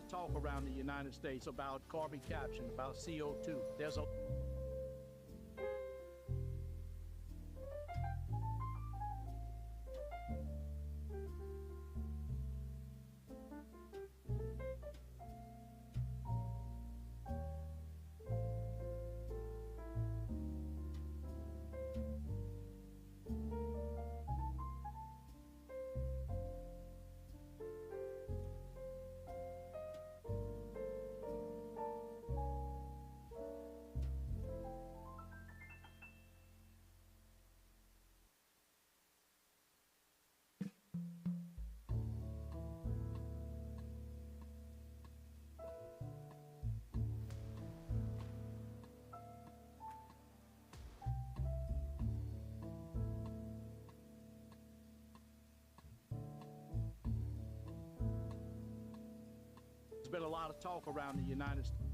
of talk around the United States about carbon capture, about CO2. There's a There's been a lot of talk around the United States.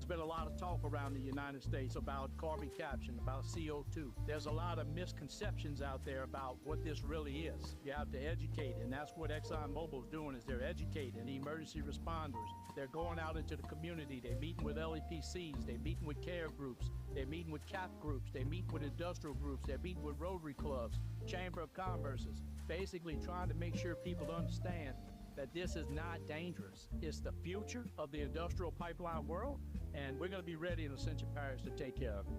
Been a lot of talk around the United States about carbon capture, about CO2. There's a lot of misconceptions out there about what this really is. You have to educate, and that's what ExxonMobil is doing, is they're educating the emergency responders. They're going out into the community. They're meeting with LEPCs. They're meeting with care groups. They're meeting with CAP groups. They're meeting with industrial groups. They're meeting with Rotary clubs, Chamber of Commerce's, basically trying to make sure people understand that this is not dangerous. It's the future of the industrial pipeline world, and we're going to be ready in Ascension Parish to take care of it.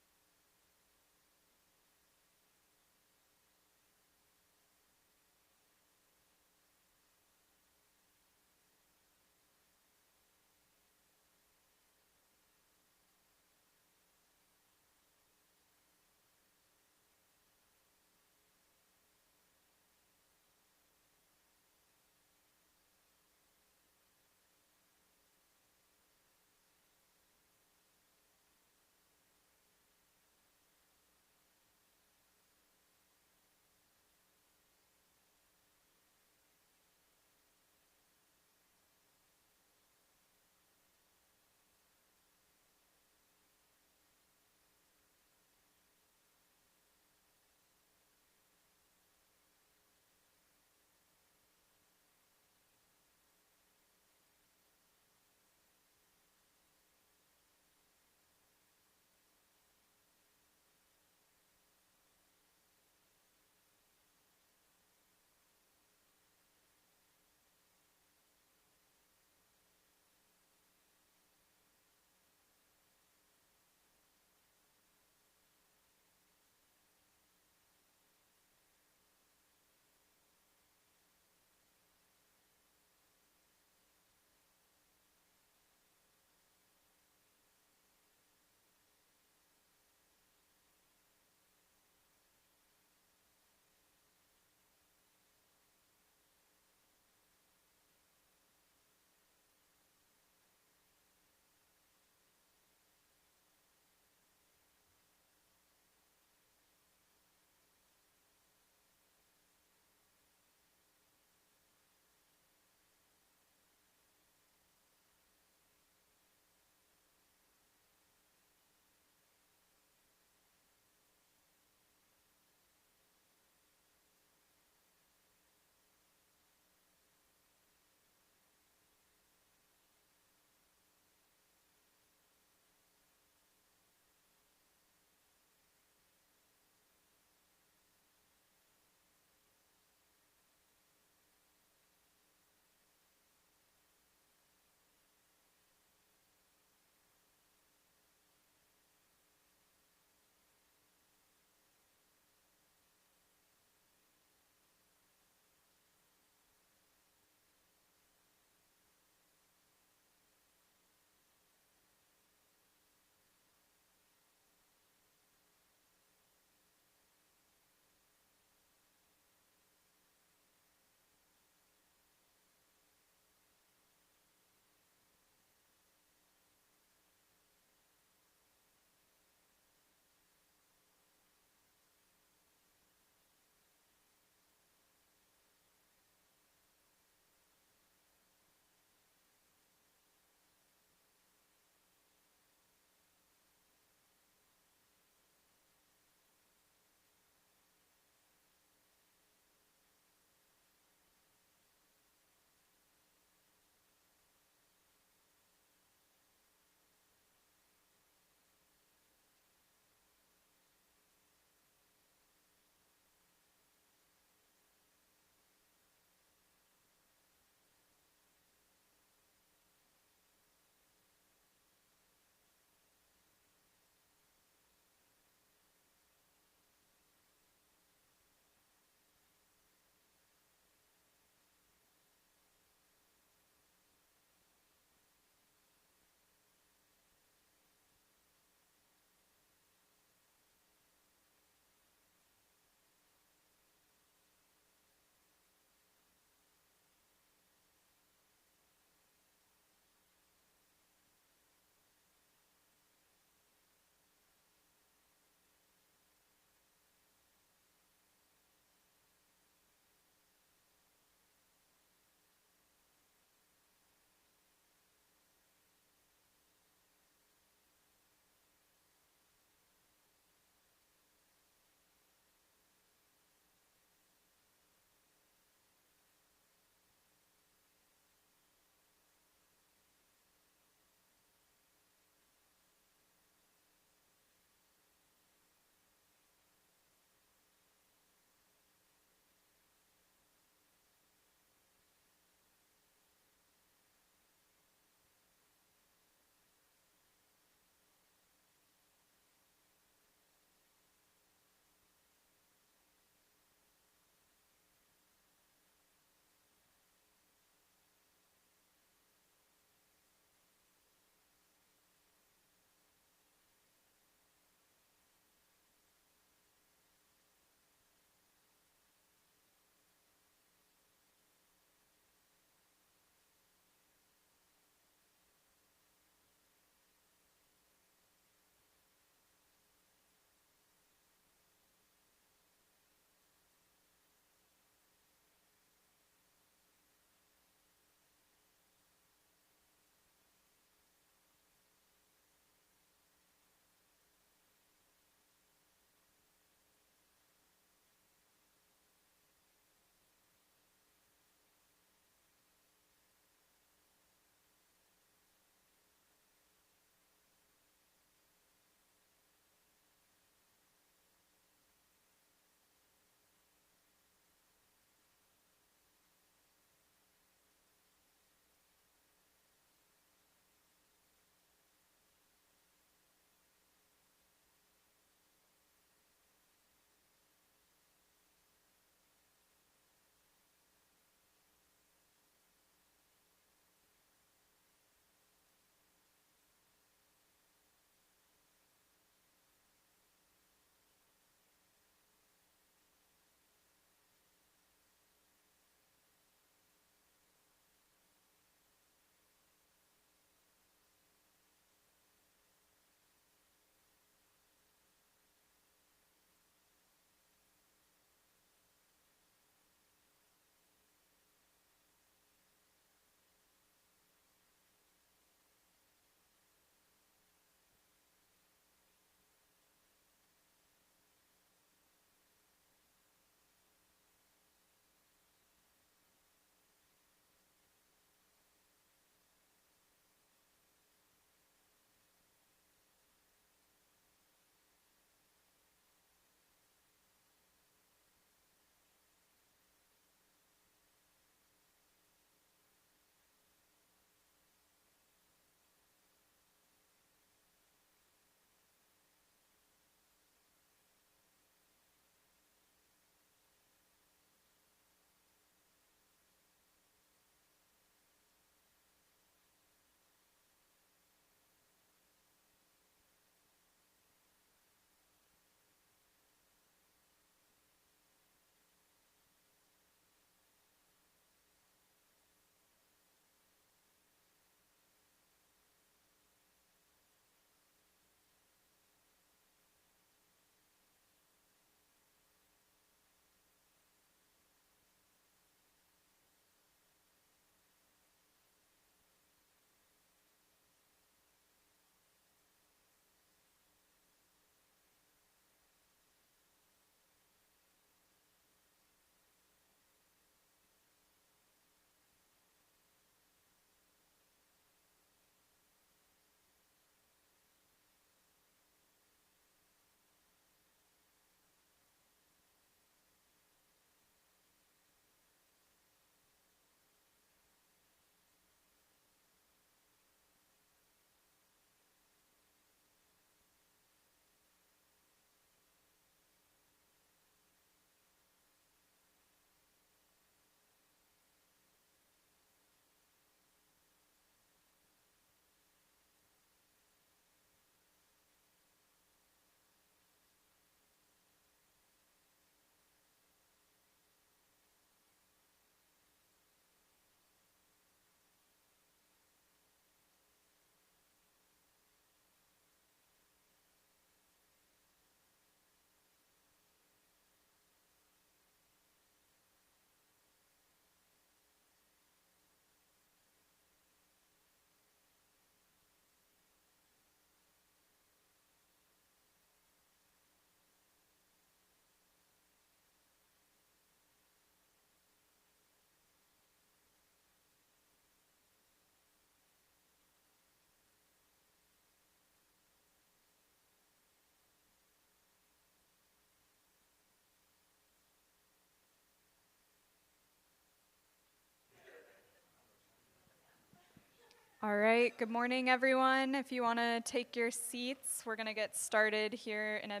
All right, good morning, everyone. If you want to take your seats, we're going to get started here in a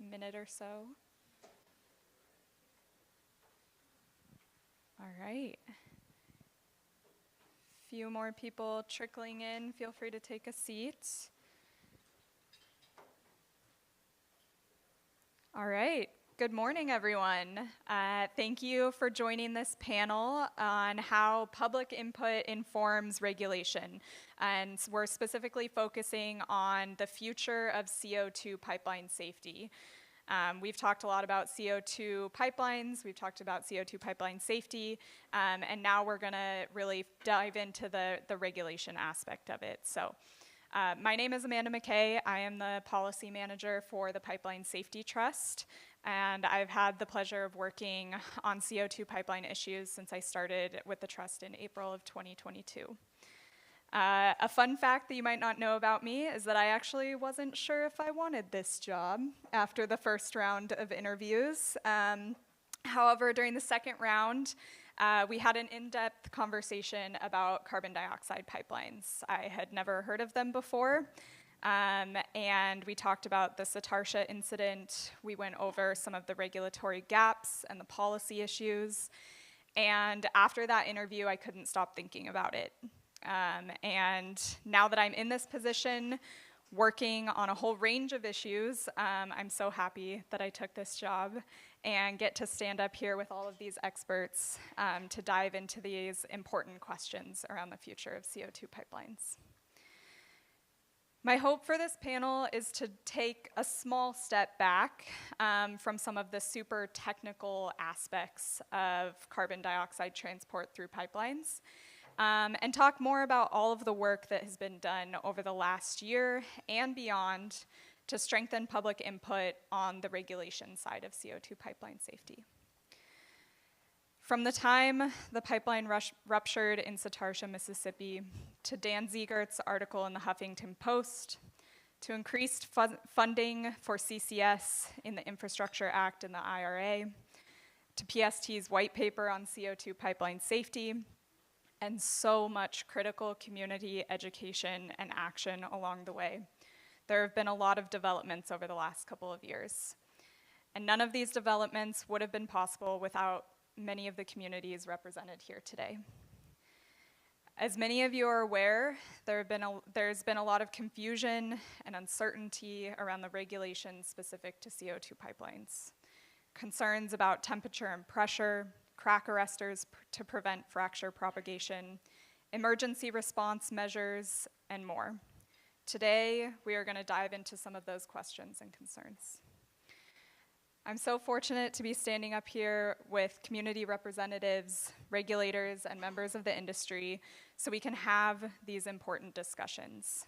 minute or so. All right. Few more people trickling in. Feel free to take a seat. All right. Good morning, everyone. Thank you for joining this panel on how public input informs regulation. And we're specifically focusing on the future of CO2 pipeline safety. We've talked a lot about CO2 pipelines, we've talked about CO2 pipeline safety, and now we're gonna really dive into the regulation aspect of it. So. My name is Amanda McKay. I am the policy manager for the Pipeline Safety Trust, and I've had the pleasure of working on CO2 pipeline issues since I started with the trust in April of 2022. A fun fact that you might not know about me is that I actually wasn't sure if I wanted this job after the first round of interviews. However, during the second round, we had an in-depth conversation about carbon dioxide pipelines. I had never heard of them before, and we talked about the Satartia incident. We went over some of the regulatory gaps and the policy issues, and after that interview, I couldn't stop thinking about it. And now that I'm in this position, working on a whole range of issues, I'm so happy that I took this job and get to stand up here with all of these experts to dive into these important questions around the future of CO2 pipelines. My hope for this panel is to take a small step back from some of the super technical aspects of carbon dioxide transport through pipelines and talk more about all of the work that has been done over the last year and beyond to strengthen public input on the regulation side of CO2 pipeline safety. From the time the pipeline ruptured in Satartia, Mississippi, to Dan Ziegert's article in the Huffington Post, to increased funding for CCS in the Infrastructure Act and the IRA, to PST's white paper on CO2 pipeline safety, and so much critical community education and action along the way. There have been a lot of developments over the last couple of years. And none of these developments would have been possible without many of the communities represented here today. As many of you are aware, there's been a lot of confusion and uncertainty around the regulations specific to CO2 pipelines. Concerns about temperature and pressure, crack arresters to prevent fracture propagation, emergency response measures, and more. Today, we are going to dive into some of those questions and concerns. I'm so fortunate to be standing up here with community representatives, regulators, and members of the industry so we can have these important discussions.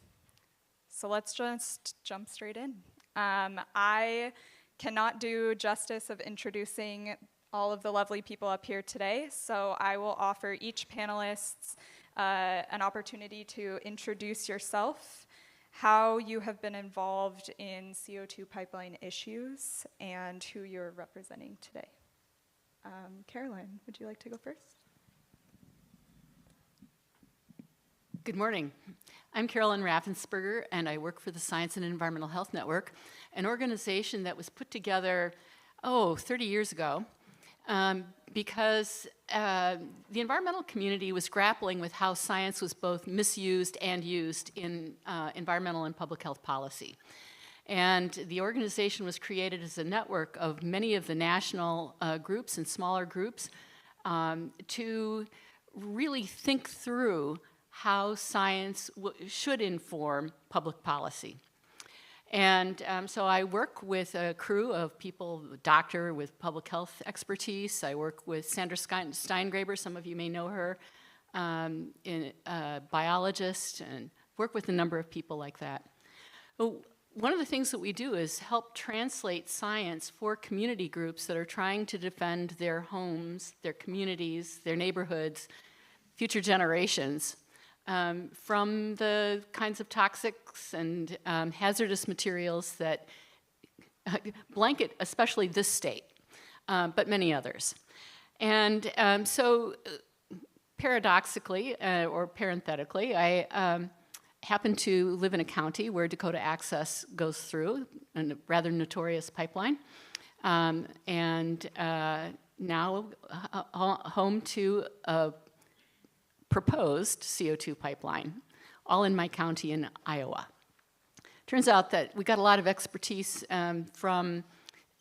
So let's just jump straight in. I cannot do justice of introducing all of the lovely people up here today, so I will offer each panelist an opportunity to introduce yourself, how you have been involved in CO2 pipeline issues, and who you're representing today. Caroline, would you like to go first? Good morning. I'm Carolyn Raffensperger, and I work for the Science and Environmental Health Network, an organization that was put together, 30 years ago, because the environmental community was grappling with how science was both misused and used in environmental and public health policy. And the organization was created as a network of many of the national groups and smaller groups to really think through how science should inform public policy. And so I work with a crew of people, a doctor with public health expertise. I work with Sandra Steingraber, some of you may know her, a biologist, and work with a number of people like that. One of the things that we do is help translate science for community groups that are trying to defend their homes, their communities, their neighborhoods, future generations, from the kinds of toxics and hazardous materials that blanket especially this state, but many others. And so paradoxically, or parenthetically, I happen to live in a county where Dakota Access goes through, a rather notorious pipeline, and now home to a proposed CO2 pipeline, all in my county in Iowa. Turns out that we got a lot of expertise from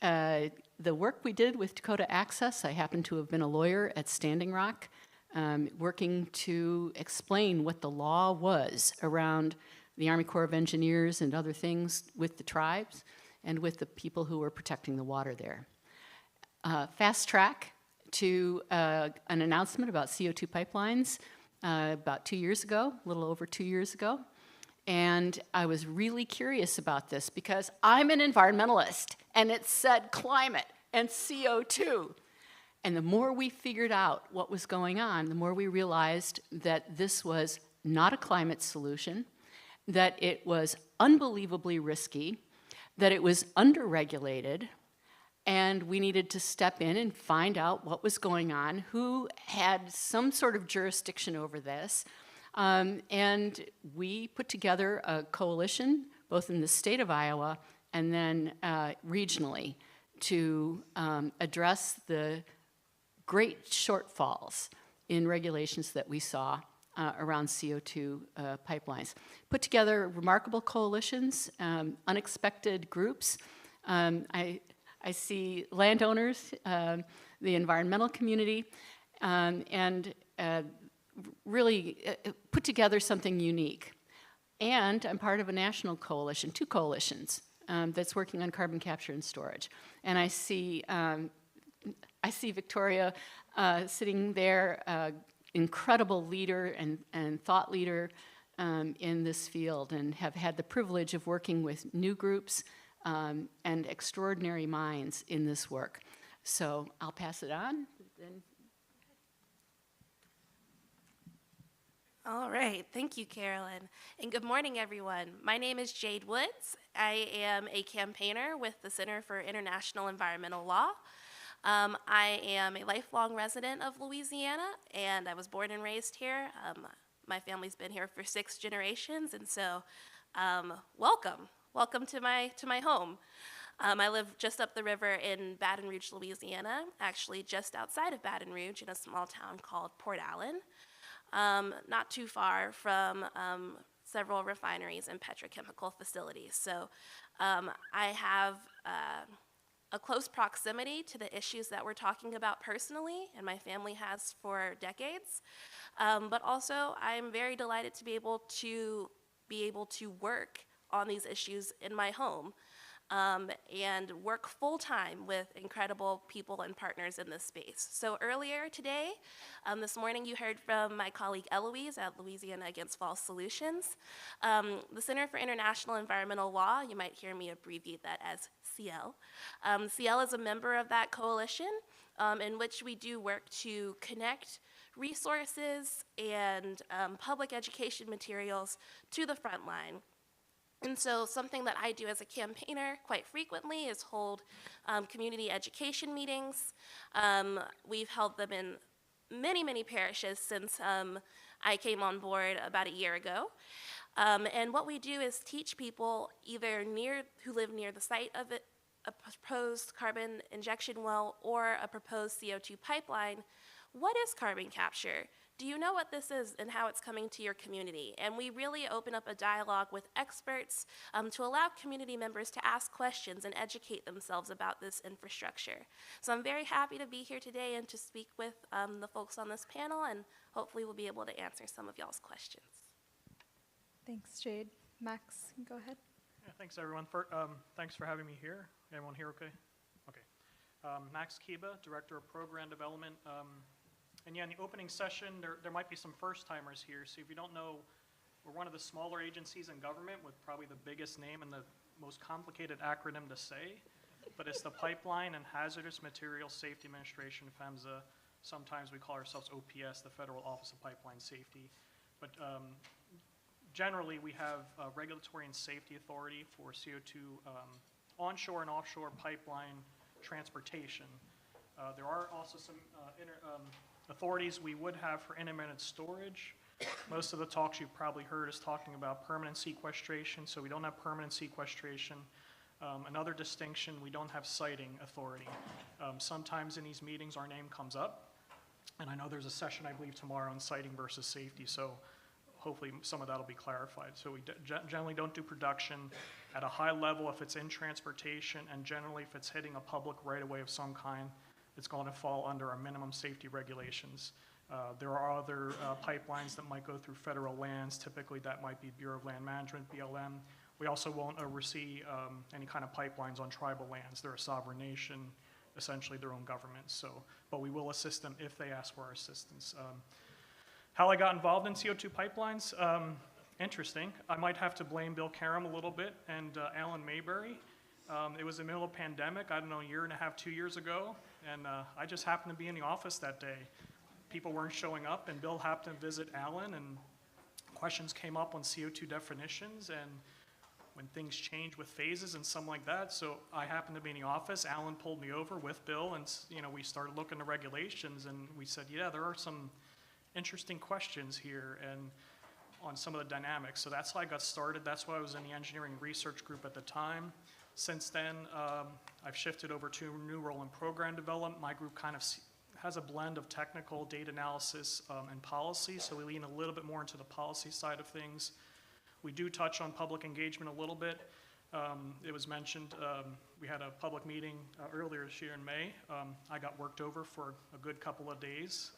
the work we did with Dakota Access. I happen to have been a lawyer at Standing Rock, working to explain what the law was around the Army Corps of Engineers and other things with the tribes and with the people who were protecting the water there. Fast track to an announcement about CO2 pipelines about 2 years ago, a little over 2 years ago. And I was really curious about this because I'm an environmentalist, and it said climate and CO2. And the more we figured out what was going on, the more we realized that this was not a climate solution, that it was unbelievably risky, that it was underregulated, and we needed to step in and find out what was going on, who had some sort of jurisdiction over this. And we put together a coalition, both in the state of Iowa and then regionally, to address the great shortfalls in regulations that we saw around CO2 pipelines. Put together remarkable coalitions, unexpected groups. I see landowners, the environmental community, and really put together something unique. And I'm part of a national coalition, 2 coalitions, that's working on carbon capture and storage. And I see Victoria sitting there, incredible leader and thought leader in this field, and have had the privilege of working with new groups and extraordinary minds in this work. So I'll pass it on. All right, thank you, Carolyn. And good morning, everyone. My name is Jade Woods. I am a campaigner with the Center for International Environmental Law. I am a lifelong resident of Louisiana, and I was born and raised here. My family's been here for 6 generations, and so welcome to my home. I live just up the river in Baton Rouge, Louisiana, actually just outside of Baton Rouge in a small town called Port Allen. Not too far from several refineries and petrochemical facilities. So I have a close proximity to the issues that we're talking about personally, and my family has for decades. But also, I'm very delighted to be able to work on these issues in my home. And work full-time with incredible people and partners in this space. So earlier today, this morning, you heard from my colleague Eloise at Louisiana Against False Solutions. The Center for International Environmental Law, you might hear me abbreviate that as CL. CL is a member of that coalition in which we do work to connect resources and public education materials to the front line. And so something that I do as a campaigner quite frequently is hold community education meetings. We've held them in many, many parishes since I came on board about a year ago. And what we do is teach people either who live near the site of a proposed carbon injection well or a proposed CO2 pipeline, what is carbon capture? Do you know what this is and how it's coming to your community? And we really open up a dialogue with experts to allow community members to ask questions and educate themselves about this infrastructure. So I'm very happy to be here today and to speak with the folks on this panel, and hopefully we'll be able to answer some of y'all's questions. Thanks, Jade. Max, go ahead. Yeah, thanks everyone. Thanks for having me here. Everyone here okay? Okay. Max Kiba, Director of Program Development. And yeah, in the opening session, there might be some first-timers here. So if you don't know, we're one of the smaller agencies in government with probably the biggest name and the most complicated acronym to say. But it's the Pipeline and Hazardous Materials Safety Administration, PHMSA. Sometimes we call ourselves OPS, the Federal Office of Pipeline Safety. But generally, we have a Regulatory and Safety Authority for CO2 onshore and offshore pipeline transportation. There are also some authorities we would have for intermittent storage. Most of the talks you've probably heard is talking about permanent sequestration, so we don't have permanent sequestration. Another distinction, we don't have siting authority. Sometimes in these meetings our name comes up, and I know there's a session, I believe, tomorrow on siting versus safety, so hopefully some of that will be clarified. So we generally don't do production at a high level if it's in transportation, and generally if it's hitting a public right-of-way of some kind, it's going to fall under our minimum safety regulations. There are other pipelines that might go through federal lands. Typically that might be Bureau of Land Management, BLM. We also won't oversee any kind of pipelines on tribal lands. They're a sovereign nation, essentially their own government. So, but we will assist them if they ask for our assistance. How I got involved in CO2 pipelines, interesting. I might have to blame Bill Karam a little bit and Alan Mayberry. It was the middle of pandemic, I don't know, a year and a half, 2 years ago, and I just happened to be in the office that day. People weren't showing up, and Bill happened to visit Alan, and questions came up on CO2 definitions, and when things change with phases and something like that, so I happened to be in the office. Alan pulled me over with Bill, and we started looking at regulations, and we said, yeah, there are some interesting questions here and on some of the dynamics. So that's how I got started. That's why I was in the engineering research group at the time. Since then, I've shifted over to a new role in program development. My group kind of has a blend of technical, data analysis, and policy, so we lean a little bit more into the policy side of things. We do touch on public engagement a little bit. It was mentioned, we had a public meeting earlier this year in May. I got worked over for a good couple of days.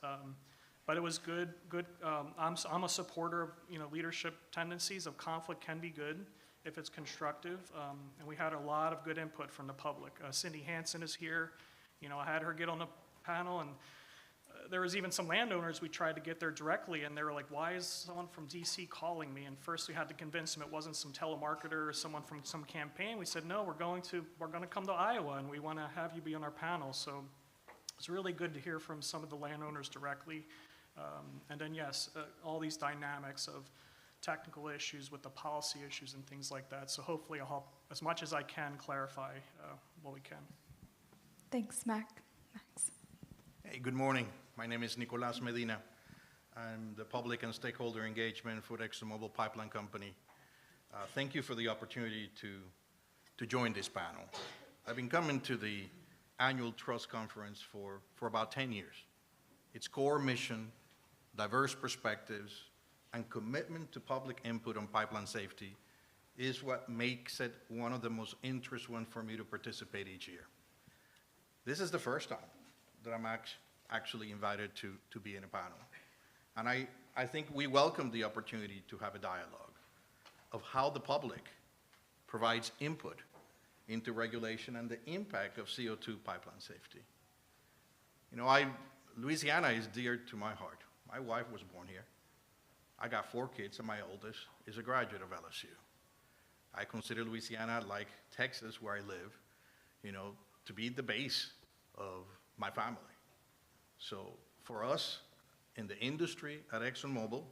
But it was good. I'm a supporter of leadership tendencies. Of conflict can be good if it's constructive, and we had a lot of good input from the public. Cindy Hansen is here. I had her get on the panel, and there was even some landowners we tried to get there directly, and they were like, "Why is someone from DC calling me?" And first we had to convince them it wasn't some telemarketer or someone from some campaign. We said, "No, we're going to come to Iowa, and we want to have you be on our panel." So it's really good to hear from some of the landowners directly. And then yes, all these dynamics of technical issues with the policy issues and things like that. So hopefully I'll help as much as I can clarify what we can. Thanks, Max. Hey, good morning. My name is Nicolas Medina. I'm the public and stakeholder engagement for the ExxonMobil Pipeline Company. Thank you for the opportunity to join this panel. I've been coming to the annual Trust Conference for about 10 years. Its core mission, diverse perspectives, and commitment to public input on pipeline safety is what makes it one of the most interesting for me to participate each year. This is the first time that I'm actually invited to be in a panel. And I think we welcome the opportunity to have a dialogue of how the public provides input into regulation and the impact of CO2 pipeline safety. Louisiana is dear to my heart. My wife was born here. I got 4 kids, and my oldest is a graduate of LSU. I consider Louisiana, like Texas, where I live, to be the base of my family. So for us in the industry at ExxonMobil,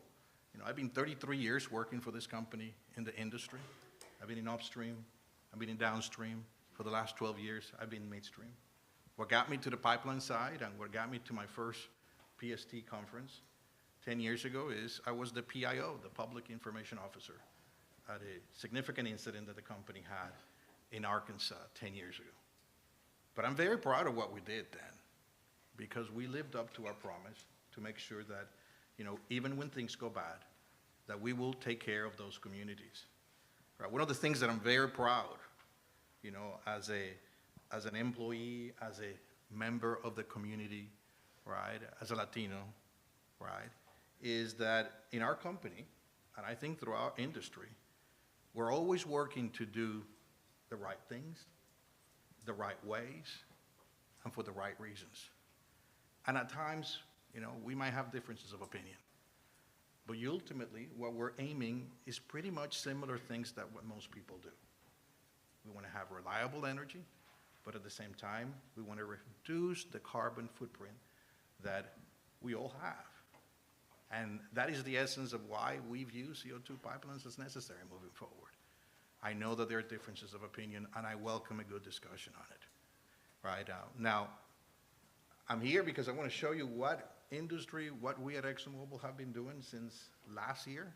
I've been 33 years working for this company in the industry. I've been in upstream, I've been in downstream. For the last 12 years, I've been midstream. What got me to the pipeline side and what got me to my first PST conference 10 years ago is I was the PIO, the Public Information Officer, at a significant incident that the company had in Arkansas 10 years ago. But I'm very proud of what we did then, because we lived up to our promise to make sure that, even when things go bad, that we will take care of those communities. Right? One of the things that I'm very proud, as an employee, as a member of the community, right, as a Latino, right, is that in our company, and I think throughout our industry, we're always working to do the right things, the right ways, and for the right reasons. And at times, we might have differences of opinion. But ultimately, what we're aiming is pretty much similar things that what most people do. We want to have reliable energy, but at the same time, we want to reduce the carbon footprint that we all have. And that is the essence of why we view CO2 pipelines as necessary moving forward. I know that there are differences of opinion, and I welcome a good discussion on it. Right now, I'm here because I want to show you what industry, what we at ExxonMobil have been doing since last year,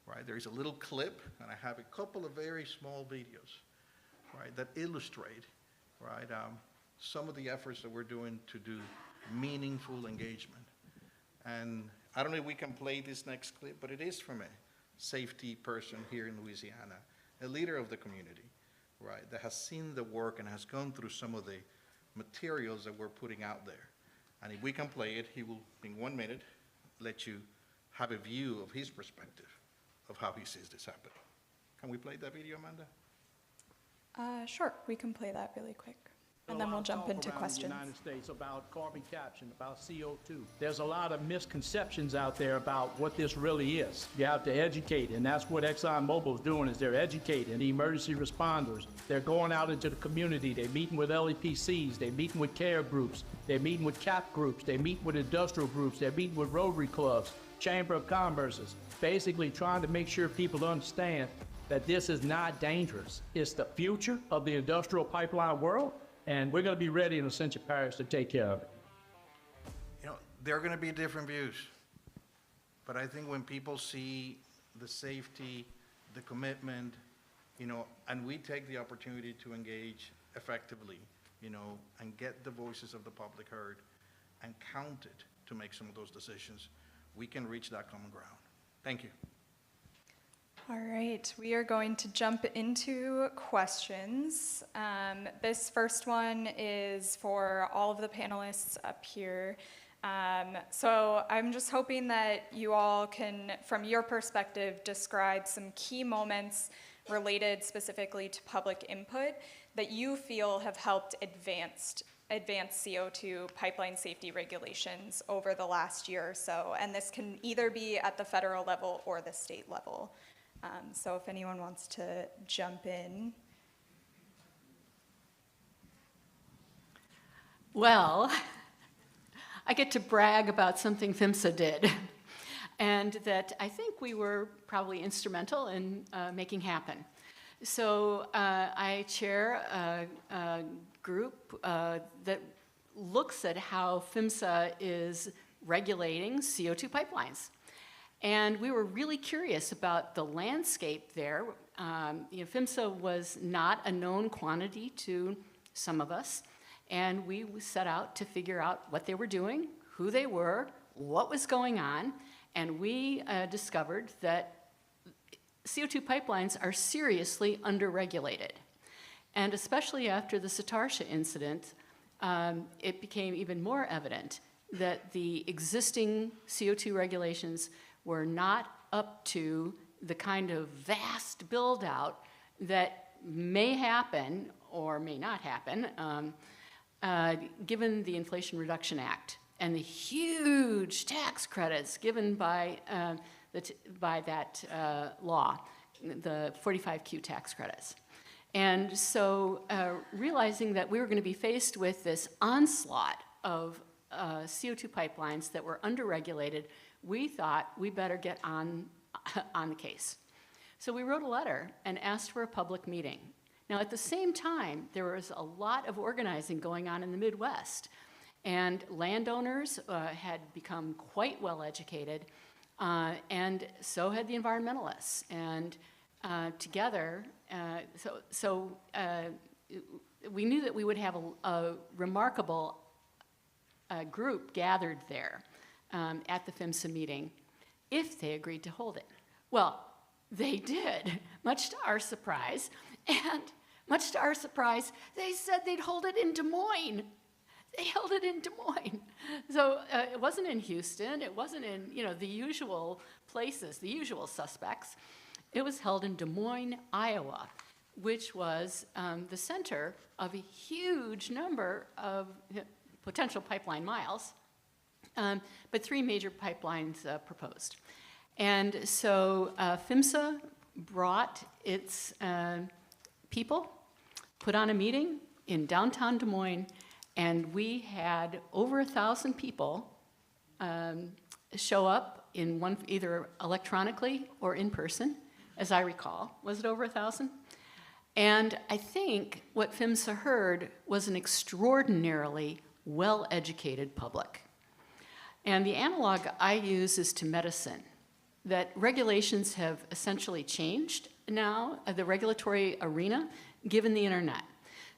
right? There is a little clip, and I have a couple of very small videos, right, that illustrate, right, some of the efforts that we're doing to do meaningful engagement. And I don't know if we can play this next clip, but it is from a safety person here in Louisiana, a leader of the community, right, that has seen the work and has gone through some of the materials that we're putting out there. And if we can play it, he will, in 1 minute, let you have a view of his perspective of how he sees this happening. Can we play that video, Amanda? Sure, we can play that really quick. And then we'll jump into questions. In the United States about carbon capture, about CO2. There's a lot of misconceptions out there about what this really is. You have to educate, and that's what ExxonMobil is doing, is they're educating the emergency responders. They're going out into the community. They're meeting with LEPCs. They're meeting with care groups. They're meeting with CAP groups. They're meeting with industrial groups. They're meeting with Rotary clubs, Chamber of Commerce's, basically trying to make sure people understand that this is not dangerous. It's the future of the industrial pipeline world, and we're going to be ready in Ascension Parish to take care of it. You know, there are going to be different views, but I think when people see the safety, the commitment, you know, and we take the opportunity to engage effectively, you know, and get the voices of the public heard and counted to make some of those decisions, we can reach that common ground. Thank you. All right, we are going to jump into questions. This first one is for all of the panelists up here. So I'm just hoping that you all can, from your perspective, describe some key moments related specifically to public input that you feel have helped advance CO2 pipeline safety regulations over the last year or so. And this can either be at the federal level or the state level. So if anyone wants to jump in. Well, I get to brag about something PHMSA did, and that I think we were probably instrumental in making happen. So I chair a group that looks at how PHMSA is regulating CO2 pipelines. And we were really curious about the landscape there. You know, PHMSA was not a known quantity to some of us, and we set out to figure out what they were doing, who they were, what was going on, and we discovered that CO2 pipelines are seriously underregulated. And especially after the Satarsha incident, it became even more evident that the existing CO2 regulations were not up to the kind of vast build-out that may happen or may not happen given the Inflation Reduction Act and the huge tax credits given by that law, the 45Q tax credits. And so realizing that we were going to be faced with this onslaught of CO2 pipelines that were underregulated, we thought we better get on the case. So we wrote a letter and asked for a public meeting. Now, at the same time, there was a lot of organizing going on in the Midwest, and landowners had become quite well educated, and so had the environmentalists. And together, we knew that we would have a remarkable group gathered there at the PHMSA meeting if they agreed to hold it. Well, they did, much to our surprise, and much to our surprise, they said they'd hold it in Des Moines. They held it in Des Moines. So it wasn't in Houston, it wasn't in, you know, the usual places, the usual suspects. It was held in Des Moines, Iowa, which was the center of a huge number of potential pipeline miles, but 3 major pipelines proposed. And so PHMSA brought its people, put on a meeting in downtown Des Moines, and we had over 1,000 people show up in one, either electronically or in person, as I recall. Was it over 1,000? And I think what PHMSA heard was an extraordinarily well-educated public. And the analog I use is to medicine, that regulations have essentially changed now, the regulatory arena, given the internet.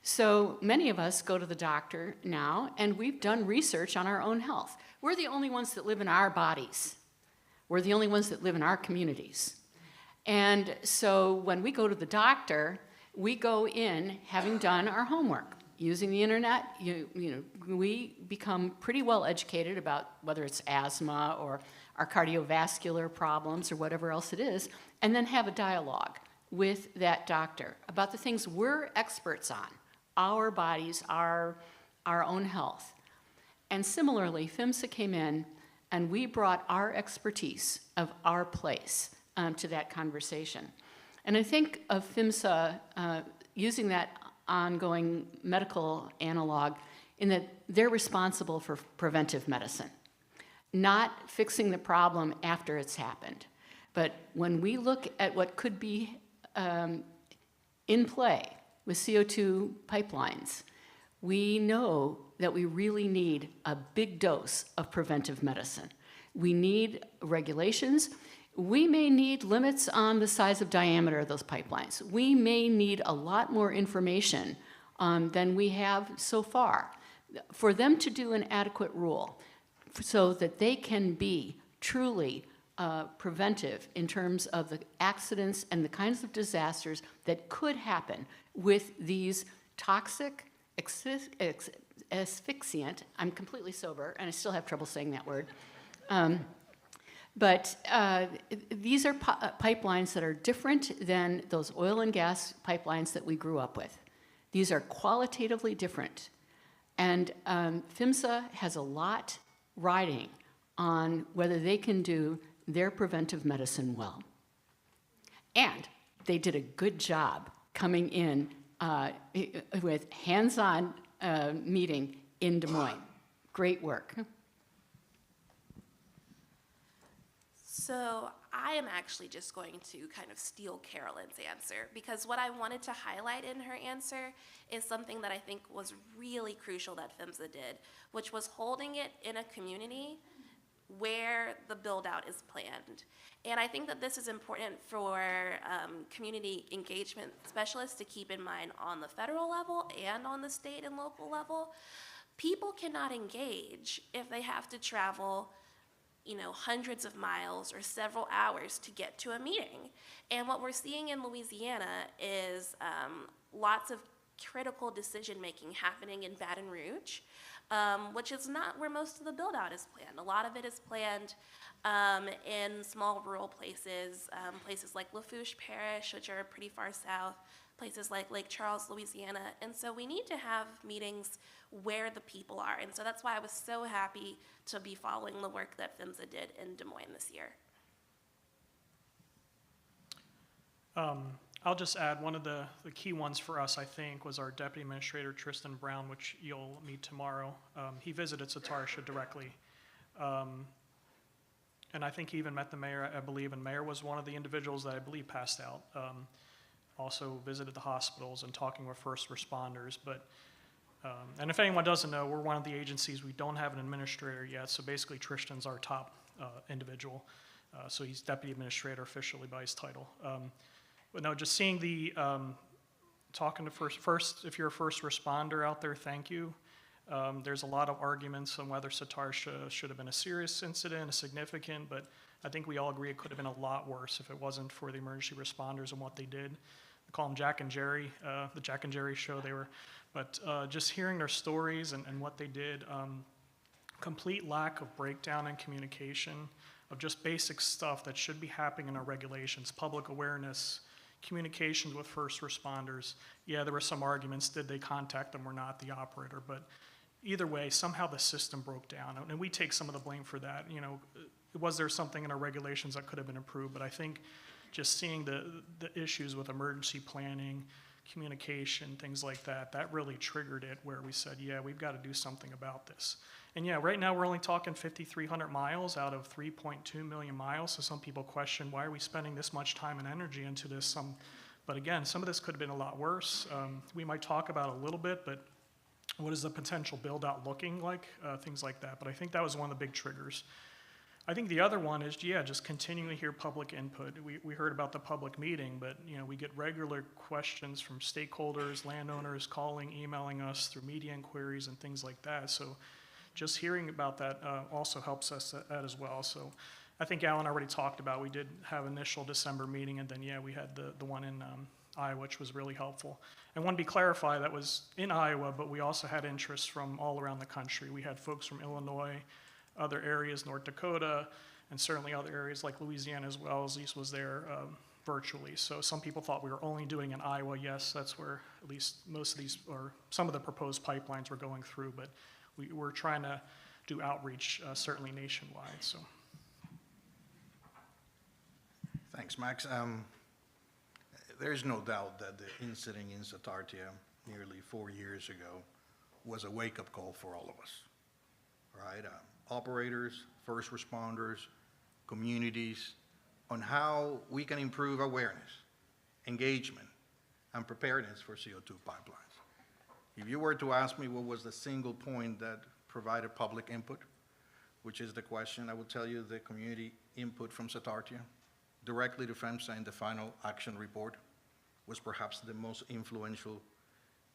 So many of us go to the doctor now, and we've done research on our own health. We're the only ones that live in our bodies. We're the only ones that live in our communities. And so when we go to the doctor, we go in having done our homework. Using the internet, we become pretty well educated about whether it's asthma or our cardiovascular problems or whatever else it is, and then have a dialogue with that doctor about the things we're experts on, our bodies, our own health. And similarly, PHMSA came in and we brought our expertise of our place to that conversation. And I think of PHMSA using that ongoing medical analog in that they're responsible for preventive medicine, not fixing the problem after it's happened. But when we look at what could be in play with CO2 pipelines, we know that we really need a big dose of preventive medicine. We need regulations. We may need limits on the size of diameter of those pipelines. We may need a lot more information than we have so far for them to do an adequate rule so that they can be truly preventive in terms of the accidents and the kinds of disasters that could happen with these toxic, asphyxiant, I'm completely sober and I still have trouble saying that word, but these are pipelines that are different than those oil and gas pipelines that we grew up with. These are qualitatively different. And PHMSA has a lot riding on whether they can do their preventive medicine well. And they did a good job coming in with hands-on meeting in Des Moines. Great work. So I am actually just going to kind of steal Carolyn's answer, because what I wanted to highlight in her answer is something that I think was really crucial that PHMSA did, which was holding it in a community where the build-out is planned. And I think that this is important for community engagement specialists to keep in mind on the federal level and on the state and local level. People cannot engage if they have to travel hundreds of miles or several hours to get to a meeting. And what we're seeing in Louisiana is lots of critical decision-making happening in Baton Rouge, which is not where most of the build-out is planned. A lot of it is planned in small rural places, places like Lafourche Parish, which are pretty far south, places like Lake Charles, Louisiana. And so we need to have meetings where the people are. And so that's why I was so happy to be following the work that PHMSA did in Des Moines this year. I'll just add one of the key ones for us, I think, was our Deputy Administrator, Tristan Brown, which you'll meet tomorrow. He visited Satarsha directly. And I think he even met the mayor, I believe, and mayor was one of the individuals that I believe passed out. Also visited the hospitals and talking with first responders. But and if anyone doesn't know, we're one of the agencies, we don't have an administrator yet, so basically Tristan's our top individual. So he's Deputy Administrator officially by his title. But no, just seeing the, talking to first, if you're a first responder out there, thank you. There's a lot of arguments on whether Satarsha should have been a serious incident, a significant, but I think we all agree it could have been a lot worse if it wasn't for the emergency responders and what they did. I call them Jack and Jerry, the Jack and Jerry show they were, but just hearing their stories and what they did, complete lack of breakdown in communication of just basic stuff that should be happening in our regulations, public awareness, communications with first responders. Yeah, there were some arguments, did they contact them or not, the operator, but either way, somehow the system broke down, and we take some of the blame for that. Was there something in our regulations that could have been improved? But I think just seeing the issues with emergency planning, communication, things like that, that really triggered it where we said, yeah, we've got to do something about this. And yeah, right now we're only talking 5,300 miles out of 3.2 million miles, so some people question, why are we spending this much time and energy into this? But again, some of this could have been a lot worse. We might talk about it a little bit, but what is the potential build-out looking like, things like that. But I think that was one of the big triggers. I think the other one is, just continuing to hear public input. We heard about the public meeting, but we get regular questions from stakeholders, landowners calling, emailing us through media inquiries and things like that. So just hearing about that also helps us out as well. So I think Alan already talked about, we did have initial December meeting, and then we had the one in Iowa, which was really helpful. And one to be clarified, that was in Iowa, but we also had interest from all around the country. We had folks from Illinois, other areas, North Dakota, and certainly other areas like Louisiana as well. Elise was there virtually. So some people thought we were only doing in Iowa. Yes, that's where at least most of these, or some of the proposed pipelines were going through, but we're trying to do outreach certainly nationwide. So. Thanks, Max. There's no doubt that the incident in Satartia nearly 4 years ago was a wake-up call for all of us, right? Operators, first responders, communities, on how we can improve awareness, engagement, and preparedness for CO2 pipelines. If you were to ask me what was the single point that provided public input, which is the question, I will tell you the community input from Satartia, directly to FEMSA in the final action report, was perhaps the most influential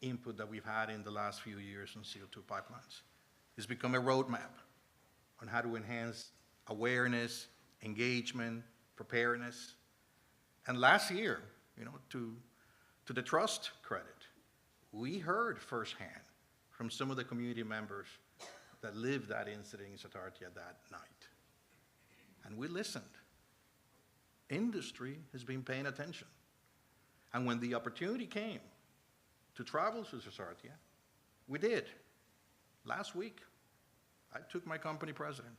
input that we've had in the last few years on CO2 pipelines. It's become a roadmap on how to enhance awareness, engagement, preparedness. And last year, to the trust credit, we heard firsthand from some of the community members that lived that incident in Satartia that night. And we listened. Industry has been paying attention. And when the opportunity came to travel to Satartia, we did. Last week, I took my company president,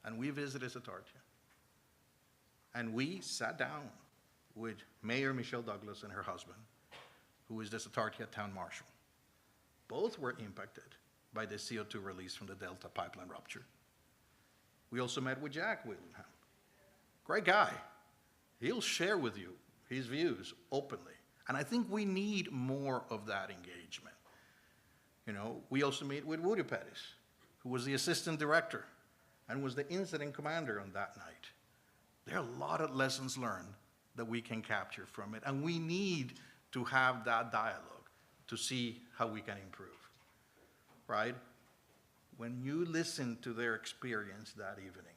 and we visited Satartia. And we sat down with Mayor Michelle Douglas and her husband, who is the Satartia town marshal. Both were impacted by the CO2 release from the Delta pipeline rupture. We also met with Jack Willingham. Great guy. He'll share with you his views openly. And I think we need more of that engagement. We also meet with Woody Pettis, who was the assistant director and was the incident commander on that night. There are a lot of lessons learned that we can capture from it, and we need to have that dialogue to see how we can improve, right? When you listen to their experience that evening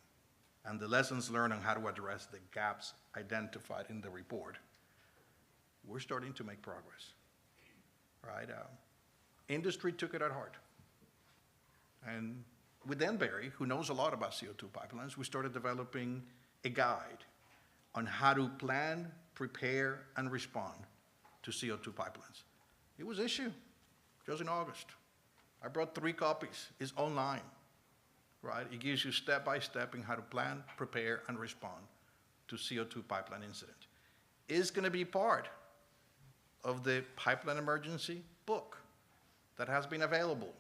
and the lessons learned on how to address the gaps identified in the report, we're starting to make progress, right? Industry took it at heart. And with Denbury, who knows a lot about CO2 pipelines, we started developing a guide on how to plan, prepare, and respond to CO2 pipelines. It was issued just in August. I brought 3 copies. It's online, right? It gives you step-by-step in how to plan, prepare, and respond to CO2 pipeline incident. It's going to be part of the pipeline emergency book that has been available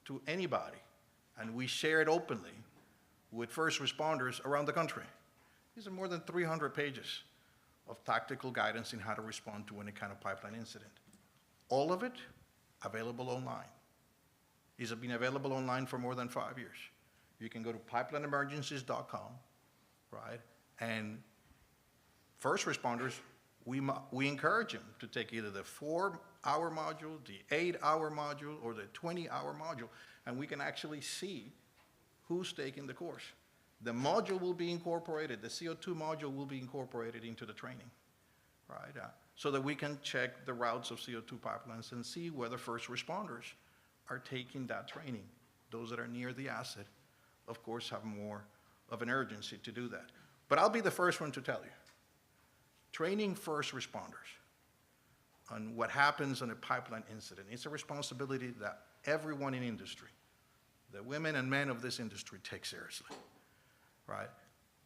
to anybody, and we share it openly with first responders around the country. These are more than 300 pages of tactical guidance in how to respond to any kind of pipeline incident. All of it available online. It's been available online for more than 5 years. You can go to pipelineemergencies.com, right? And first responders, we encourage them to take either the 4-hour module, the 8-hour module, or the 20-hour module, and we can actually see who's taking the course. The module will be incorporated, the CO2 module will be incorporated into the training, right? So that we can check the routes of CO2 pipelines and see whether first responders are taking that training. Those that are near the asset, of course, have more of an urgency to do that. But I'll be the first one to tell you, training first responders on what happens on a pipeline incident, it's a responsibility that everyone in industry, the women and men of this industry, take seriously, right?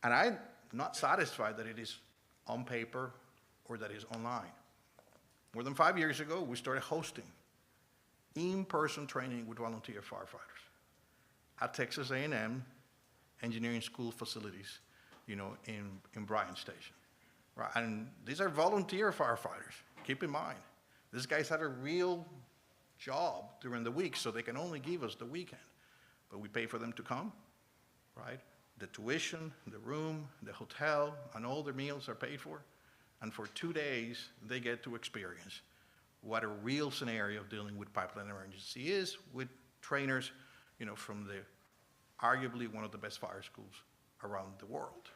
And I'm not satisfied that it is on paper or that it's online. More than 5 years ago, we started hosting in-person training with volunteer firefighters at Texas A&M Engineering School facilities, in Bryan Station. Right? And these are volunteer firefighters. Keep in mind, these guys have a real job during the week, so they can only give us the weekend. But we pay for them to come, right? The tuition, the room, the hotel, and all their meals are paid for. And for 2 days, they get to experience what a real scenario of dealing with pipeline emergency is with trainers, you know, from the arguably one of the best fire schools around the world.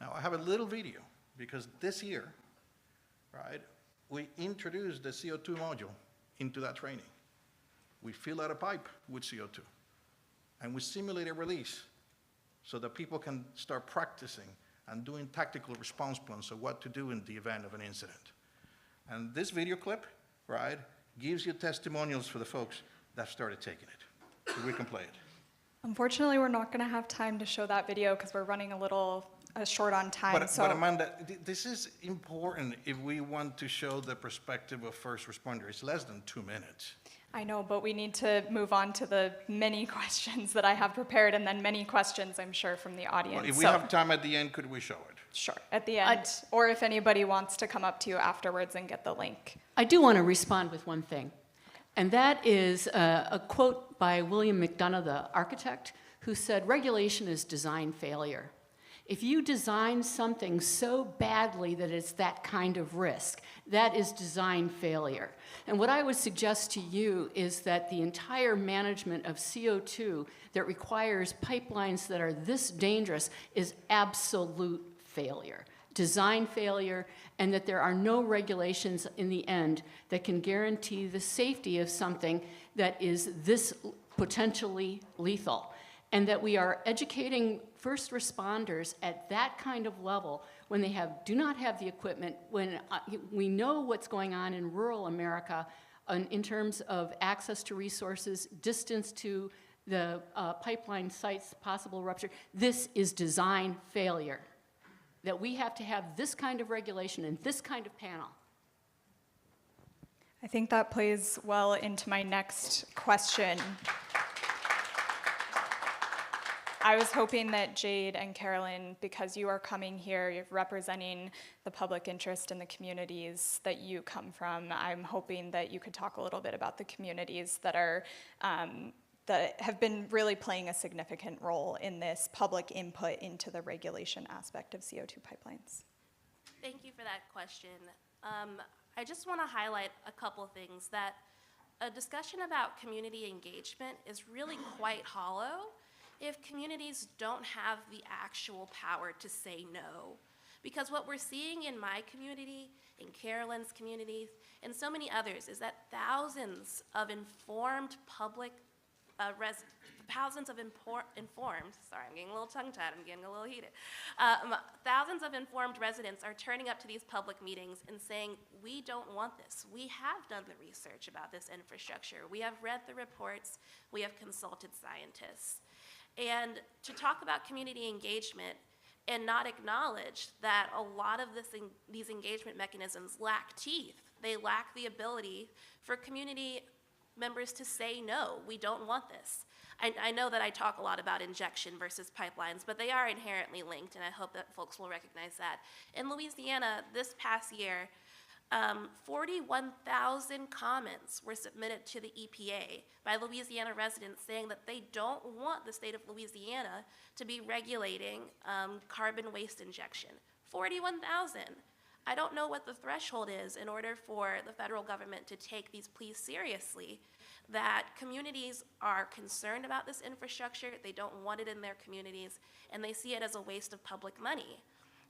Now, I have a little video because this year, right, we introduced the CO2 module into that training. We fill out a pipe with CO2, and we simulate a release so that people can start practicing and doing tactical response plans of what to do in the event of an incident. And this video clip, right, gives you testimonials for the folks that started taking it. So we can play it. Unfortunately, we're not going to have time to show that video because we're running a little short on time. But Amanda, this is important if we want to show the perspective of first responders. It's less than 2 minutes. I know, but we need to move on to the many questions that I have prepared, and then many questions, I'm sure, from the audience. Well, if we have time at the end, could we show it? Sure, at the end, or if anybody wants to come up to you afterwards and get the link. I do want to respond with one thing, and that is a quote by William McDonough, the architect, who said, "Regulation is design failure." If you design something so badly that it's that kind of risk, that is design failure. And what I would suggest to you is that the entire management of CO2 that requires pipelines that are this dangerous is absolute failure, design failure, and that there are no regulations in the end that can guarantee the safety of something that is this potentially lethal. And that we are educating first responders at that kind of level when they do not have the equipment, when we know what's going on in rural America in terms of access to resources, distance to the pipeline sites, possible rupture. This is design failure. That we have to have this kind of regulation and this kind of panel. I think that plays well into my next question. I was hoping that Jade and Carolyn, because you are coming here, you're representing the public interest in the communities that you come from, I'm hoping that you could talk a little bit about the communities that are that have been really playing a significant role in this public input into the regulation aspect of CO2 pipelines. Thank you for that question. I just want to highlight a couple things. That a discussion about community engagement is really quite hollow if communities don't have the actual power to say no. Because what we're seeing in my community, in Carolyn's communities, and so many others is that thousands of informed public thousands of informed, sorry, I'm getting a little tongue-tied, I'm getting a little heated. Thousands of informed residents are turning up to these public meetings and saying, we don't want this. We have done the research about this infrastructure. We have read the reports. We have consulted scientists. And to talk about community engagement and not acknowledge that a lot of these engagement mechanisms lack teeth. They lack the ability for community members to say, no, we don't want this. I know that I talk a lot about injection versus pipelines, but they are inherently linked, and I hope that folks will recognize that. In Louisiana, this past year, 41,000 comments were submitted to the EPA by Louisiana residents saying that they don't want the state of Louisiana to be regulating carbon waste injection. 41,000. I don't know what the threshold is in order for the federal government to take these pleas seriously, that communities are concerned about this infrastructure, they don't want it in their communities, and they see it as a waste of public money.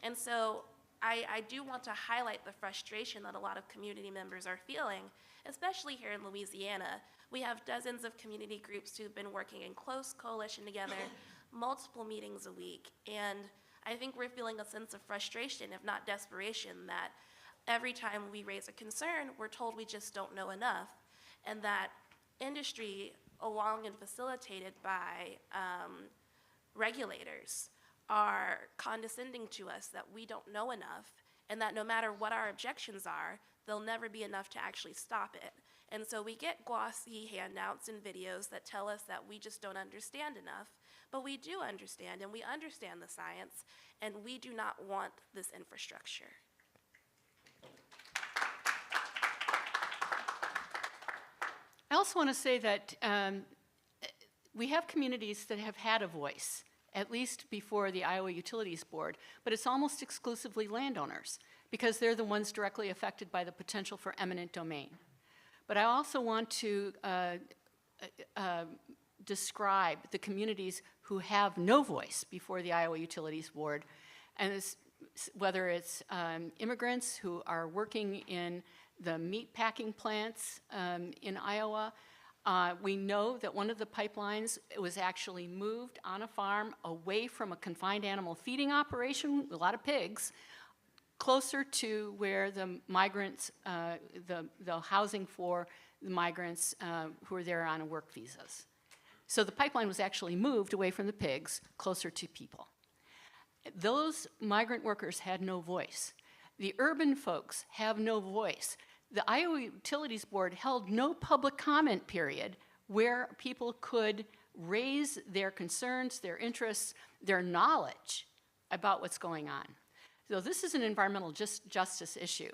And so I do want to highlight the frustration that a lot of community members are feeling, especially here in Louisiana. We have dozens of community groups who've been working in close coalition together, multiple meetings a week, and I think we're feeling a sense of frustration, if not desperation, that every time we raise a concern, we're told we just don't know enough, and that industry, along and facilitated by regulators, are condescending to us that we don't know enough, and that no matter what our objections are, there'll never be enough to actually stop it. And so we get glossy handouts and videos that tell us that we just don't understand enough, but we do understand, and we understand the science, and we do not want this infrastructure. also want to say that we have communities that have had a voice, at least before the Iowa Utilities Board, but it's almost exclusively landowners because they're the ones directly affected by the potential for eminent domain. But I also want to describe the communities who have no voice before the Iowa Utilities Board, and whether it's immigrants who are working in the meat packing plants in Iowa. We know that one of the pipelines was actually moved on a farm away from a confined animal feeding operation, a lot of pigs, closer to where the migrants, the housing for the migrants who are there on work visas. So the pipeline was actually moved away from the pigs, closer to people. Those migrant workers had no voice. The urban folks have no voice. The Iowa Utilities Board held no public comment period where people could raise their concerns, their interests, their knowledge about what's going on. So this is an environmental justice issue.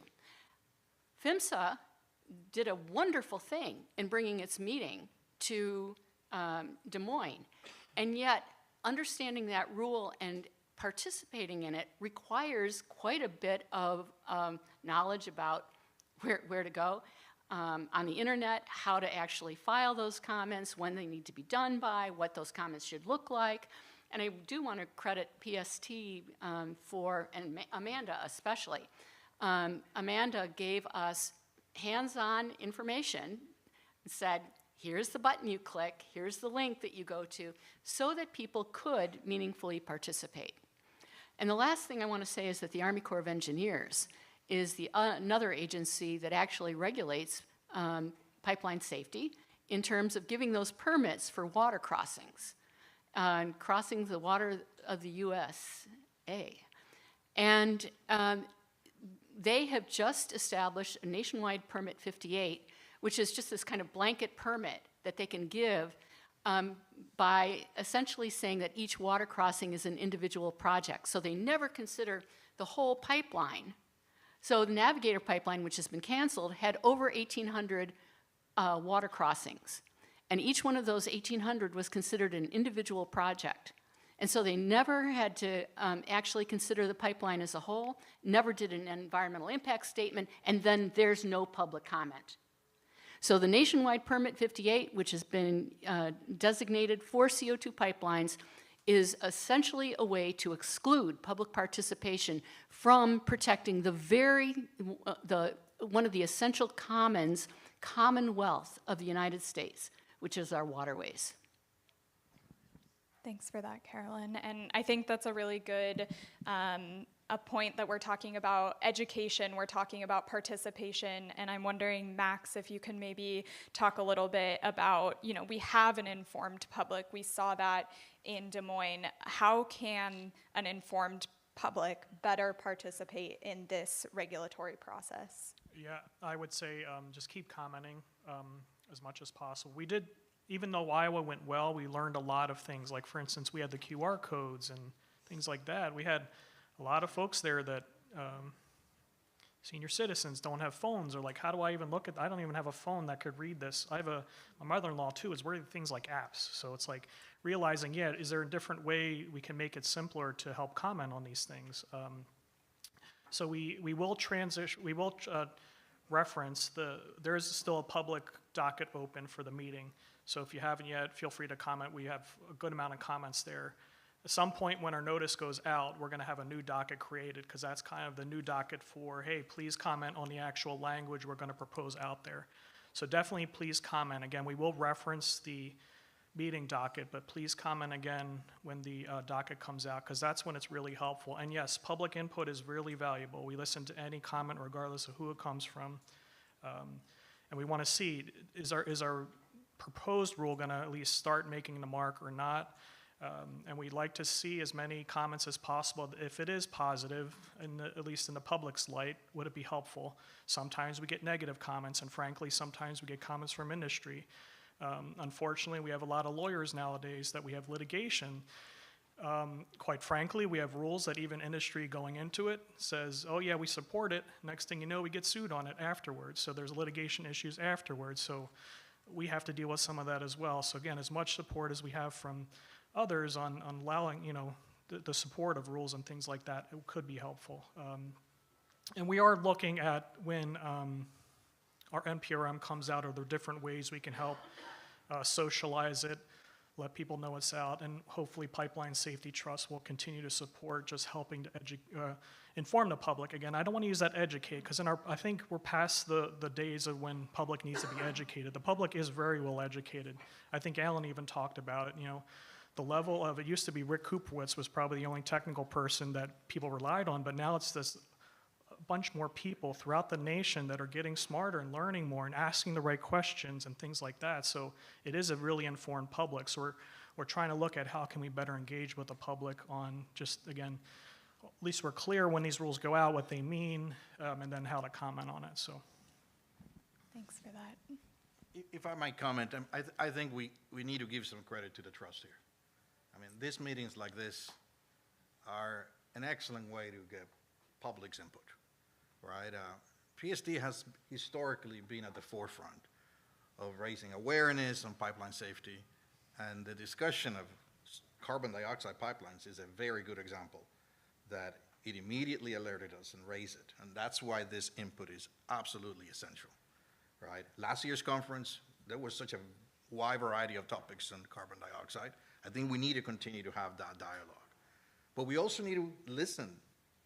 PHMSA did a wonderful thing in bringing its meeting to Des Moines, and yet understanding that rule and participating in it requires quite a bit of knowledge about where to go on the internet, how to actually file those comments, when they need to be done by, what those comments should look like. And I do want to credit PST and Amanda especially. Amanda gave us hands-on information and said, here's the button you click, here's the link that you go to, so that people could meaningfully participate. And the last thing I want to say is that the Army Corps of Engineers is another agency that actually regulates pipeline safety in terms of giving those permits for water crossings, crossing the water of the USA. And they have just established a nationwide permit 58, which is just this kind of blanket permit that they can give by essentially saying that each water crossing is an individual project. So they never consider the whole pipeline. So the Navigator pipeline, which has been canceled, had over 1,800 water crossings. And each one of those 1,800 was considered an individual project. And so they never had to actually consider the pipeline as a whole, never did an environmental impact statement, and then there's no public comment. So the nationwide permit 58, which has been designated for CO2 pipelines, is essentially a way to exclude public participation from protecting one of the essential commonwealth of the United States, which is our waterways. Thanks for that, Carolyn. And I think that's a really good a point that we're talking about education, we're talking about participation, and I'm wondering, Max, if you can maybe talk a little bit about, we have an informed public, we saw that in Des Moines. How can an informed public better participate in this regulatory process? Yeah, I would say just keep commenting as much as possible. We did, even though Iowa went well, we learned a lot of things. Like, for instance, we had the QR codes and things like that. We had a lot of folks there that senior citizens don't have phones, or like, how do I even look at, I don't even have a phone that could read this. I have my mother-in-law too is worried things like apps. So it's like realizing, is there a different way we can make it simpler to help comment on these things? So we will reference there is still a public docket open for the meeting. So if you haven't yet, feel free to comment. We have a good amount of comments there. At some point when our notice goes out, we're going to have a new docket created, because that's kind of the new docket for, hey, please comment on the actual language we're going to propose out there. So definitely please comment. Again, we will reference the meeting docket, but please comment again when the docket comes out, because that's when it's really helpful. And yes, public input is really valuable. We listen to any comment regardless of who it comes from. And we want to see, is our proposed rule going to at least start making the mark or not? And we'd like to see as many comments as possible. If it is positive, at least in the public's light, would it be helpful? Sometimes we get negative comments, and frankly, sometimes we get comments from industry. Unfortunately, we have a lot of lawyers nowadays that we have litigation. Quite frankly, we have rules that even industry going into it says, oh yeah, we support it. Next thing you know, we get sued on it afterwards. So there's litigation issues afterwards. So we have to deal with some of that as well. So again, as much support as we have from others on allowing, the support of rules and things like that, it could be helpful. And we are looking at when our NPRM comes out, are there different ways we can help socialize it, let people know it's out, and hopefully Pipeline Safety Trust will continue to support just helping to inform the public. Again, I don't want to use that educate, because I think we're past the days of when public needs to be educated. The public is very well educated. I think Alan even talked about it, the level of, it used to be Rick Kupowitz was probably the only technical person that people relied on, but now it's this bunch more people throughout the nation that are getting smarter and learning more and asking the right questions and things like that. So it is a really informed public. So we're trying to look at how can we better engage with the public on just, again, at least we're clear when these rules go out, what they mean, and then how to comment on it. So Thanks for that. If I might comment, I think we need to give some credit to the trust here. I mean, these meetings like this are an excellent way to get public's input, right? PSD has historically been at the forefront of raising awareness on pipeline safety, and the discussion of carbon dioxide pipelines is a very good example that it immediately alerted us and raised it, and that's why this input is absolutely essential, right? Last year's conference, there was such a wide variety of topics on carbon dioxide. I think we need to continue to have that dialogue. But we also need to listen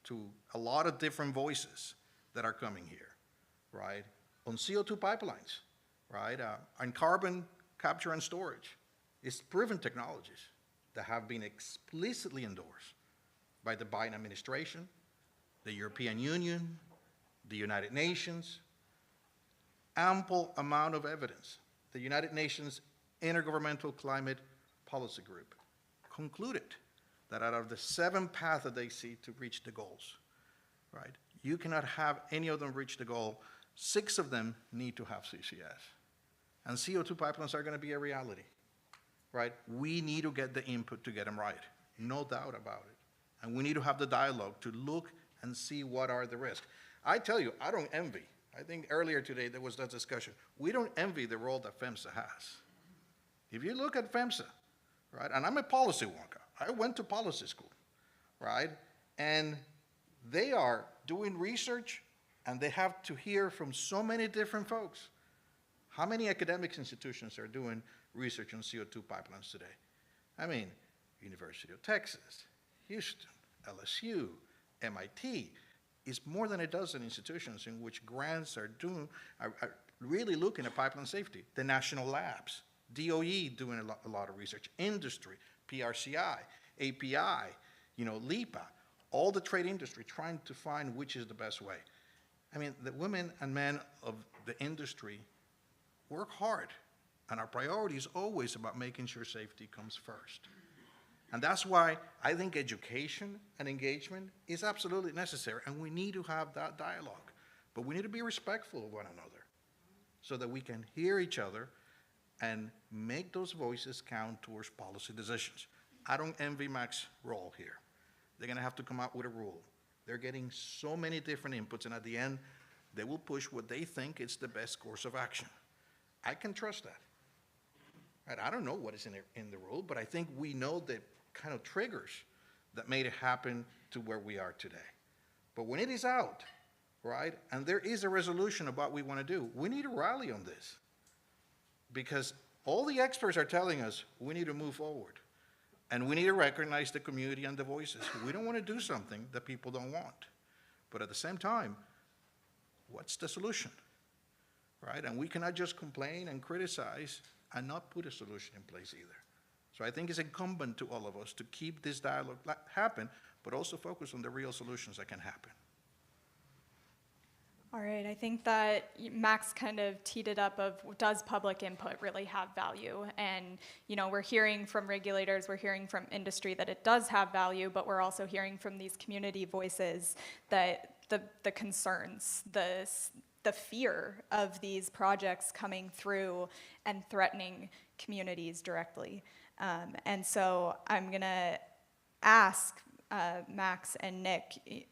to a lot of different voices that are coming here, right? On CO2 pipelines, right? On carbon capture and storage. It's proven technologies that have been explicitly endorsed by the Biden administration, the European Union, the United Nations. Ample amount of evidence. The United Nations Intergovernmental Climate Policy Group concluded that out of the 7 paths that they see to reach the goals, right, you cannot have any of them reach the goal. 6 of them need to have CCS. And CO2 pipelines are going to be a reality, right? We need to get the input to get them right, no doubt about it. And we need to have the dialogue to look and see what are the risks. I tell you, I don't envy. I think earlier today there was that discussion. We don't envy the role that PHMSA has. If you look at PHMSA, right, and I'm a policy wonka. I went to policy school, right? And they are doing research, and they have to hear from so many different folks. How many academic institutions are doing research on CO2 pipelines today? I mean, University of Texas, Houston, LSU, MIT. It's more than a dozen institutions in which grants are really looking at pipeline safety. The national labs, DOE doing a lot of research, industry, PRCI, API, LIPA, all the trade industry trying to find which is the best way. I mean, the women and men of the industry work hard, and our priority is always about making sure safety comes first. And that's why I think education and engagement is absolutely necessary, and we need to have that dialogue. But we need to be respectful of one another so that we can hear each other and make those voices count towards policy decisions. I don't envy Mac's role here. They're going to have to come up with a rule. They're getting so many different inputs, and at the end, they will push what they think is the best course of action. I can trust that. Right? I don't know what is in the rule, but I think we know the kind of triggers that made it happen to where we are today. But when it is out, right, and there is a resolution of what we want to do, we need to rally on this. Because all the experts are telling us we need to move forward. And we need to recognize the community and the voices. We don't want to do something that people don't want. But at the same time, what's the solution? Right? And we cannot just complain and criticize and not put a solution in place either. So I think it's incumbent to all of us to keep this dialogue happen, but also focus on the real solutions that can happen. All right, I think that Max kind of teed it up of, does public input really have value? And, we're hearing from regulators, we're hearing from industry that it does have value, but we're also hearing from these community voices that the concerns, the fear of these projects coming through and threatening communities directly. And so I'm gonna ask Max and Nick,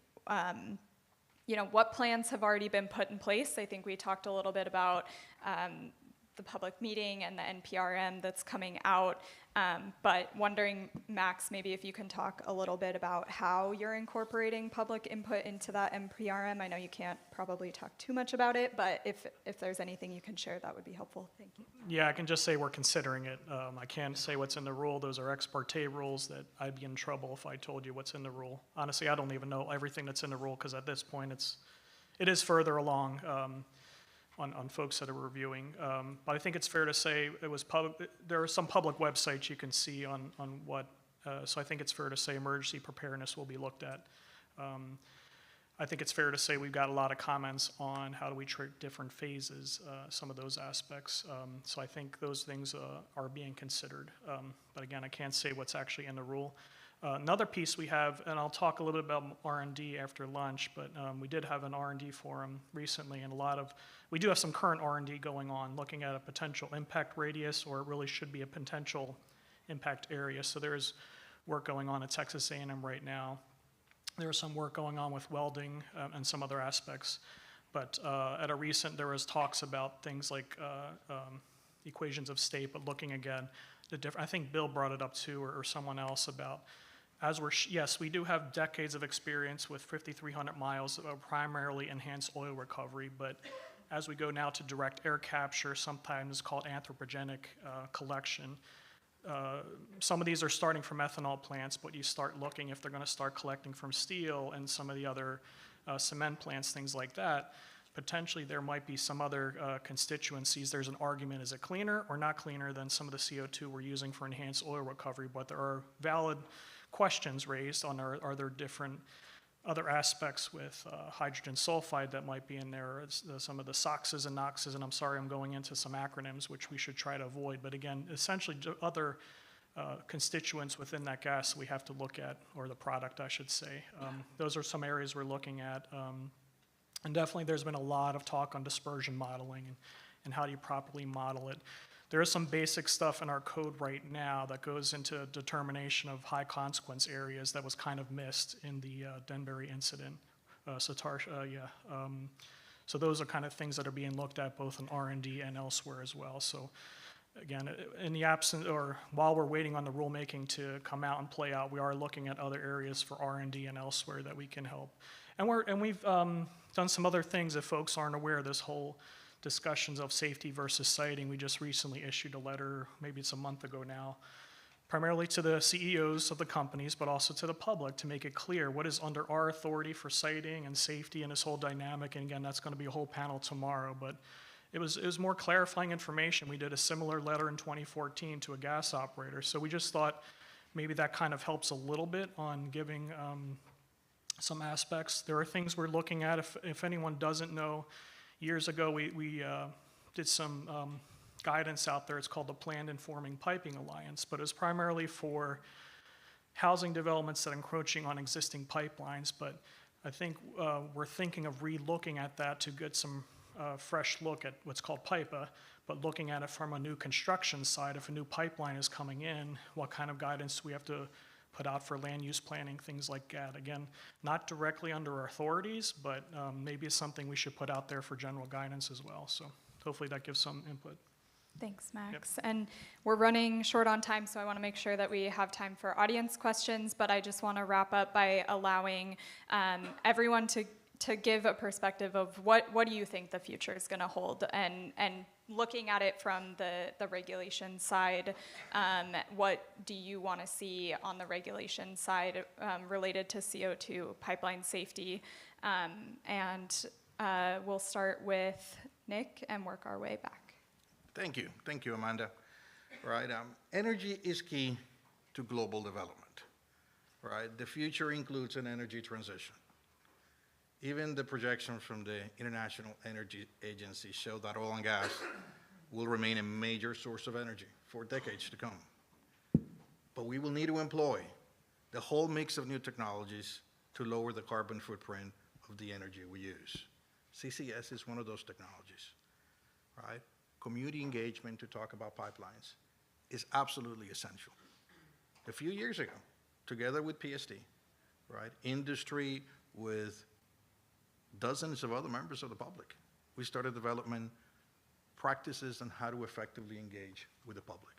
what plans have already been put in place? I think we talked a little bit about the public meeting and the NPRM that's coming out. But wondering, Max, maybe if you can talk a little bit about how you're incorporating public input into that NPRM. I know you can't probably talk too much about it, but if there's anything you can share, that would be helpful. Thank you. Yeah, I can just say we're considering it. I can't say what's in the rule. Those are ex parte rules that I'd be in trouble if I told you what's in the rule. Honestly, I don't even know everything that's in the rule because at this point it is further along on folks that are reviewing. But I think it's fair to say it was public. There are some public websites you can see on what, so I think it's fair to say emergency preparedness will be looked at. I think it's fair to say we've got a lot of comments on how do we treat different phases, some of those aspects. So I think those things are being considered. But again, I can't say what's actually in the rule. Another piece we have, and I'll talk a little bit about R&D after lunch, but we did have an R&D forum recently, and we do have some current R&D going on, looking at a potential impact radius, or it really should be a potential impact area. So there's work going on at Texas A&M right now. There's some work going on with welding and some other aspects. But at a recent, there was talks about things like equations of state, but looking again, I think Bill brought it up too, or someone else, about yes, we do have decades of experience with 5,300 miles of primarily enhanced oil recovery, but as we go now to direct air capture, sometimes called anthropogenic collection, some of these are starting from ethanol plants, but you start looking if they're going to start collecting from steel and some of the other cement plants, things like that. Potentially there might be some other constituencies. There's an argument, is it cleaner or not cleaner than some of the CO2 we're using for enhanced oil recovery? But there are valid questions raised on are there different other aspects with hydrogen sulfide that might be in there, some of the SOXs and NOXs, and I'm sorry I'm going into some acronyms which we should try to avoid, but again, essentially other constituents within that gas we have to look at, or the product I should say. Those are some areas we're looking at. And definitely there's been a lot of talk on dispersion modeling and how do you properly model it. There is some basic stuff in our code right now that goes into determination of high consequence areas that was kind of missed in the Denbury incident. So those are kind of things that are being looked at both in R&D and elsewhere as well. So again, in the absence, or while we're waiting on the rulemaking to come out and play out, we are looking at other areas for R&D and elsewhere that we can help. And we've done some other things if folks aren't aware. This whole discussions of safety versus siting. We just recently issued a letter, maybe it's a month ago now, primarily to the CEOs of the companies, but also to the public to make it clear what is under our authority for siting and safety and this whole dynamic. And again, that's going to be a whole panel tomorrow, but it was more clarifying information. We did a similar letter in 2014 to a gas operator. So we just thought maybe that kind of helps a little bit on giving some aspects. There are things we're looking at. If anyone doesn't know, years ago we did some guidance out there. It's called the Planned Informing Piping Alliance, but it's primarily for housing developments that are encroaching on existing pipelines. But I think we're thinking of re-looking at that to get some fresh look at what's called PIPA, but looking at it from a new construction side. If a new pipeline is coming in, what kind of guidance do we have to put out for land use planning, things like that. Again, not directly under our authorities, but maybe it's something we should put out there for general guidance as well. So hopefully that gives some input. Thanks, Max. Yep. And we're running short on time, so I want to make sure that we have time for audience questions, but I just want to wrap up by allowing everyone to give a perspective of what do you think the future is going to hold, and looking at it from the regulation side, what do you want to see on the regulation side related to CO2 pipeline safety? And we'll start with Nick and work our way back. Thank you, Amanda. Right, energy is key to global development. Right, the future includes an energy transition. Even the projections from the International Energy Agency show that oil and gas will remain a major source of energy for decades to come. But we will need to employ the whole mix of new technologies to lower the carbon footprint of the energy we use. CCS is one of those technologies, right? Community engagement to talk about pipelines is absolutely essential. A few years ago, together with PSD, right, industry with dozens of other members of the public, we started development practices on how to effectively engage with the public.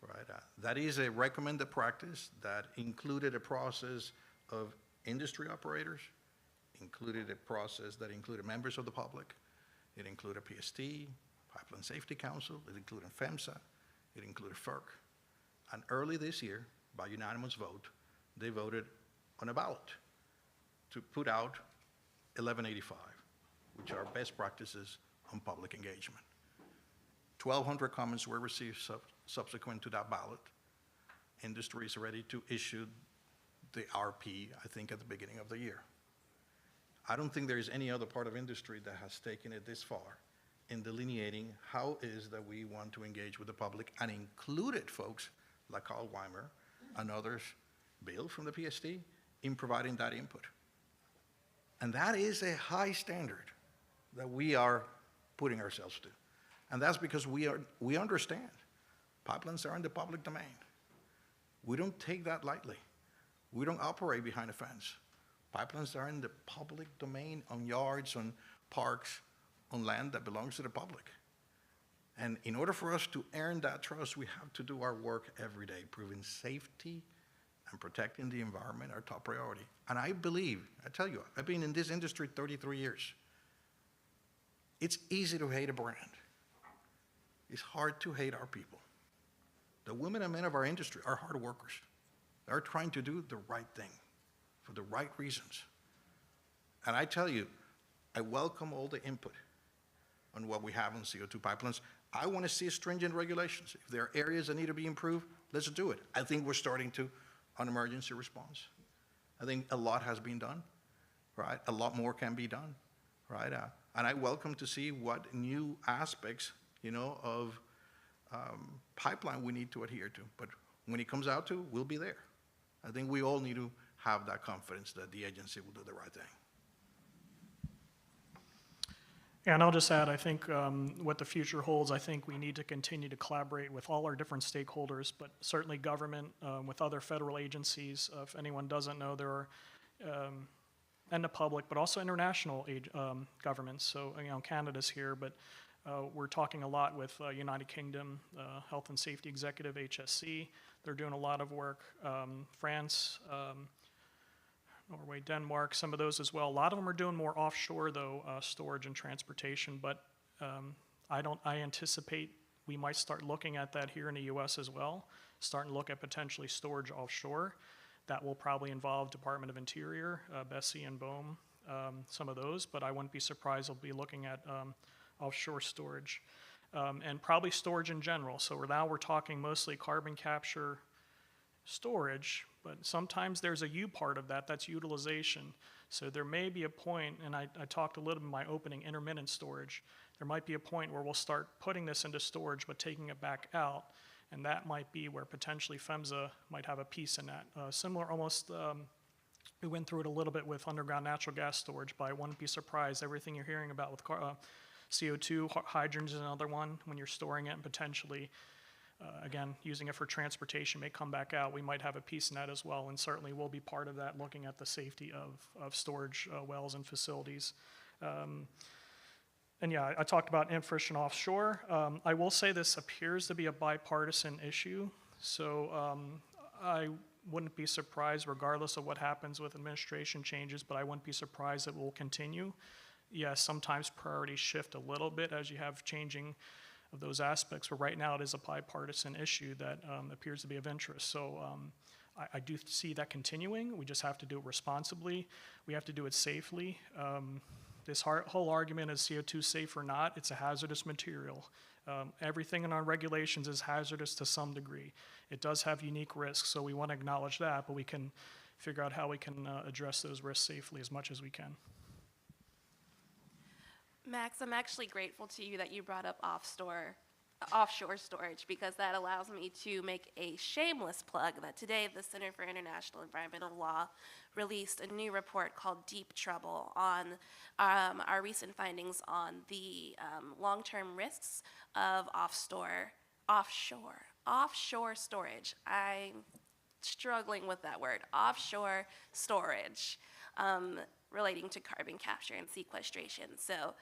Right? That is a recommended practice that included a process of industry operators, included a process that included members of the public. It included PST, Pipeline Safety Council, it included FEMSA, it included FERC. And early this year, by unanimous vote, they voted on a ballot to put out 1185, which are best practices on public engagement. 1,200 comments were received subsequent to that ballot. Industry is ready to issue the RP, I think, at the beginning of the year. I don't think there is any other part of industry that has taken it this far in delineating how it is that we want to engage with the public and included folks like Carl Weimer and others, Bill from the PST, in providing that input. And that is a high standard that we are putting ourselves to. And that's because we understand pipelines are in the public domain. We don't take that lightly. We don't operate behind a fence. Pipelines are in the public domain, on yards, on parks, on land that belongs to the public. And in order for us to earn that trust, we have to do our work every day, proving safety and protecting the environment our top priority. And I believe, I tell you, I've been in this industry 33 years. It's easy to hate a brand. It's hard to hate our people. The women and men of our industry are hard workers. They're trying to do the right thing for the right reasons. And I tell you, I welcome all the input on what we have on CO2 pipelines. I want to see stringent regulations. If there are areas that need to be improved, let's do it. I think we're starting to on emergency response. I think a lot has been done, right? A lot more can be done, right? And I welcome to see what new aspects, of pipeline we need to adhere to. But when it comes out to, we'll be there. I think we all need to have that confidence that the agency will do the right thing. Yeah, and I'll just add, I think what the future holds, I think we need to continue to collaborate with all our different stakeholders, but certainly government, with other federal agencies. If anyone doesn't know, there are, and the public, but also international governments. So, Canada's here, but we're talking a lot with United Kingdom, Health and Safety Executive, HSC. They're doing a lot of work. France, Norway, Denmark, some of those as well. A lot of them are doing more offshore, though, storage and transportation, but I anticipate we might start looking at that here in the U.S. as well, starting to look at potentially storage offshore. That will probably involve Department of Interior, Bessie and BOEM, some of those, but I wouldn't be surprised we'll be looking at offshore storage, and probably storage in general. So now we're talking mostly carbon capture storage, but sometimes there's a U part of that, that's utilization. So there may be a point, and I talked a little in my opening, intermittent storage. There might be a point where we'll start putting this into storage but taking it back out, and that might be where potentially PHMSA might have a piece in that. Similar almost, we went through it a little bit with underground natural gas storage, but I wouldn't be surprised, everything you're hearing about with CO2, hydrogen is another one, when you're storing it and potentially, again, using it for transportation may come back out. We might have a piece in that as well, and certainly we'll be part of that, looking at the safety of storage wells and facilities. And yeah, I talked about infrastructure and offshore. I will say this appears to be a bipartisan issue, so I wouldn't be surprised, regardless of what happens with administration changes, but I wouldn't be surprised it will continue. Yes, sometimes priorities shift a little bit as you have changing of those aspects, but right now it is a bipartisan issue that appears to be of interest. So I do see that continuing. We just have to do it responsibly. We have to do it safely. This whole argument is CO2 safe or not, it's a hazardous material. Everything in our regulations is hazardous to some degree. It does have unique risks, so we want to acknowledge that, but we can figure out how we can address those risks safely as much as we can. Max, I'm actually grateful to you that you brought up offshore storage, because that allows me to make a shameless plug that today the Center for International Environmental Law released a new report called Deep Trouble on our recent findings on the long-term risks of offshore storage. I'm struggling with that word, offshore storage. relating to carbon capture and sequestration. So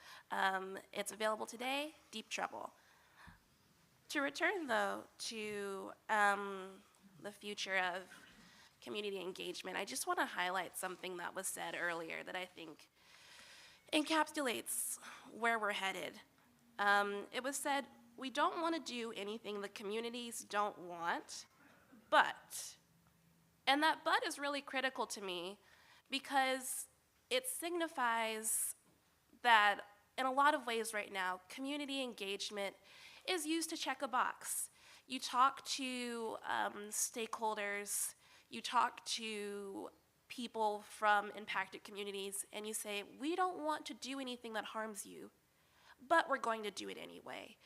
it's available today, deep trouble. To return, though, to the future of community engagement, I just want to highlight something that was said earlier that I think encapsulates where we're headed. It was said, we don't want to do anything the communities don't want, but, and that but is really critical to me because it signifies that in a lot of ways right now, community engagement is used to check a box. You talk to stakeholders, you talk to people from impacted communities, and you say, we don't want to do anything that harms you, but we're going to do it anyway.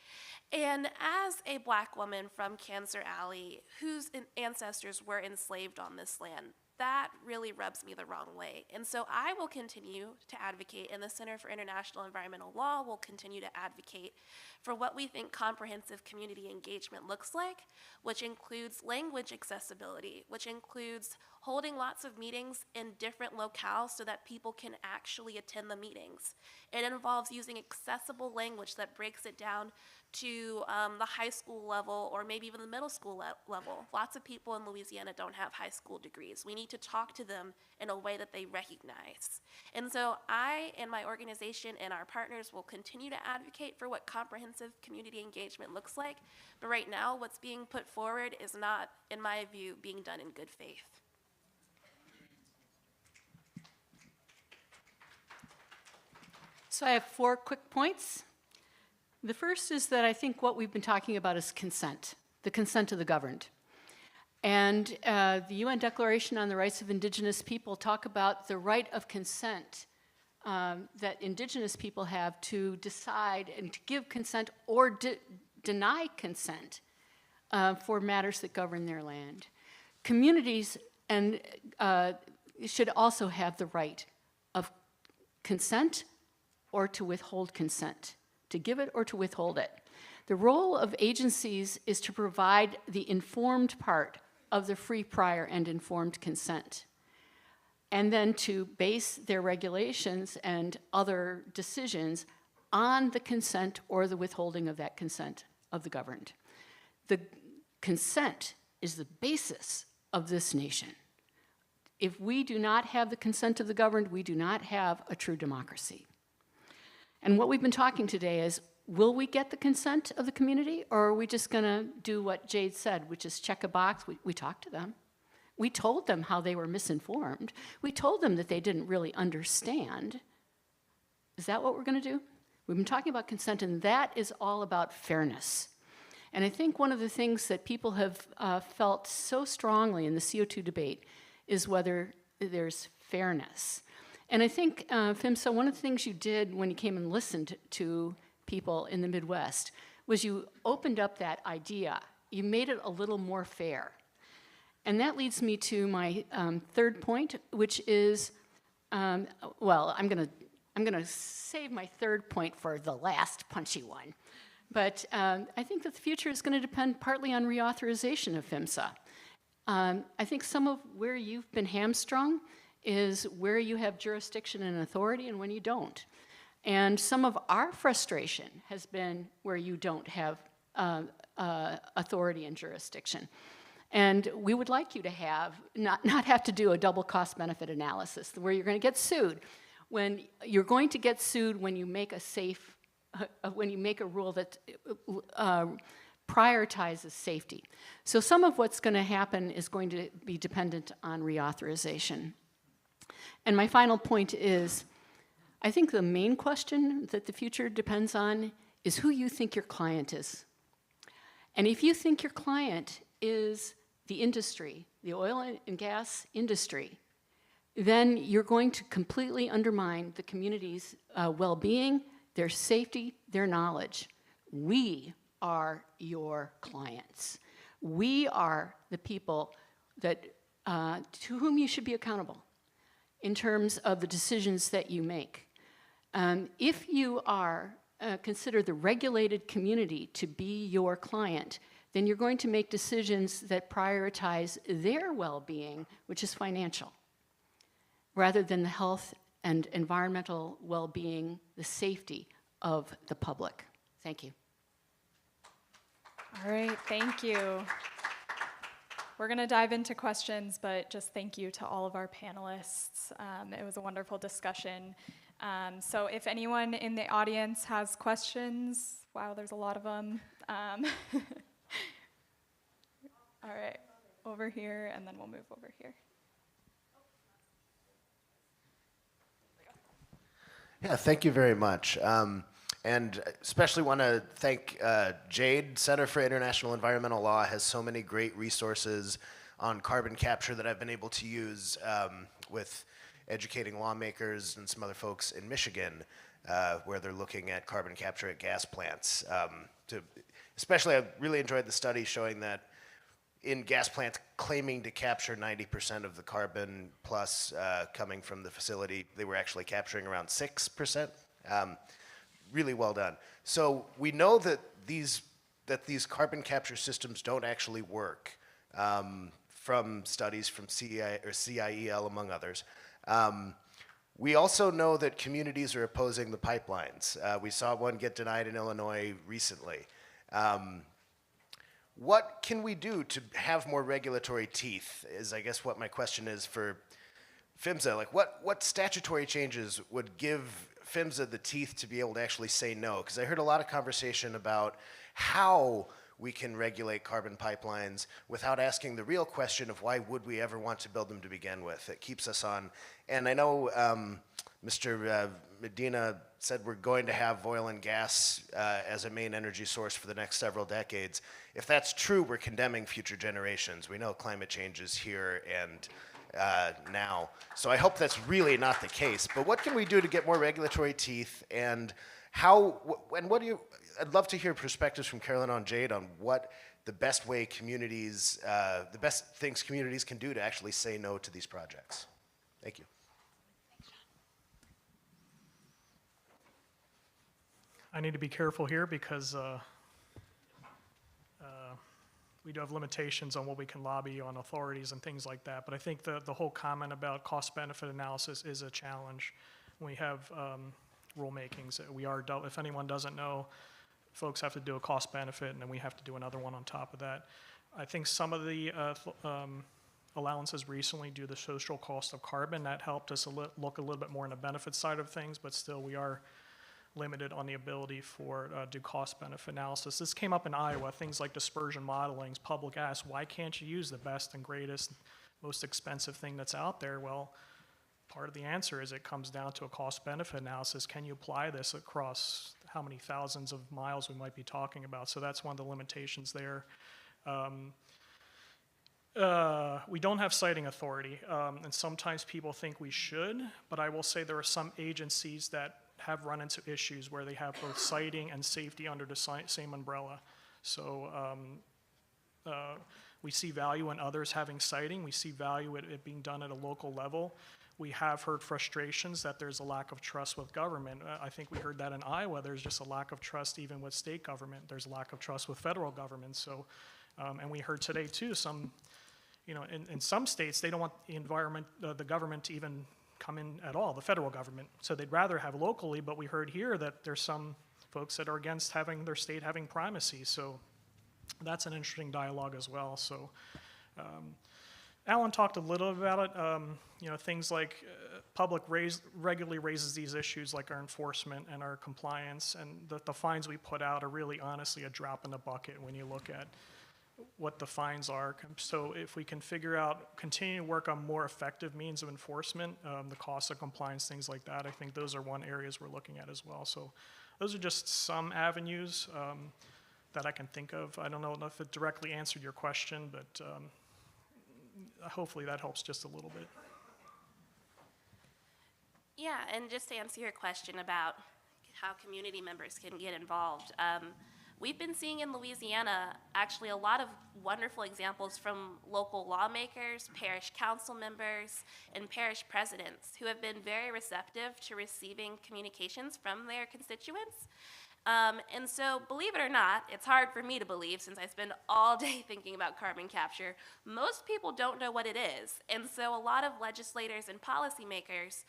And as a Black woman from Cancer Alley, whose ancestors were enslaved on this land, that really rubs me the wrong way. And so I will continue to advocate, and the Center for International Environmental Law will continue to advocate for what we think comprehensive community engagement looks like, which includes language accessibility, which includes holding lots of meetings in different locales so that people can actually attend the meetings. It involves using accessible language that breaks it down to the high school level or maybe even the middle school level. Lots of people in Louisiana don't have high school degrees. We need to talk to them in a way that they recognize. And so I and my organization and our partners will continue to advocate for what comprehensive community engagement looks like. But right now, what's being put forward is not, in my view, being done in good faith. So I have 4 quick points. The first is that I think what we've been talking about is consent, the consent of the governed. And the UN Declaration on the Rights of Indigenous People talk about the right of consent that Indigenous people have to decide and to give consent or deny consent for matters that govern their land. Communities should also have the right of consent or to withhold consent, to give it or to withhold it. The role of agencies is to provide the informed part of the free, prior, and informed consent, and then to base their regulations and other decisions on the consent or the withholding of that consent of the governed. The consent is the basis of this nation. If we do not have the consent of the governed, we do not have a true democracy. And what we've been talking today is, will we get the consent of the community, or are we just going to do what Jade said, which is check a box? We talked to them. We told them how they were misinformed. We told them that they didn't really understand. Is that what we're going to do? We've been talking about consent, and that is all about fairness. And I think one of the things that people have felt so strongly in the CO2 debate is whether there's fairness. And I think, Phmsa, one of the things you did when you came and listened to people in the Midwest was you opened up that idea. You made it a little more fair. And that leads me to my third point, which is, well, I'm gonna save my third point for the last punchy one. But I think that the future is gonna depend partly on reauthorization of Phmsa. I think some of where you've been hamstrung is where you have jurisdiction and authority and when you don't. And some of our frustration has been where you don't have authority and jurisdiction. And we would like you to have, not have to do a double cost benefit analysis where you're going to get sued. When you're going to get sued when you make a safe, when you make a rule that prioritizes safety. So some of what's going to happen is going to be dependent on reauthorization. And my final point is, I think the main question that the future depends on is who you think your client is. And if you think your client is the industry, the oil and gas industry, then you're going to completely undermine the community's well-being, their safety, their knowledge. We are your clients. We are the people that, to whom you should be accountable in terms of the decisions that you make. If you are consider the regulated community to be your client, then you're going to make decisions that prioritize their well-being, which is financial, rather than the health and environmental well-being, the safety of the public. Thank you. All right, thank you. We're going to dive into questions, but just thank you to all of our panelists. It was a wonderful discussion. So if anyone in the audience has questions, wow, there's a lot of them. All right, over here, and then we'll move over here. Yeah, thank you very much. And especially want to thank Jade. Center for International Environmental Law has so many great resources on carbon capture that I've been able to use with educating lawmakers and some other folks in Michigan, where they're looking at carbon capture at gas plants. Especially, I really enjoyed the study showing that in gas plants claiming to capture 90% of the carbon plus coming from the facility, they were actually capturing around 6%. Really well done. So we know that these carbon capture systems don't actually work from studies from CIEL, among others. We also know that communities are opposing the pipelines. We saw one get denied in Illinois recently. What can we do to have more regulatory teeth is, I guess, what my question is for PHMSA. Like, what statutory changes would give PHMSA the teeth to be able to actually say no? Because I heard a lot of conversation about how we can regulate carbon pipelines without asking the real question of why would we ever want to build them to begin with. It keeps us on. And I know Mr. Medina said we're going to have oil and gas as a main energy source for the next several decades. If that's true, we're condemning future generations. We know climate change is here and now. So I hope that's really not the case. But what can we do to get more regulatory teeth, and what do you, I'd love to hear perspectives from Carolyn and Jade on what the best way communities, the best things communities can do to actually say no to these projects. Thank you. I need to be careful here because we do have limitations on what we can lobby on authorities and things like that. But I think the whole comment about cost-benefit analysis is a challenge. We have rulemakings. If anyone doesn't know, folks have to do a cost-benefit, and then we have to do another one on top of that. I think some of the allowances recently do the social cost of carbon. That helped us look a little bit more on the benefit side of things, but still we are limited on the ability for do cost-benefit analysis. This came up in Iowa, things like dispersion modeling. Public asked, why can't you use the best and greatest, most expensive thing that's out there? Well, part of the answer is it comes down to a cost-benefit analysis. Can you apply this across how many thousands of miles we might be talking about? So that's one of the limitations there. We don't have siting authority, and sometimes people think we should, but I will say there are some agencies that have run into issues where they have both siting and safety under the same umbrella. So we see value in others having siting. We see value in it being done at a local level. We have heard frustrations that there's a lack of trust with government. I think we heard that in Iowa. There's just a lack of trust even with state government. There's a lack of trust with federal government. So, and we heard today too, in some states, they don't want the government to even come in at all, the federal government. So they'd rather have locally, but we heard here that there's some folks that are against having their state having primacy. So that's an interesting dialogue as well. So Alan talked a little about it. Things like public regularly raises these issues like our enforcement and our compliance, and the fines we put out are really honestly a drop in the bucket when you look at what the fines are. So if we can continue to work on more effective means of enforcement, the cost of compliance, things like that, I think those are one areas we're looking at as well. So those are just some avenues that I can think of. I don't know if it directly answered your question, but hopefully that helps just a little bit. Yeah, and just to answer your question about how community members can get involved, we've been seeing in Louisiana actually a lot of wonderful examples from local lawmakers, parish council members, and parish presidents who have been very receptive to receiving communications from their constituents. And so, believe it or not, it's hard for me to believe since I spend all day thinking about carbon capture. Most people don't know what it is. And so, a lot of legislators and policymakers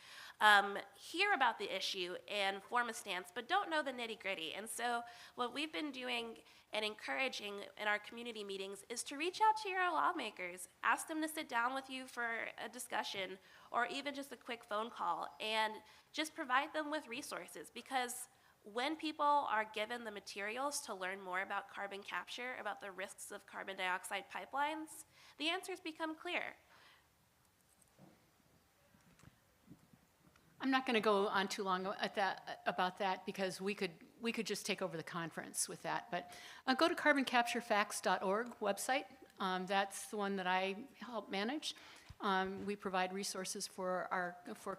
hear about the issue and form a stance, but don't know the nitty gritty. And so, what we've been doing and encouraging in our community meetings is to reach out to your lawmakers, ask them to sit down with you for a discussion or even just a quick phone call, and just provide them with resources, because when people are given the materials to learn more about carbon capture, about the risks of carbon dioxide pipelines, the answers become clear. I'm not going to go on too long about that because we could just take over the conference with that. But go to carboncapturefacts.org website. That's the one that I help manage. We provide resources for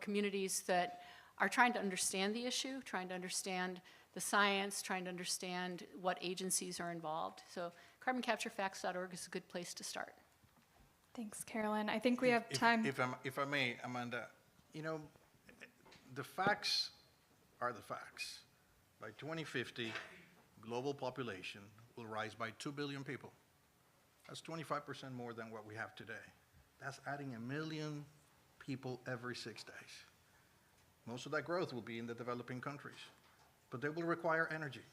communities that are trying to understand the issue, trying to understand the science, trying to understand what agencies are involved. So carboncapturefacts.org is a good place to start. Thanks, Carolyn. I think we have time. If I may, Amanda, you know, the facts are the facts. By 2050, global population will rise by 2 billion people. That's 25% more than what we have today. That's adding 1 million people every 6 days. Most of that growth will be in the developing countries, but they will require energy,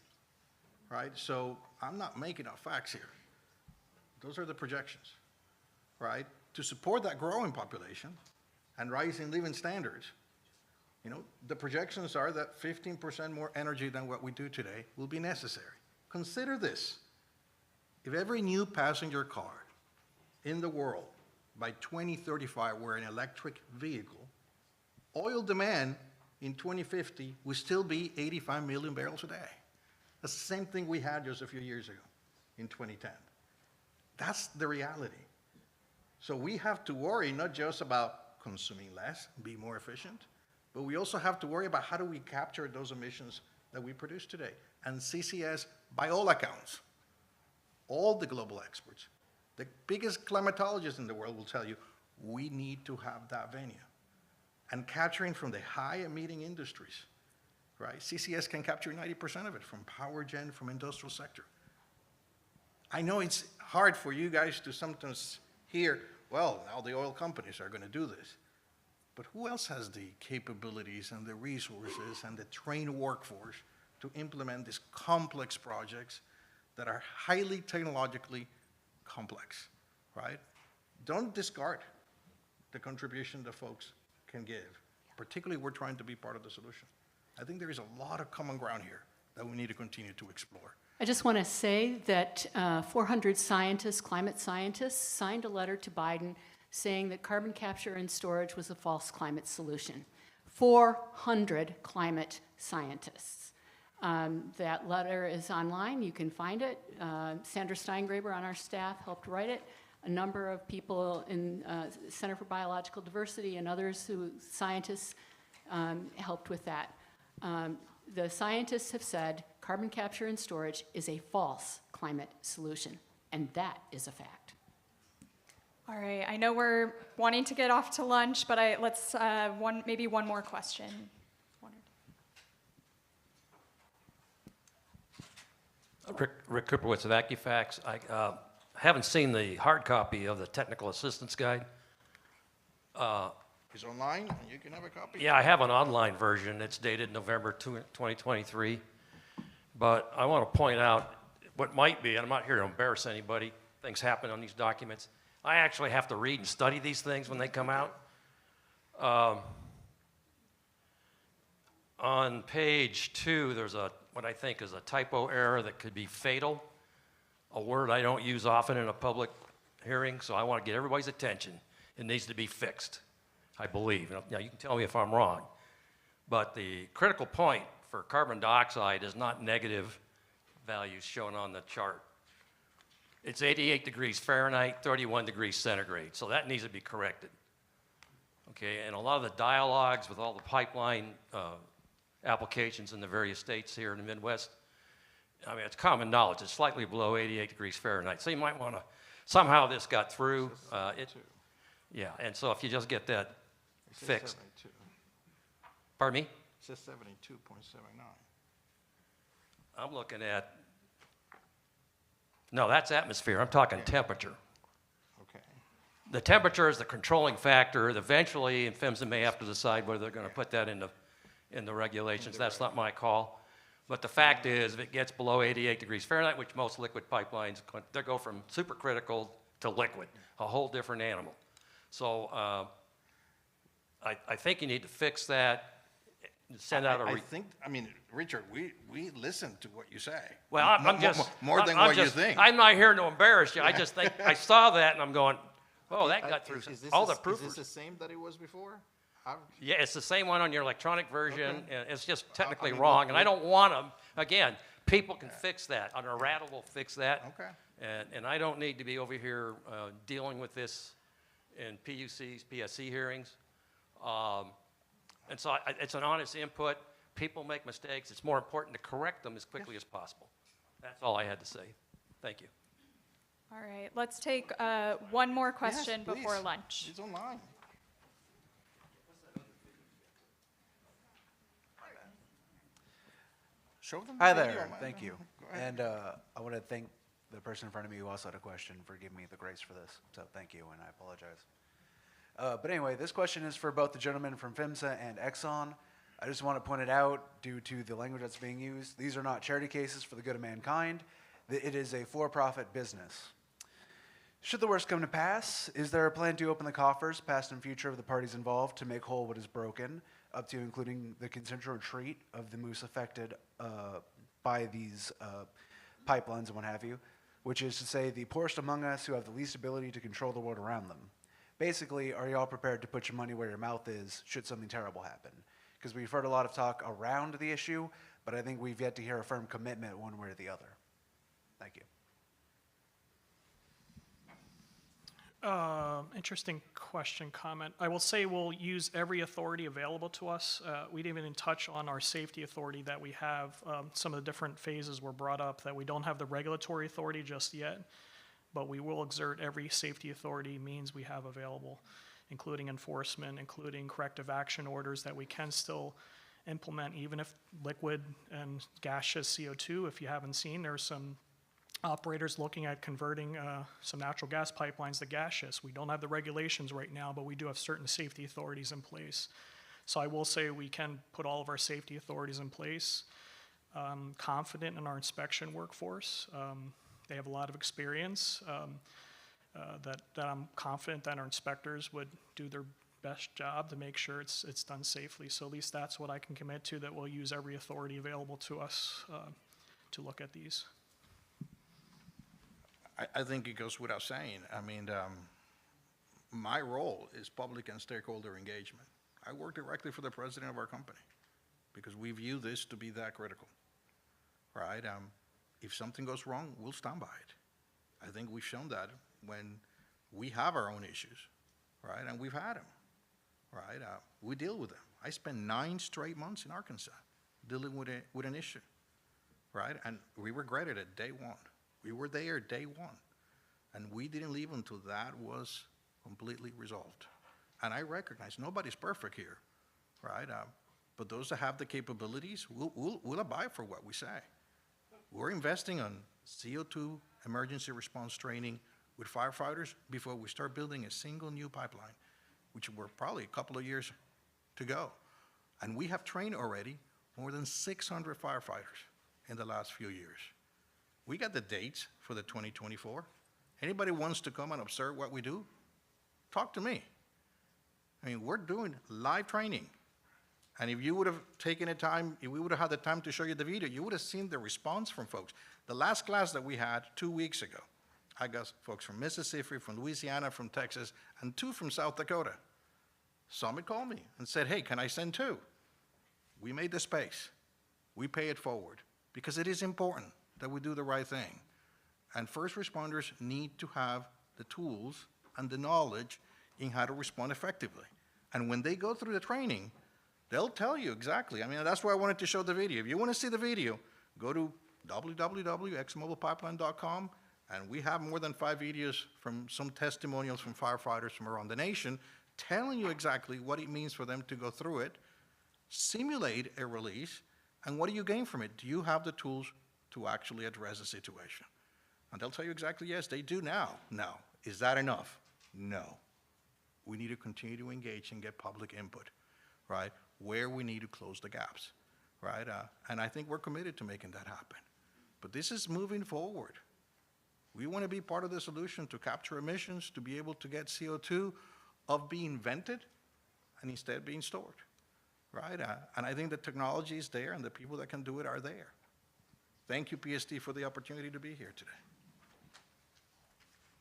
right? So I'm not making up facts here. Those are the projections, right? To support that growing population and rising living standards, you know, the projections are that 15% more energy than what we do today will be necessary. Consider this. If every new passenger car in the world by 2035 were an electric vehicle, oil demand in 2050 will still be 85 million barrels a day. That's the same thing we had just a few years ago in 2010. That's the reality. So we have to worry not just about consuming less, be more efficient, but we also have to worry about how do we capture those emissions that we produce today. And CCS, by all accounts, all the global experts, the biggest climatologists in the world will tell you, we need to have that venue. And capturing from the high-emitting industries, right? CCS can capture 90% of it from power gen, from industrial sector. I know it's hard for you guys to sometimes hear, well, now the oil companies are going to do this. But who else has the capabilities and the resources and the trained workforce to implement these complex projects that are highly technologically complex, right? Don't discard the contribution that folks can give. Particularly, we're trying to be part of the solution. I think there is a lot of common ground here that we need to continue to explore. I just want to say that 400 scientists, climate scientists, signed a letter to Biden saying that carbon capture and storage was a false climate solution. 400 climate scientists. That letter is online. You can find it. Sandra Steingraber on our staff helped write it. A number of people in Center for Biological Diversity and others scientists helped with that. The scientists have said carbon capture and storage is a false climate solution, and that is a fact. All right, I know we're wanting to get off to lunch, but let's maybe one more question. Rick Kuprowitz of AccuFacts. I haven't seen the hard copy of the technical assistance guide. It's online, and you can have a copy. Yeah, I have an online version. It's dated November 2023. But I want to point out what might be, and I'm not here to embarrass anybody, things happen on these documents. I actually have to read and study these things when they come out. On page 2, there's what I think is a typo error that could be fatal, a word I don't use often in a public hearing, so I want to get everybody's attention. It needs to be fixed, I believe. Now, you can tell me if I'm wrong, but the critical point for carbon dioxide is not negative values shown on the chart. It's 88 degrees Fahrenheit, 31 degrees centigrade, so that needs to be corrected. Okay, and a lot of the dialogues with all the pipeline applications in the various states here in the Midwest, I mean, it's common knowledge. It's slightly below 88 degrees Fahrenheit, so you might want to, somehow this got through. Yeah, and so if you just get that fixed. 72. Pardon me? It says 72.79. I'm looking at, no, that's atmosphere. I'm talking temperature. Okay. The temperature is the controlling factor. Eventually, and PHMSA may have to decide whether they're going to put that in the regulations. That's not my call. But the fact is, if it gets below 88 degrees Fahrenheit, which most liquid pipelines, they go from supercritical to liquid, a whole different animal. So I think you need to fix that. Send out a. I think, I mean, Richard, we listen to what you say. Well, I'm just more than I'm what you just, think. I'm not here to embarrass you. I just think I saw that and I'm going, oh, that got through. All the proof. Is this the same that it was before? Yeah, it's the same one on your electronic version, Okay. and it's just technically I mean, wrong, and I don't want them. Again, people can fix that. An errata will fix that. Okay. And I don't need to be over here dealing with this in PUCs, PSC hearings. And so it's an honest input. People make mistakes. It's more important to correct them as quickly as possible. That's all I had to say. Thank you. All right, let's take one more question Yes, before please. lunch. It's online. Show them the Hi video, there, man. thank you. Go ahead. And I want to thank the person in front of me who also had a question for giving me the grace for this. So thank you, and I apologize. But anyway, this question is for both the gentlemen from PHMSA and Exxon. I just want to point it out, due to the language that's being used, these are not charity cases for the good of mankind. It is a for-profit business. Should the worst come to pass, is there a plan to open the coffers, past and future, of the parties involved to make whole what is broken, up to including the consensual retreat of the moose affected by these pipelines and what have you, which is to say the poorest among us who have the least ability to control the world around them? Basically, are you all prepared to put your money where your mouth is should something terrible happen? Because we've heard a lot of talk around the issue, but I think we've yet to hear a firm commitment one way or the other. Thank you. Interesting question, comment. I will say we'll use every authority available to us. We didn't even touch on our safety authority that we have. Some of the different phases were brought up that we don't have the regulatory authority just yet, but we will exert every safety authority means we have available, including enforcement, including corrective action orders that we can still implement even if liquid and gaseous CO2, if you haven't seen, there's some operators looking at converting some natural gas pipelines to gaseous. We don't have the regulations right now, but we do have certain safety authorities in place. So I will say we can put all of our safety authorities in place. Confident in our inspection workforce. They have a lot of experience that I'm confident that our inspectors would do their best job to make sure it's done safely. So at least that's what I can commit to, that we'll use every authority available to us to look at these. I think it goes without saying. I mean, my role is public and stakeholder engagement. I work directly for the president of our company because we view this to be that critical, right? If something goes wrong, we'll stand by it. I think we've shown that when we have our own issues, right? And we've had them, right? We deal with them. I spent 9 straight months in Arkansas dealing with an issue, right? And we regretted it day one. We were there day one, and we didn't leave until that was completely resolved. And I recognize nobody's perfect here, right? But those that have the capabilities, we'll abide for what we say. We're investing on CO2 emergency response training with firefighters before we start building a single new pipeline, which we're probably a couple of years to go. And we have trained already more than 600 firefighters in the last few years. We got the dates for the 2024. Anybody wants to come and observe what we do? Talk to me. I mean, we're doing live training. And if you would have taken the time, if we would have had the time to show you the video, you would have seen the response from folks. The last class that we had 2 weeks ago, I got folks from Mississippi, from Louisiana, from Texas, and 2 from South Dakota. Summit called me and said, hey, can I send 2? We made the space. We pay it forward because it is important that we do the right thing. And first responders need to have the tools and the knowledge in how to respond effectively. And when they go through the training, they'll tell you exactly. I mean, that's why I wanted to show the video. If you want to see the video, go to www.exmobilpipeline.com, and we have more than 5 videos from some testimonials from firefighters from around the nation telling you exactly what it means for them to go through it, simulate a release, and what do you gain from it? Do you have the tools to actually address the situation. And they'll tell you exactly, yes, they do now. No. Is that enough? No. We need to continue to engage and get public input, right? Where we need to close the gaps, right? And I think we're committed to making that happen. But this is moving forward. We want to be part of the solution to capture emissions, to be able to get CO2 of being vented and instead being stored, right? And I think the technology is there and the people that can do it are there. Thank you, PSD, for the opportunity to be here today.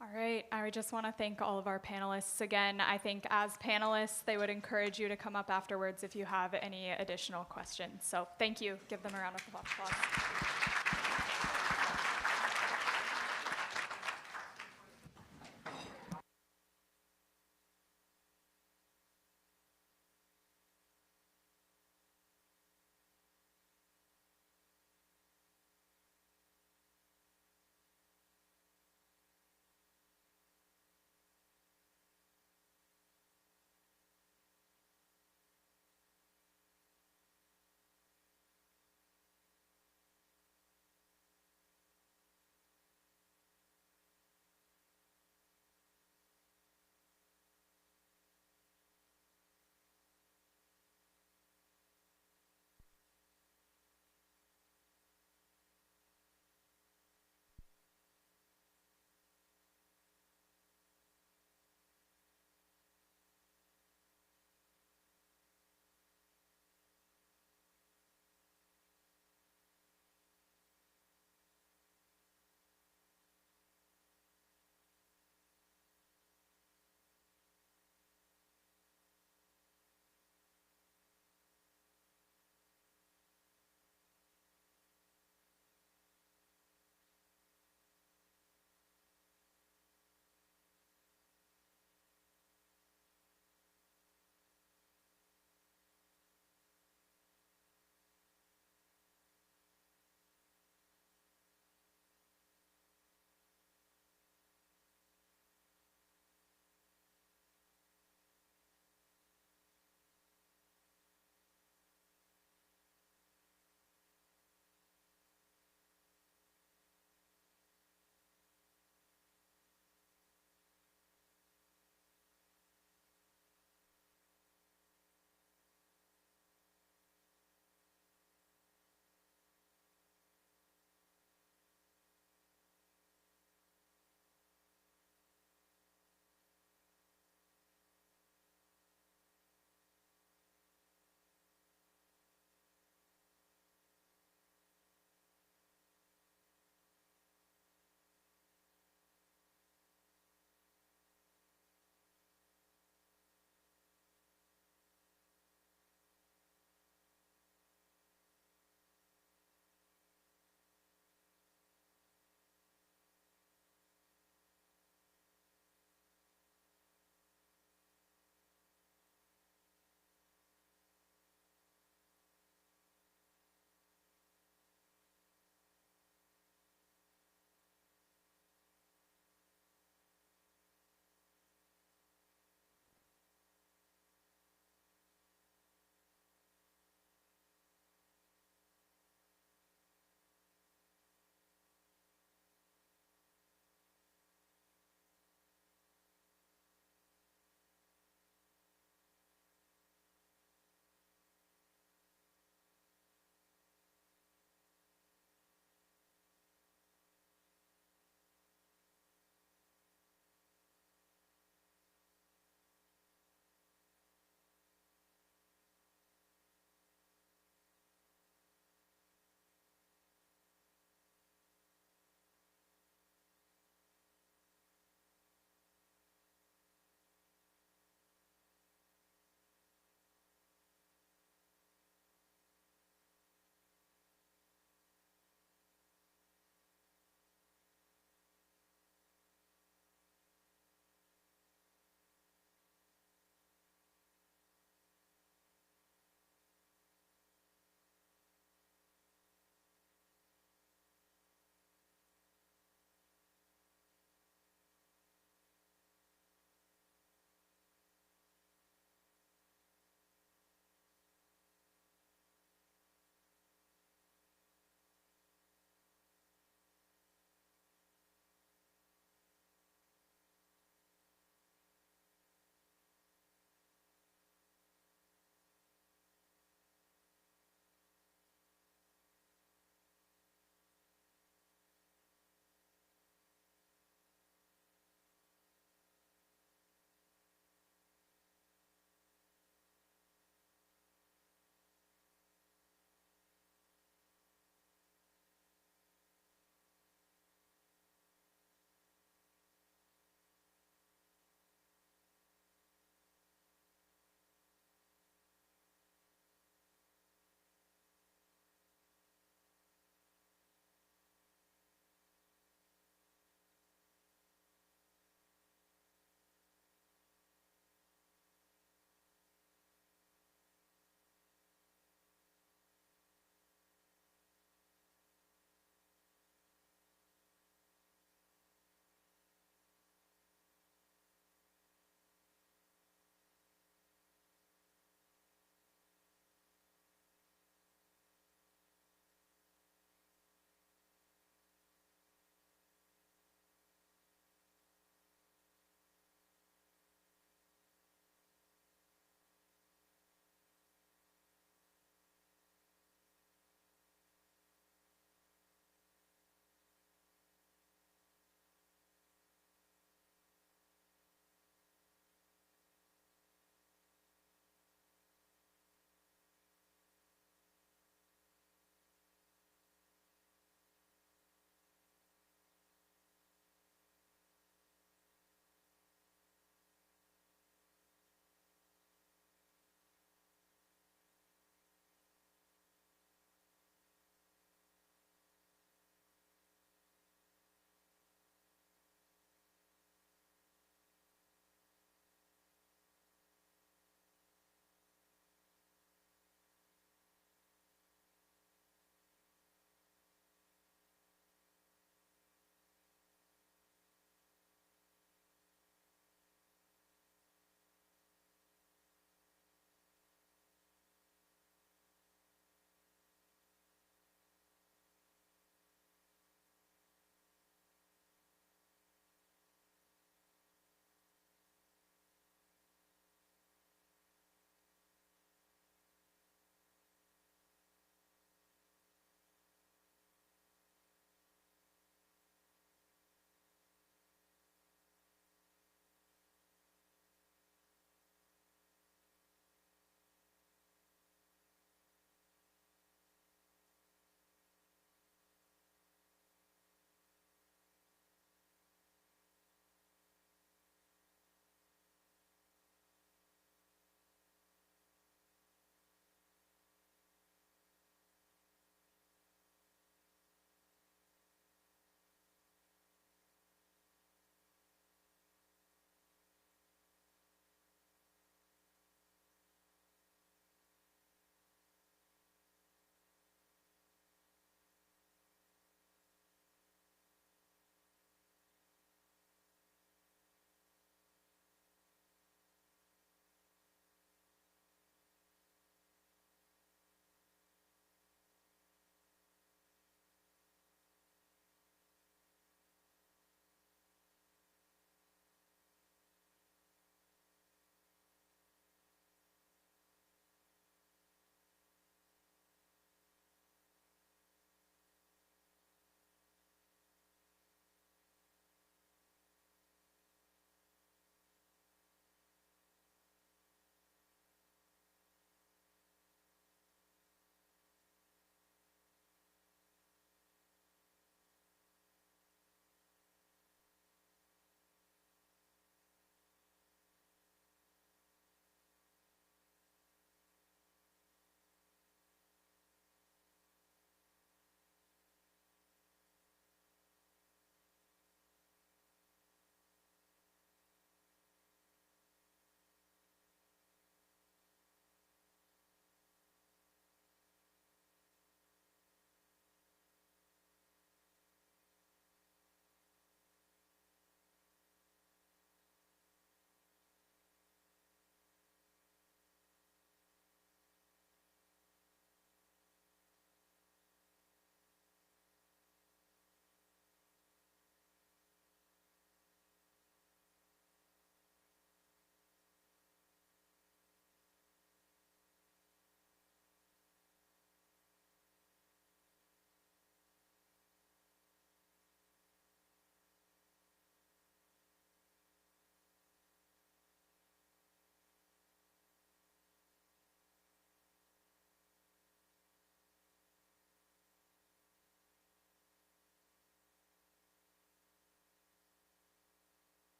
All right, I just want to thank all of our panelists again. I think as panelists, they would encourage you to come up afterwards if you have any additional questions. So thank you. Give them a round of applause.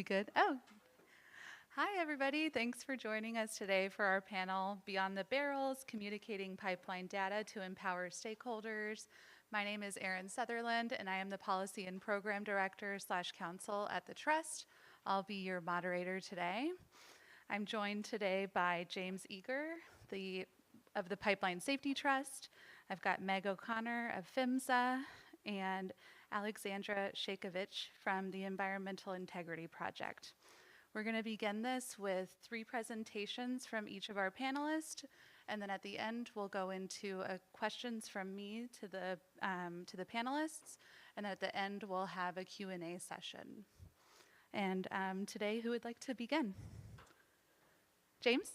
We good? Oh, hi everybody. Thanks for joining us today for our panel, Beyond the Barrels, Communicating Pipeline Data to Empower Stakeholders. My name is Erin Sutherland, and I am the Policy and Program Director / Counsel at the Trust. I'll be your moderator today. I'm joined today by James Eager, of the Pipeline Safety Trust. I've got Meg O'Connor of PHMSA, and Alexandra Shakovich from the Environmental Integrity Project. We're going to begin this with 3 presentations from each of our panelists, and then at the end we'll go into questions from me to the panelists, and at the end we'll have a Q&A session. And today, who would like to begin? James?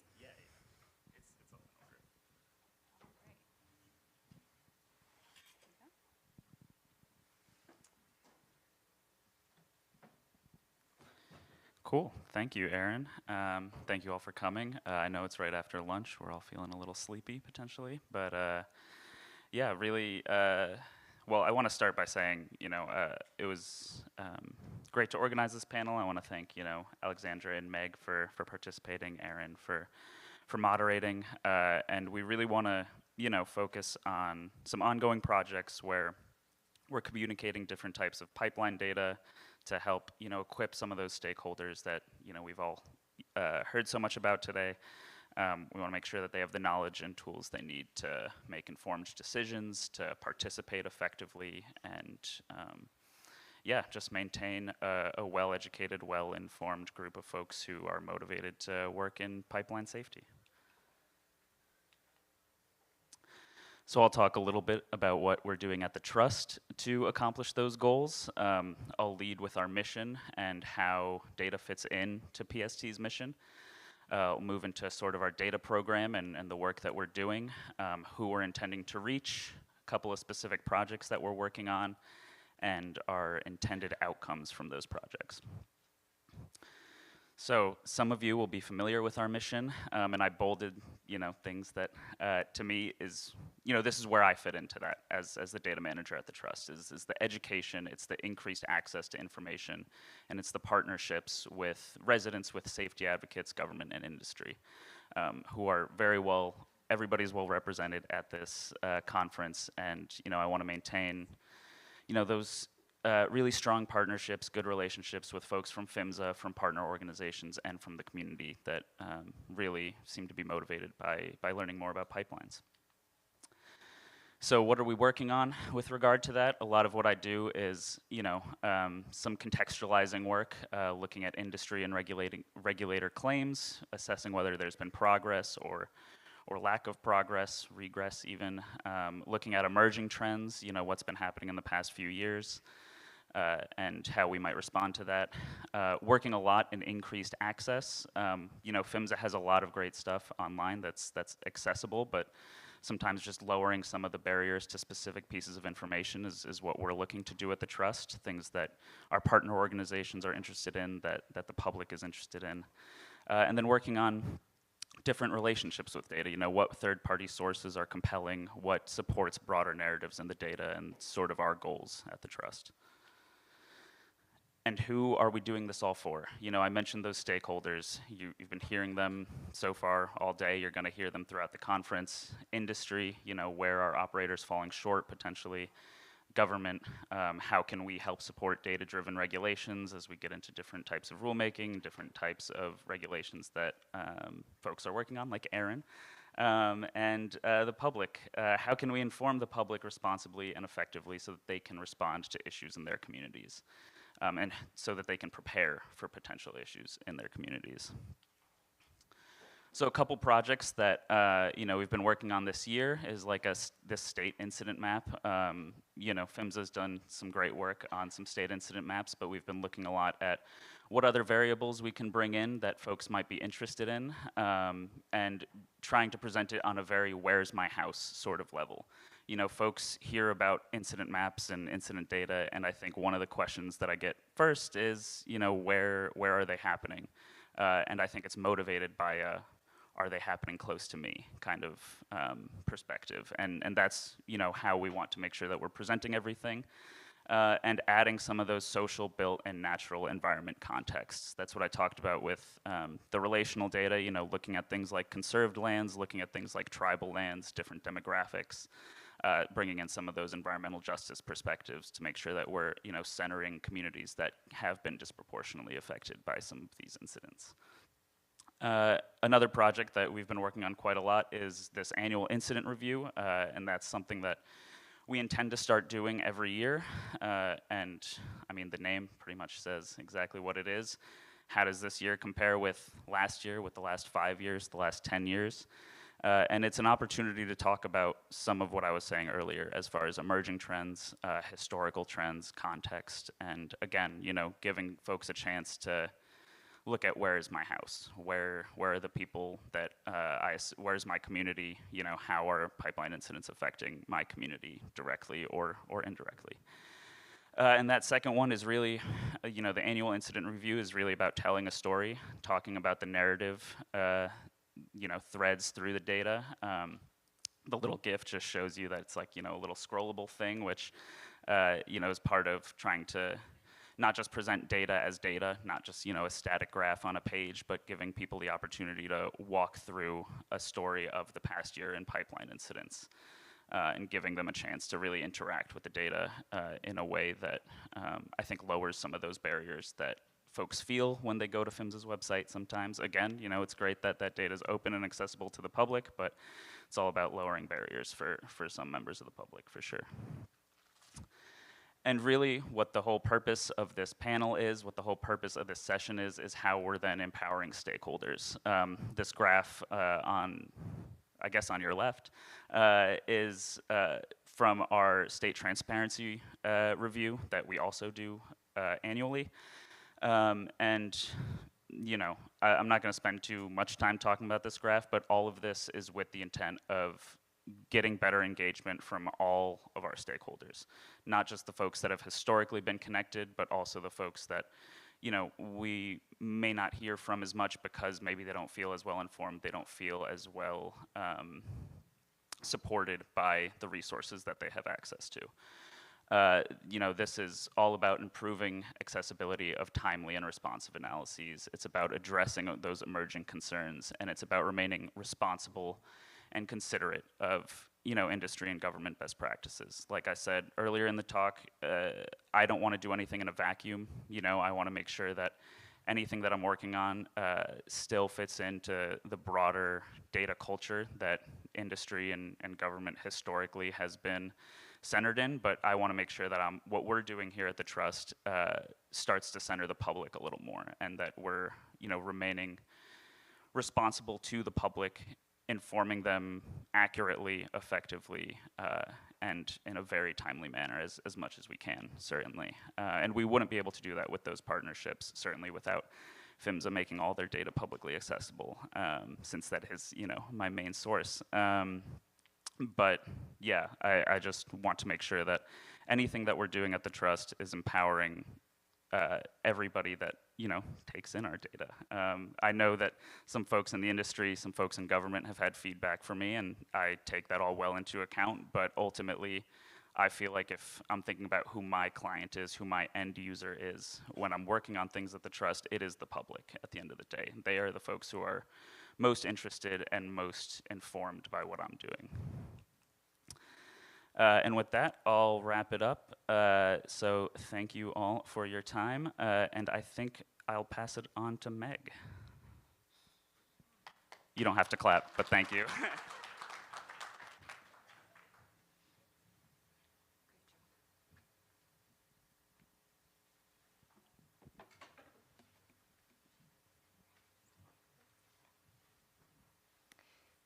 Cool. Thank you, Erin. Thank you all for coming. I know it's right after lunch. We're all feeling a little sleepy, potentially. But yeah, really, well, I want to start by saying, it was great to organize this panel. I want to thank, Alexandra and Meg for participating, Erin for moderating. And we really want to, focus on some ongoing projects where we're communicating different types of pipeline data to help, equip some of those stakeholders that, we've all heard so much about today. We want to make sure that they have the knowledge and tools they need to make informed decisions, to participate effectively, and yeah, just maintain a well-educated, well-informed group of folks who are motivated to work in pipeline safety. So I'll talk a little bit about what we're doing at the Trust to accomplish those goals. I'll lead with our mission and how data fits in to PST's mission. We'll move into sort of our data program and the work that we're doing, who we're intending to reach, a couple of specific projects that we're working on, and our intended outcomes from those projects. So some of you will be familiar with our mission, and I bolded, things that to me is, this is where I fit into that as the data manager at the Trust, is the education, it's the increased access to information, and it's the partnerships with residents, with safety advocates, government, and industry, who are everybody's well represented at this conference, and, I want to maintain, those really strong partnerships, good relationships with folks from PHMSA, from partner organizations, and from the community that really seem to be motivated by learning more about pipelines. So what are we working on with regard to that? A lot of what I do is, some contextualizing work, looking at industry and regulator claims, assessing whether there's been progress or lack of progress, regress even, looking at emerging trends, what's been happening in the past few years, and how we might respond to that. Working a lot in increased access. PHMSA has a lot of great stuff online that's accessible, but sometimes just lowering some of the barriers to specific pieces of information is what we're looking to do at the Trust, things that our partner organizations are interested in, that the public is interested in. And then working on different relationships with data, what third-party sources are compelling, what supports broader narratives in the data, and sort of our goals at the Trust. And who are we doing this all for? I mentioned those stakeholders. You've been hearing them so far all day. You're going to hear them throughout the conference. Industry, where are operators falling short potentially? Government, how can we help support data-driven regulations as we get into different types of rulemaking, different types of regulations that folks are working on, like Erin? And the public, how can we inform the public responsibly and effectively so that they can respond to issues in their communities? And so that they can prepare for potential issues in their communities. So a couple projects that we've been working on this year is like this state incident map. PHMSA's done some great work on some state incident maps, but we've been looking a lot at what other variables we can bring in that folks might be interested in, and trying to present it on a very where's my house sort of level. Folks hear about incident maps and incident data, and I think one of the questions that I get first is, where are they happening? And I think it's motivated by are they happening close to me kind of perspective. And that's, how we want to make sure that we're presenting everything. and adding some of those social, built, and natural environment contexts. That's what I talked about with the relational data, looking at things like conserved lands, looking at things like tribal lands, different demographics, bringing in some of those environmental justice perspectives to make sure that we're, centering communities that have been disproportionately affected by some of these incidents. Another project that we've been working on quite a lot is this annual incident review, and that's something that we intend to start doing every year, and I mean, the name pretty much says exactly what it is. How does this year compare with last year, with the last 5 years, the last 10 years? And it's an opportunity to talk about some of what I was saying earlier as far as emerging trends, historical trends, context, and again, giving folks a chance to look at where is my house, where are the people that where's my community, how are pipeline incidents affecting my community directly or indirectly. And that second one is really, the annual incident review is really about telling a story, talking about the narrative, threads through the data. The little GIF just shows you that it's like, a little scrollable thing, which, is part of trying to not just present data as data, not just, a static graph on a page, but giving people the opportunity to walk through a story of the past year in pipeline incidents, and giving them a chance to really interact with the data in a way that I think lowers some of those barriers that folks feel when they go to PHMSA's website sometimes. Again, it's great that that data is open and accessible to the public, but it's all about lowering barriers for some members of the public, for sure. And really, what the whole purpose of this panel is, what the whole purpose of this session is how we're then empowering stakeholders. This graph on your left, is from our state transparency review that we also do annually. I'm not going to spend too much time talking about this graph, but all of this is with the intent of getting better engagement from all of our stakeholders, not just the folks that have historically been connected, but also the folks that we may not hear from as much because maybe they don't feel as well informed, they don't feel as well supported by the resources that they have access to. This is all about improving accessibility of timely and responsive analyses. It's about addressing those emerging concerns, and it's about remaining responsible and considerate of industry and government best practices. Like I said earlier in the talk, I don't want to do anything in a vacuum. I want to make sure that anything that I'm working on still fits into the broader data culture that industry and government historically has been centered in, but I want to make sure that what we're doing here at the Trust starts to center the public a little more, and that we're remaining responsible to the public, informing them accurately, effectively, and in a very timely manner as much as we can, certainly. And we wouldn't be able to do that with those partnerships, certainly without PHMSA making all their data publicly accessible, since that is, my main source. But yeah, I just want to make sure that anything that we're doing at the Trust is empowering everybody that takes in our data. I know that some folks in the industry, some folks in government have had feedback from me, and I take that all well into account, but ultimately I feel like if I'm thinking about who my client is, who my end user is, when I'm working on things at the Trust, it is the public at the end of the day. They are the folks who are most interested and most informed by what I'm doing. And with that, I'll wrap it up. So thank you all for your time, and I think I'll pass it on to Meg. You don't have to clap, but thank you.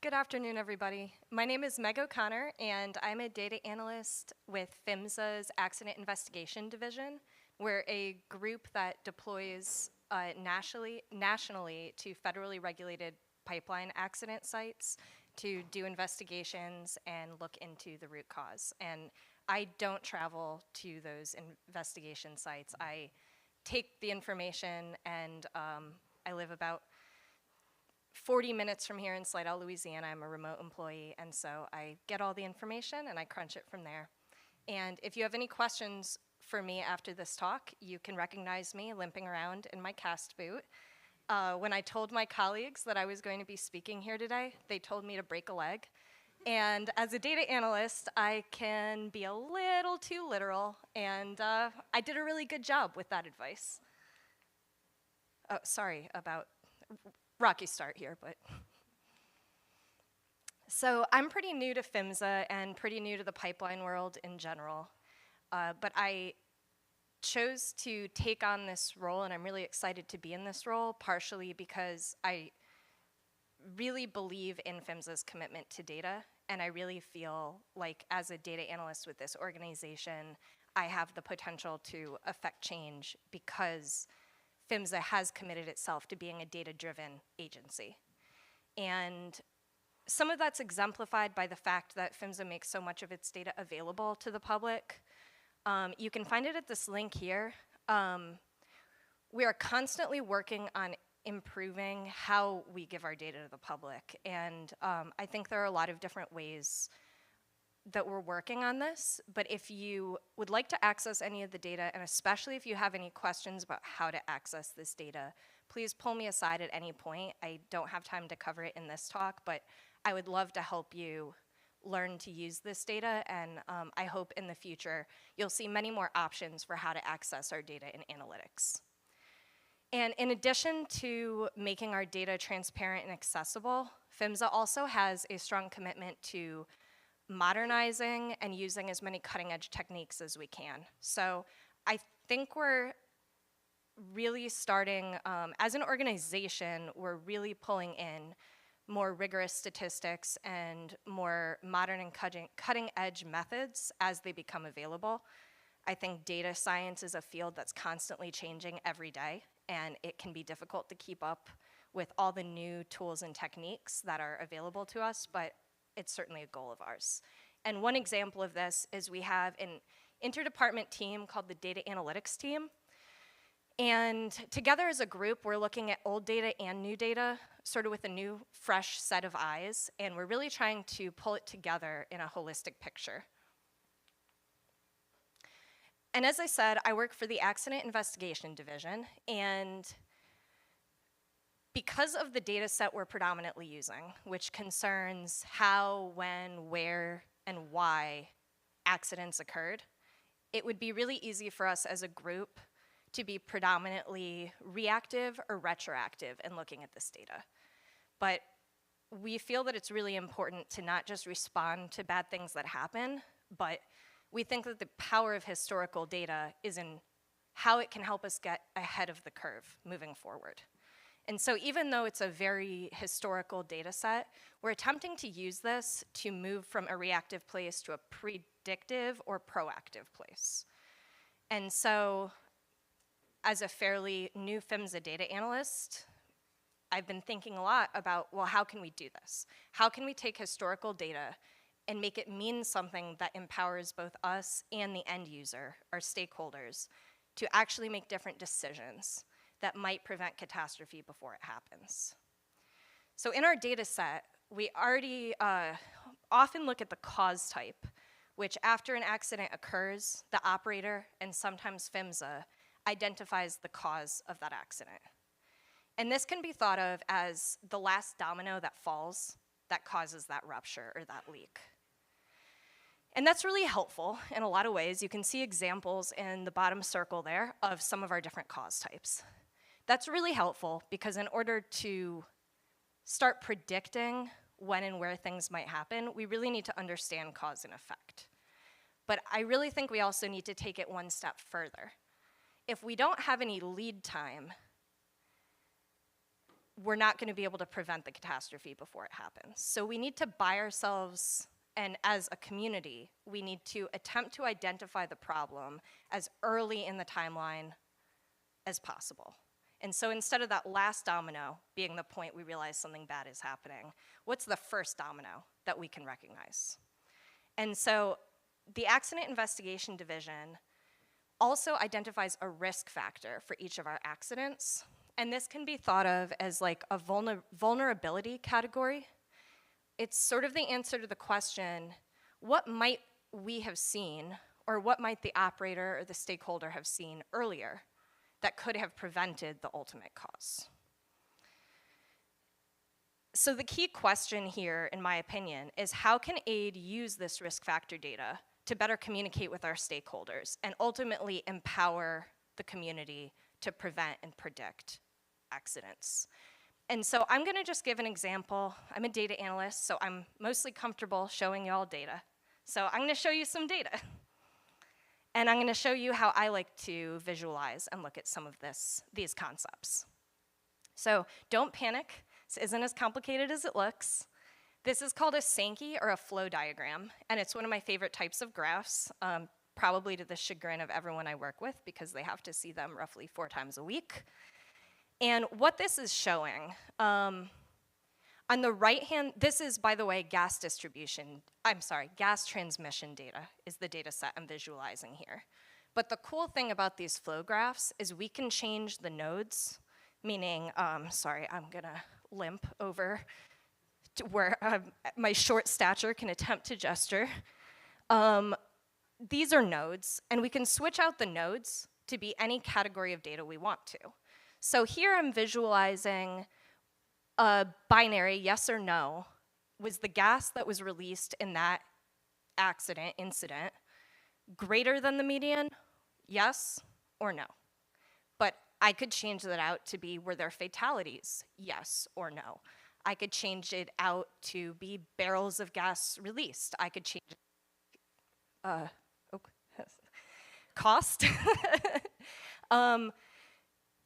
Good afternoon, everybody. My name is Meg O'Connor, and I'm a data analyst with PHMSA's Accident Investigation Division. We're a group that deploys nationally to federally regulated pipeline accident sites to do investigations and look into the root cause. And I don't travel to those investigation sites. I take the information, and I live about 40 minutes from here in Slidell, Louisiana. I'm a remote employee, and so I get all the information and I crunch it from there. And if you have any questions for me after this talk. You can recognize me limping around in my cast boot. When I told my colleagues that I was going to be speaking here today, they told me to break a leg. And as a data analyst, I can be a little too literal, and I did a really good job with that advice. Oh, sorry about rocky start here, but. So I'm pretty new to PHMSA and pretty new to the pipeline world in general, but I chose to take on this role, and I'm really excited to be in this role, partially because I really believe in PHMSA's commitment to data, and I really feel like as a data analyst with this organization, I have the potential to affect change because PHMSA has committed itself to being a data-driven agency. And some of that's exemplified by the fact that PHMSA makes so much of its data available to the public. You can find it at this link here. We are constantly working on improving how we give our data to the public. And I think there are a lot of different ways that we're working on this. But if you would like to access any of the data, and especially if you have any questions about how to access this data, please pull me aside at any point. I don't have time to cover it in this talk, but I would love to help you learn to use this data, and I hope in the future you'll see many more options for how to access our data in analytics. And in addition to making our data transparent and accessible, PHMSA also has a strong commitment to modernizing and using as many cutting-edge techniques as we can. So I think we're really starting, as an organization, we're really pulling in more rigorous statistics and more modern and cutting-edge methods as they become available. I think data science is a field that's constantly changing every day, and it can be difficult to keep up with all the new tools and techniques that are available to us, but it's certainly a goal of ours. And one example of this is we have an interdepartment team called the Data Analytics Team. And together as a group, we're looking at old data and new data, sort of with a new, fresh set of eyes, and we're really trying to pull it together in a holistic picture. And as I said, I work for the Accident Investigation Division, and because of the data set we're predominantly using, which concerns how, when, where, and why accidents occurred, it would be really easy for us as a group to be predominantly reactive or retroactive in looking at this data. But we feel that it's really important to not just respond to bad things that happen, but we think that the power of historical data is in how it can help us get ahead of the curve moving forward. And so even though it's a very historical data set, we're attempting to use this to move from a reactive place to a predictive or proactive place. And so as a fairly new PHMSA data analyst, I've been thinking a lot about, well, how can we do this? How can we take historical data and make it mean something that empowers both us and the end user, our stakeholders, to actually make different decisions that might prevent catastrophe before it happens? So in our data set, we already often look at the cause type, which after an accident occurs, the operator, and sometimes PHMSA, identifies the cause of that accident. And this can be thought of as the last domino that falls that causes that rupture or that leak. And that's really helpful in a lot of ways. You can see examples in the bottom circle there of some of our different cause types. That's really helpful because in order to start predicting when and where things might happen, we really need to understand cause and effect. But I really think we also need to take it one step further. If we don't have any lead time, we're not going to be able to prevent the catastrophe before it happens. So we need to buy ourselves, and as a community, we need to attempt to identify the problem as early in the timeline as possible. And so instead of that last domino being the point we realize something bad is happening, what's the first domino that we can recognize? And so the Accident Investigation Division also identifies a risk factor for each of our accidents. And this can be thought of as like a vulnerability category. It's sort of the answer to the question, what might we have seen or what might the operator or the stakeholder have seen earlier that could have prevented the ultimate cause? So the key question here, in my opinion, is how can aid use this risk factor data to better communicate with our stakeholders and ultimately empower the community to prevent and predict accidents? And so I'm gonna just give an example. I'm a data analyst, so I'm mostly comfortable showing y'all data. So I'm gonna show you some data. And I'm gonna show you how I like to visualize and look at some of these concepts. So don't panic. This isn't as complicated as it looks. This is called a Sankey or a flow diagram, and it's one of my favorite types of graphs, probably to the chagrin of everyone I work with because they have to see them roughly 4 times a week. And what this is showing, on the right hand, this is, by the way, gas transmission data is the data set I'm visualizing here. But the cool thing about these flow graphs is we can change the nodes, meaning, sorry, I'm gonna limp over to where my short stature can attempt to gesture. These are nodes, and we can switch out the nodes to be any category of data we want to. So here I'm visualizing a binary, yes or no, was the gas that was released in that incident, greater than the median, yes or no? But I could change that out to be, were there fatalities, yes or no? I could change it out to be barrels of gas released. I could change cost.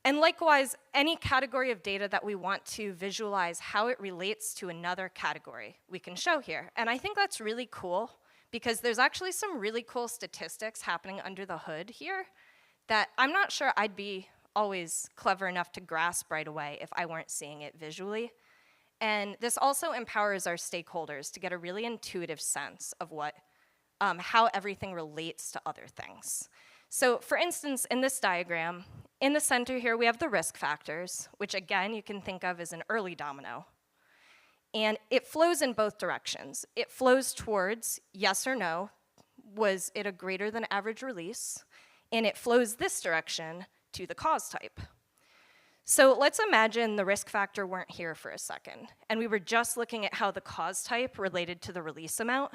And likewise, any category of data that we want to visualize how it relates to another category, we can show here. And I think that's really cool because there's actually some really cool statistics happening under the hood here that I'm not sure I'd be always clever enough to grasp right away if I weren't seeing it visually. And this also empowers our stakeholders to get a really intuitive sense of how everything relates to other things. So for instance, in this diagram, in the center here, we have the risk factors, which again, you can think of as an early domino. And it flows in both directions. It flows towards yes or no, was it a greater than average release? And it flows this direction to the cause type. So let's imagine the risk factor weren't here for a second, and we were just looking at how the cause type related to the release amount.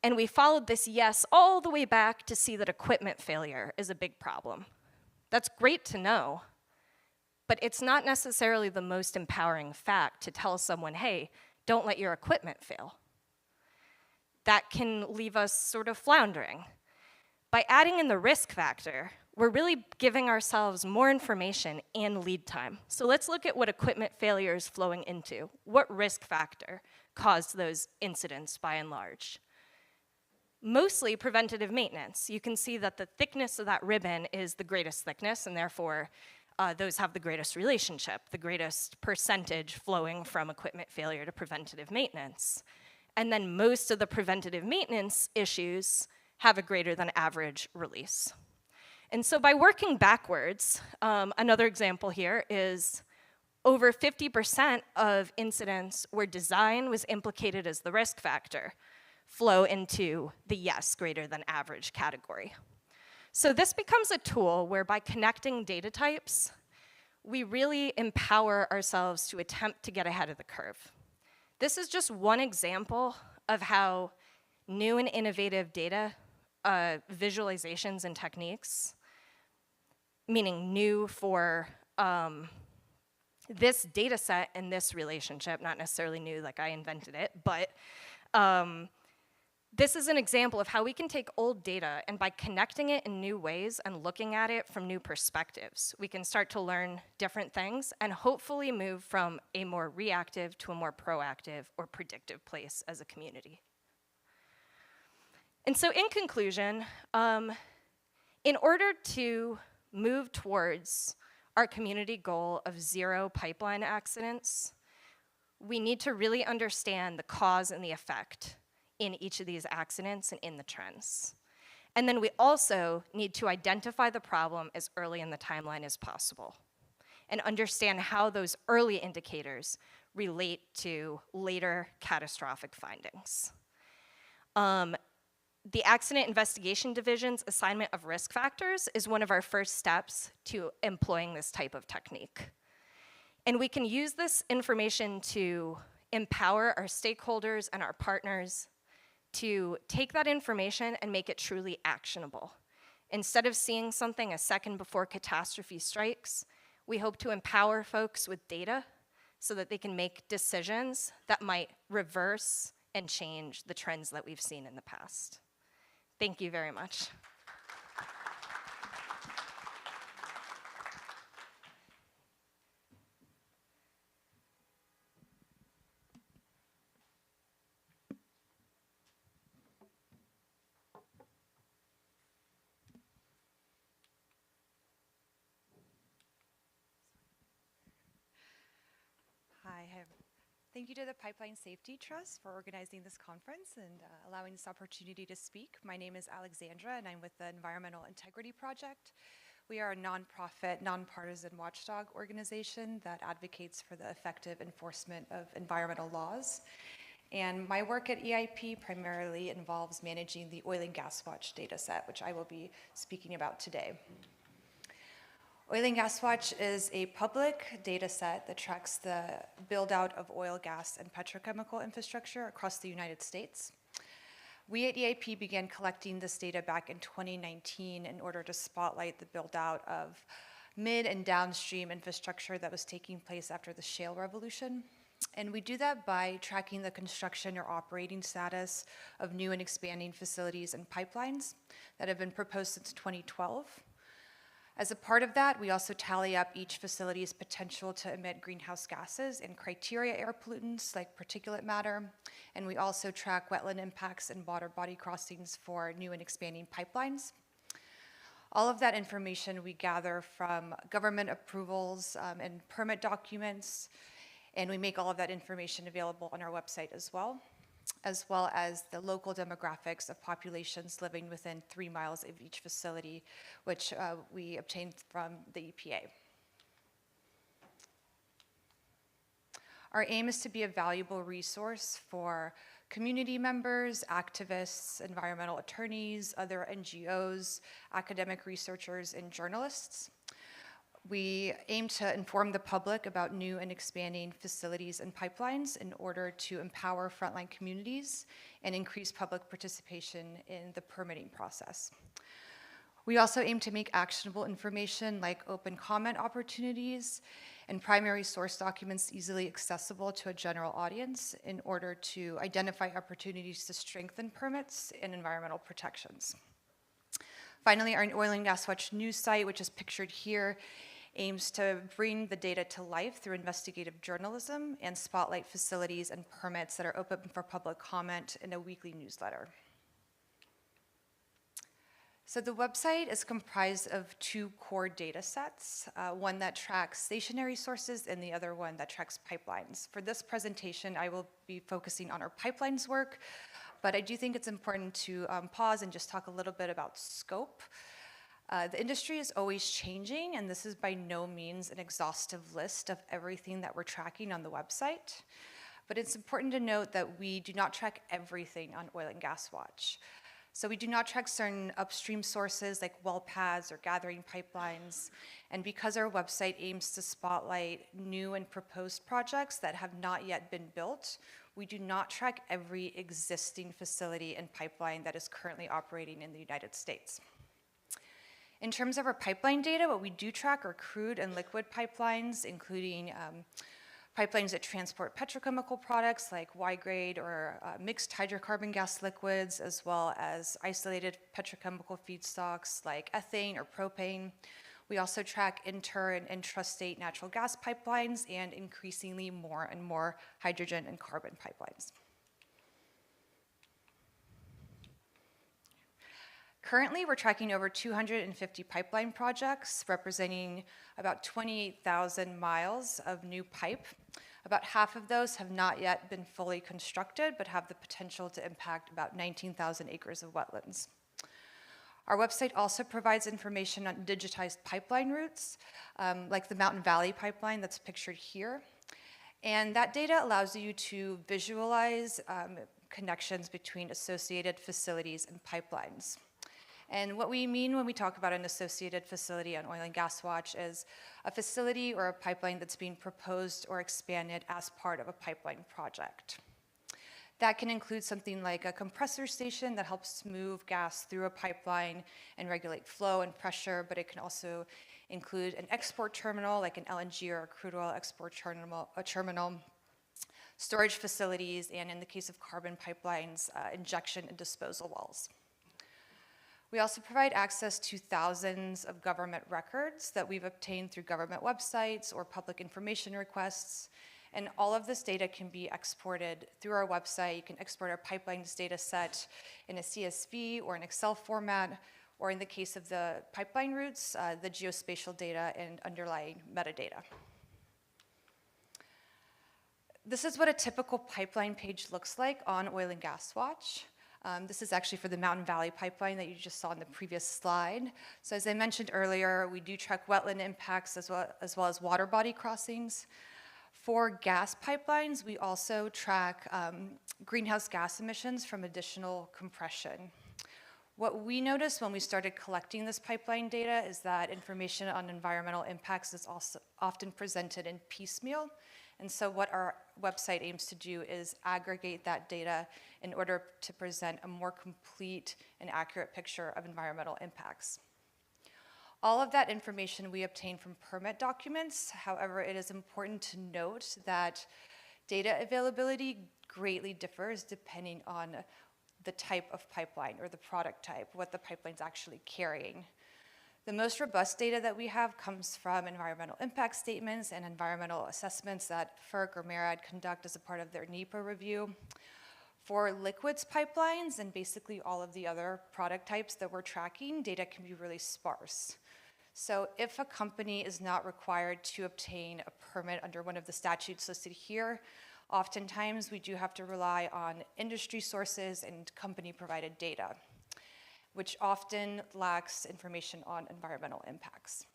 And we followed this yes all the way back to see that equipment failure is a big problem. That's great to know, but it's not necessarily the most empowering fact to tell someone, hey, don't let your equipment fail. That can leave us sort of floundering. By adding in the risk factor, we're really giving ourselves more information and lead time. So let's look at what equipment failure is flowing into. What risk factor caused those incidents by and large? Mostly preventative maintenance. You can see that the thickness of that ribbon is the greatest thickness, and therefore those have the greatest relationship, the greatest percentage flowing from equipment failure to preventative maintenance. And then most of the preventative maintenance issues have a greater than average release. And so by working backwards, another example here is over 50% of incidents where design was implicated as the risk factor flow into the yes, greater than average category. So this becomes a tool where by connecting data types, we really empower ourselves to attempt to get ahead of the curve. This is just one example of how new and innovative data visualizations and techniques, meaning new for this data set and this relationship, not necessarily new like I invented it, but this is an example of how we can take old data and by connecting it in new ways and looking at it from new perspectives, we can start to learn different things and hopefully move from a more reactive to a more proactive or predictive place as a community. And so in conclusion, in order to move towards our community goal of 0 pipeline accidents, we need to really understand the cause and the effect in each of these accidents and in the trends. And then we also need to identify the problem as early in the timeline as possible and understand how those early indicators relate to later catastrophic findings. the Accident Investigation Division's assignment of risk factors is one of our first steps to employing this type of technique. And we can use this information to empower our stakeholders and our partners to take that information and make it truly actionable. Instead of seeing something a second before catastrophe strikes, we hope to empower folks with data so that they can make decisions that might reverse and change the trends that we've seen in the past. Thank you very much. Thank you to the Pipeline Safety Trust for organizing this conference and allowing this opportunity to speak. My name is Alexandra, and I'm with the Environmental Integrity Project. We are a nonprofit, nonpartisan watchdog organization that advocates for the effective enforcement of environmental laws. And my work at EIP primarily involves managing the Oil and Gas Watch data set, which I will be speaking about today. Oil and Gas Watch is a public data set that tracks the build-out of oil, gas, and petrochemical infrastructure across the United States. We at EIP began collecting this data back in 2019 in order to spotlight the build-out of mid and downstream infrastructure that was taking place after the shale revolution. And we do that by tracking the construction or operating status of new and expanding facilities and pipelines that have been proposed since 2012. As a part of that, we also tally up each facility's potential to emit greenhouse gases and criteria air pollutants like particulate matter, and we also track wetland impacts and water body crossings for new and expanding pipelines. All of that information we gather from government approvals and permit documents, and we make all of that information available on our website as well as the local demographics of populations living within 3 miles of each facility, which we obtained from the EPA. Our aim is to be a valuable resource for community members, activists, environmental attorneys, other NGOs, academic researchers, and journalists. We aim to inform the public about new and expanding facilities and pipelines in order to empower frontline communities and increase public participation in the permitting process. We also aim to make actionable information like open comment opportunities and primary source documents easily accessible to a general audience in order to identify opportunities to strengthen permits and environmental protections. Finally, our Oil and Gas Watch news site, which is pictured here, aims to bring the data to life through investigative journalism and spotlight facilities and permits that are open for public comment in a weekly newsletter. So the website is comprised of 2 core data sets, one that tracks stationary sources and the other one that tracks pipelines. For this presentation, I will be focusing on our pipelines work, but I do think it's important to pause and just talk a little bit about scope. The industry is always changing, and this is by no means an exhaustive list of everything that we're tracking on the website. But it's important to note that we do not track everything on Oil and Gas Watch. So we do not track certain upstream sources like well pads or gathering pipelines. And because our website aims to spotlight new and proposed projects that have not yet been built, we do not track every existing facility and pipeline that is currently operating in the United States. In terms of our pipeline data, what we do track are crude and liquid pipelines, including pipelines that transport petrochemical products like Y-grade or mixed hydrocarbon gas liquids, as well as isolated petrochemical feedstocks like ethane or propane. We also track inter- and intrastate natural gas pipelines and increasingly more and more hydrogen and carbon pipelines. Currently, we're tracking over 250 pipeline projects, representing about 28,000 miles of new pipe. About half of those have not yet been fully constructed, but have the potential to impact about 19,000 acres of wetlands. Our website also provides information on digitized pipeline routes, like the Mountain Valley pipeline that's pictured here. And that data allows you to visualize connections between associated facilities and pipelines. And what we mean when we talk about an associated facility on Oil and Gas Watch is a facility or a pipeline that's being proposed or expanded as part of a pipeline project. That can include something like a compressor station that helps move gas through a pipeline and regulate flow and pressure, but it can also include an export terminal like an LNG or a crude oil export terminal, storage facilities, and in the case of carbon pipelines, injection and disposal wells. We also provide access to thousands of government records that we've obtained through government websites or public information requests. And all of this data can be exported through our website. You can export our pipelines data set in a CSV or an Excel format, or in the case of the pipeline routes, the geospatial data and underlying metadata. This is what a typical pipeline page looks like on Oil and Gas Watch. This is actually for the Mountain Valley Pipeline that you just saw in the previous slide. So as I mentioned earlier, we do track wetland impacts as well as water body crossings. For gas pipelines, we also track greenhouse gas emissions from additional compression. What we noticed when we started collecting this pipeline data is that information on environmental impacts is also often presented in piecemeal. And so what our website aims to do is aggregate that data in order to present a more complete and accurate picture of environmental impacts. All of that information we obtain from permit documents. However, it is important to note that data availability greatly differs depending on the type of pipeline or the product type, what the pipeline's actually carrying. The most robust data that we have comes from environmental impact statements and environmental assessments that FERC or MARAD conduct as a part of their NEPA review. For liquids pipelines and basically all of the other product types that we're tracking, data can be really sparse. So if a company is not required to obtain a permit under one of the statutes listed here, oftentimes we do have to rely on industry sources and company-provided data, which often lacks information on environmental impacts.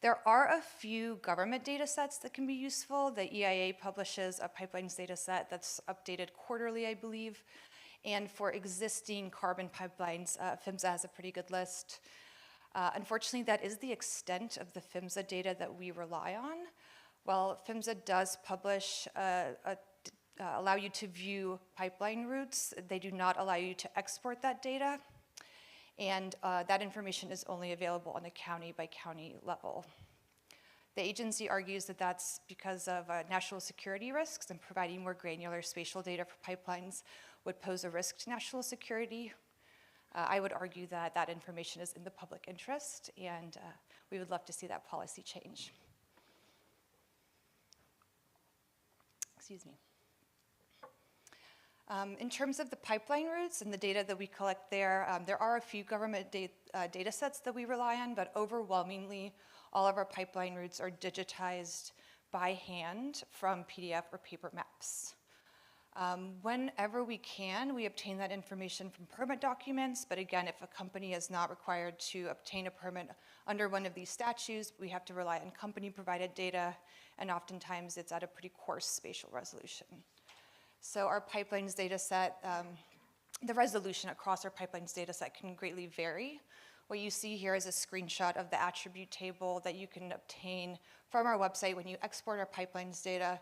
There are a few government data sets that can be useful. The EIA publishes a pipelines data set that's updated quarterly, I believe. And for existing carbon pipelines, PHMSA has a pretty good list. Unfortunately, that is the extent of the PHMSA data that we rely on. While PHMSA does publish, allow you to view pipeline routes, they do not allow you to export that data. And that information is only available on a county-by-county level. The agency argues that that's because of national security risks, and providing more granular spatial data for pipelines would pose a risk to national security. I would argue that that information is in the public interest, and we would love to see that policy change. Excuse me. In terms of the pipeline routes and the data that we collect there, there are a few government data sets that we rely on, but overwhelmingly, all of our pipeline routes are digitized by hand from PDF or paper maps. Whenever we can, we obtain that information from permit documents, but again, if a company is not required to obtain a permit under one of these statutes, we have to rely on company-provided data, and oftentimes it's at a pretty coarse spatial resolution. So our pipelines data set, the resolution across our pipelines data set can greatly vary. What you see here is a screenshot of the attribute table that you can obtain from our website when you export our pipelines data.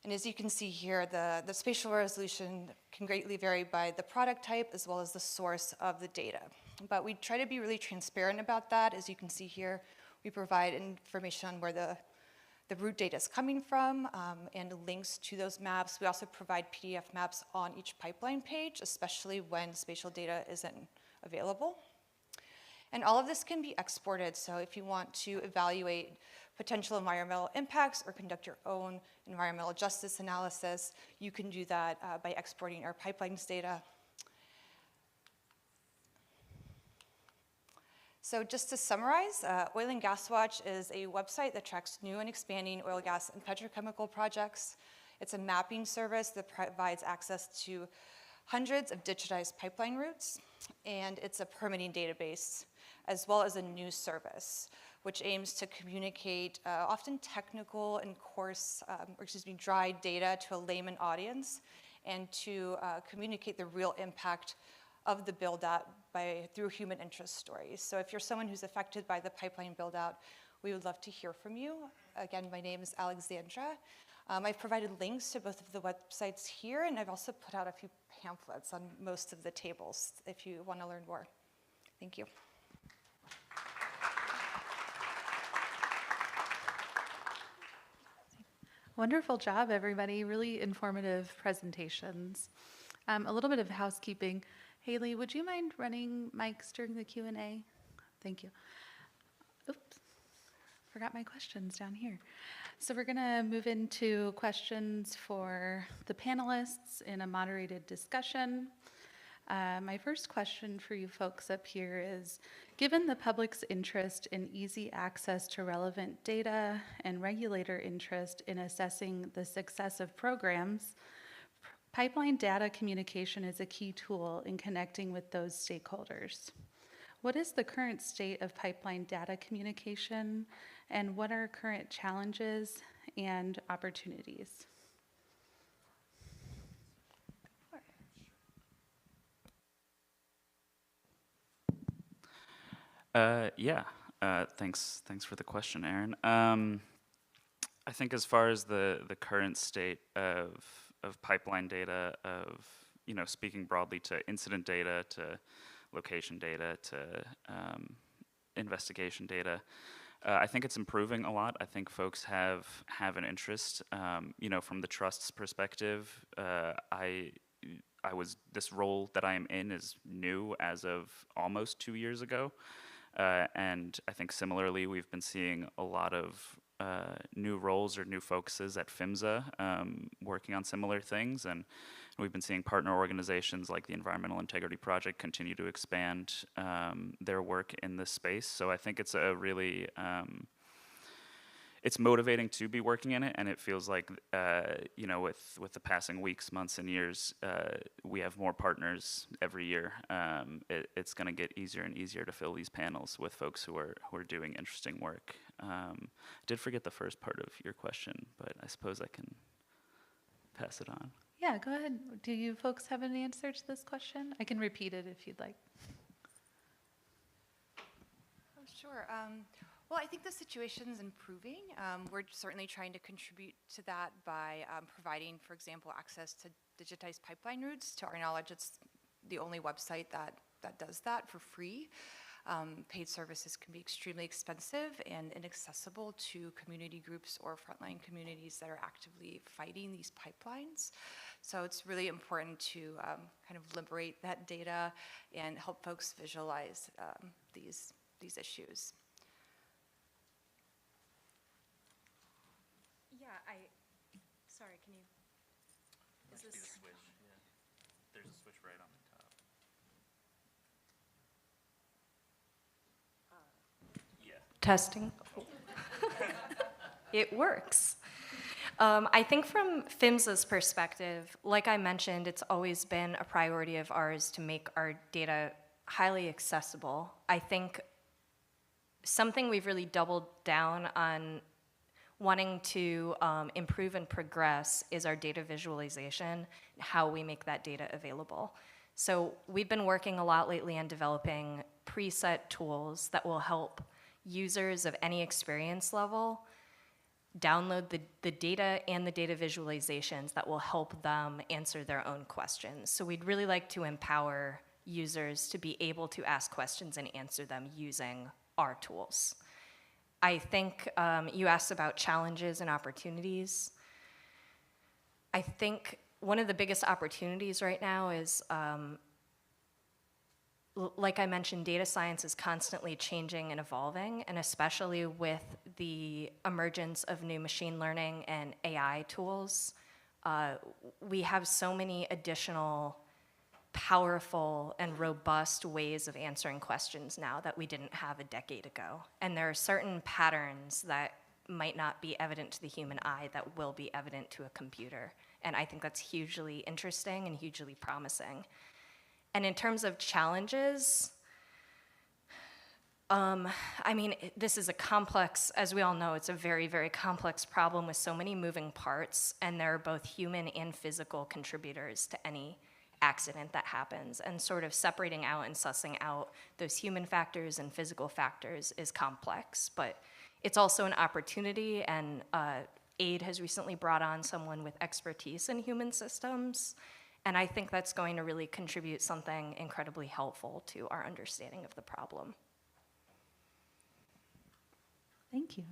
And as you can see here, the spatial resolution can greatly vary by the product type as well as the source of the data. But we try to be really transparent about that. As you can see here, we provide information on where the route data is coming from and links to those maps. We also provide PDF maps on each pipeline page, especially when spatial data isn't available. And all of this can be exported, so if you want to evaluate potential environmental impacts or conduct your own environmental justice analysis, you can do that by exporting our pipelines data. So just to summarize, Oil and Gas Watch is a website that tracks new and expanding oil, gas, and petrochemical projects. It's a mapping service that provides access to hundreds of digitized pipeline routes, and it's a permitting database, as well as a news service, which aims to communicate often technical and coarse, dry data to a layman audience, and to communicate the real impact of the build-out through human interest stories. So if you're someone who's affected by the pipeline build-out, we would love to hear from you. Again, my name is Alexandra. I've provided links to both of the websites here, and I've also put out a few pamphlets on most of the tables if you want to learn more. Thank you. Wonderful job, everybody. Really informative presentations. A little bit of housekeeping. Haley, would you mind running mics during the Q&A? Thank you. Oops, forgot my questions down here. So we're going to move into questions for the panelists in a moderated discussion. My first question for you folks up here is, given the public's interest in easy access to relevant data and regulator interest in assessing the success of programs, pipeline data communication is a key tool in connecting with those stakeholders. What is the current state of pipeline data communication, and what are current challenges and opportunities? Thanks for the question, Aaron. I think as far as the current state of pipeline data, speaking broadly to incident data, to location data, to investigation data, I think it's improving a lot. I think folks have an interest. From the trust's perspective, this role that I am in is new as of almost 2 years ago. And I think similarly, we've been seeing a lot of new roles or new focuses at PHMSA working on similar things. And we've been seeing partner organizations like the Environmental Integrity Project continue to expand their work in this space. So I think it's a really, it's motivating to be working in it, and it feels like, with the passing weeks, months, and years, we have more partners every year. It's going to get easier and easier to fill these panels with folks who are doing interesting work. I did forget the first part of your question, but I suppose I can pass it on. Yeah, go ahead. Do you folks have an answer to this question? I can repeat it if you'd like. Oh, sure. Well, I think the situation's improving. We're certainly trying to contribute to that by providing, for example, access to digitized pipeline routes. To our knowledge, it's the only website that does that for free. Paid services can be extremely expensive and inaccessible to community groups or frontline communities that are actively fighting these pipelines. So it's really important to kind of liberate that data and help folks visualize these issues. Yeah, sorry, can you? Is this? Switch, yeah. There's a switch right on the top. Yeah. Testing. It works. I think from PHMSA's perspective, like I mentioned, it's always been a priority of ours to make our data highly accessible. I think something we've really doubled down on wanting to improve and progress is our data visualization, how we make that data available. So we've been working a lot lately on developing preset tools that will help users of any experience level download the data and the data visualizations that will help them answer their own questions. So we'd really like to empower users to be able to ask questions and answer them using our tools. I think you asked about challenges and opportunities. I think one of the biggest opportunities right now is, like I mentioned, data science is constantly changing and evolving, and especially with the emergence of new machine learning and AI tools, we have so many additional powerful and robust ways of answering questions now that we didn't have a decade ago. And there are certain patterns that might not be evident to the human eye that will be evident to a computer. And I think that's hugely interesting and hugely promising. And in terms of challenges, I mean, this is a complex, as we all know, it's a very, very complex problem with so many moving parts, and there are both human and physical contributors to any accident that happens. And sort of separating out and sussing out those human factors and physical factors is complex, but it's also an opportunity, and AID has recently brought on someone with expertise in human systems, and I think that's going to really contribute something incredibly helpful to our understanding of the problem. Thank you.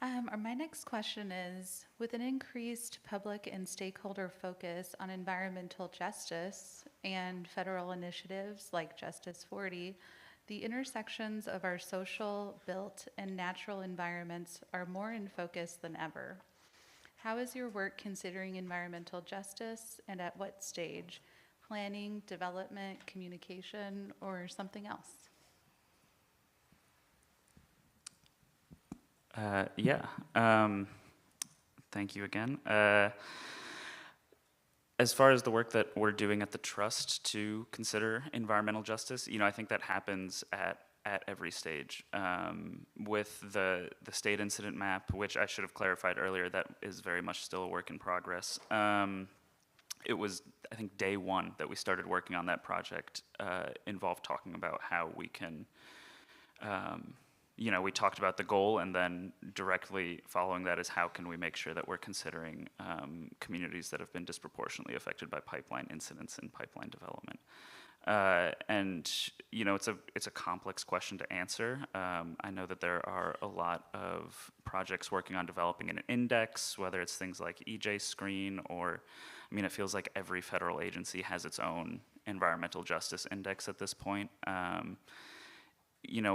My next question is, with an increased public and stakeholder focus on environmental justice and federal initiatives like Justice 40, the intersections of our social, built, and natural environments are more in focus than ever. How is your work considering environmental justice, and at what stage? Planning, development, communication, or something else? Thank you again. As far as the work that we're doing at the Trust to consider environmental justice, I think that happens at every stage. With the state incident map, which I should have clarified earlier, that is very much still a work in progress. It was, I think, day one that we started working on that project involved talking about how we can we talked about the goal, and then directly following that is how can we make sure that we're considering communities that have been disproportionately affected by pipeline incidents and pipeline development. It's a complex question to answer. I know that there are a lot of projects working on developing an index, whether it's things like EJ Screen or, it feels like every federal agency has its own environmental justice index at this point.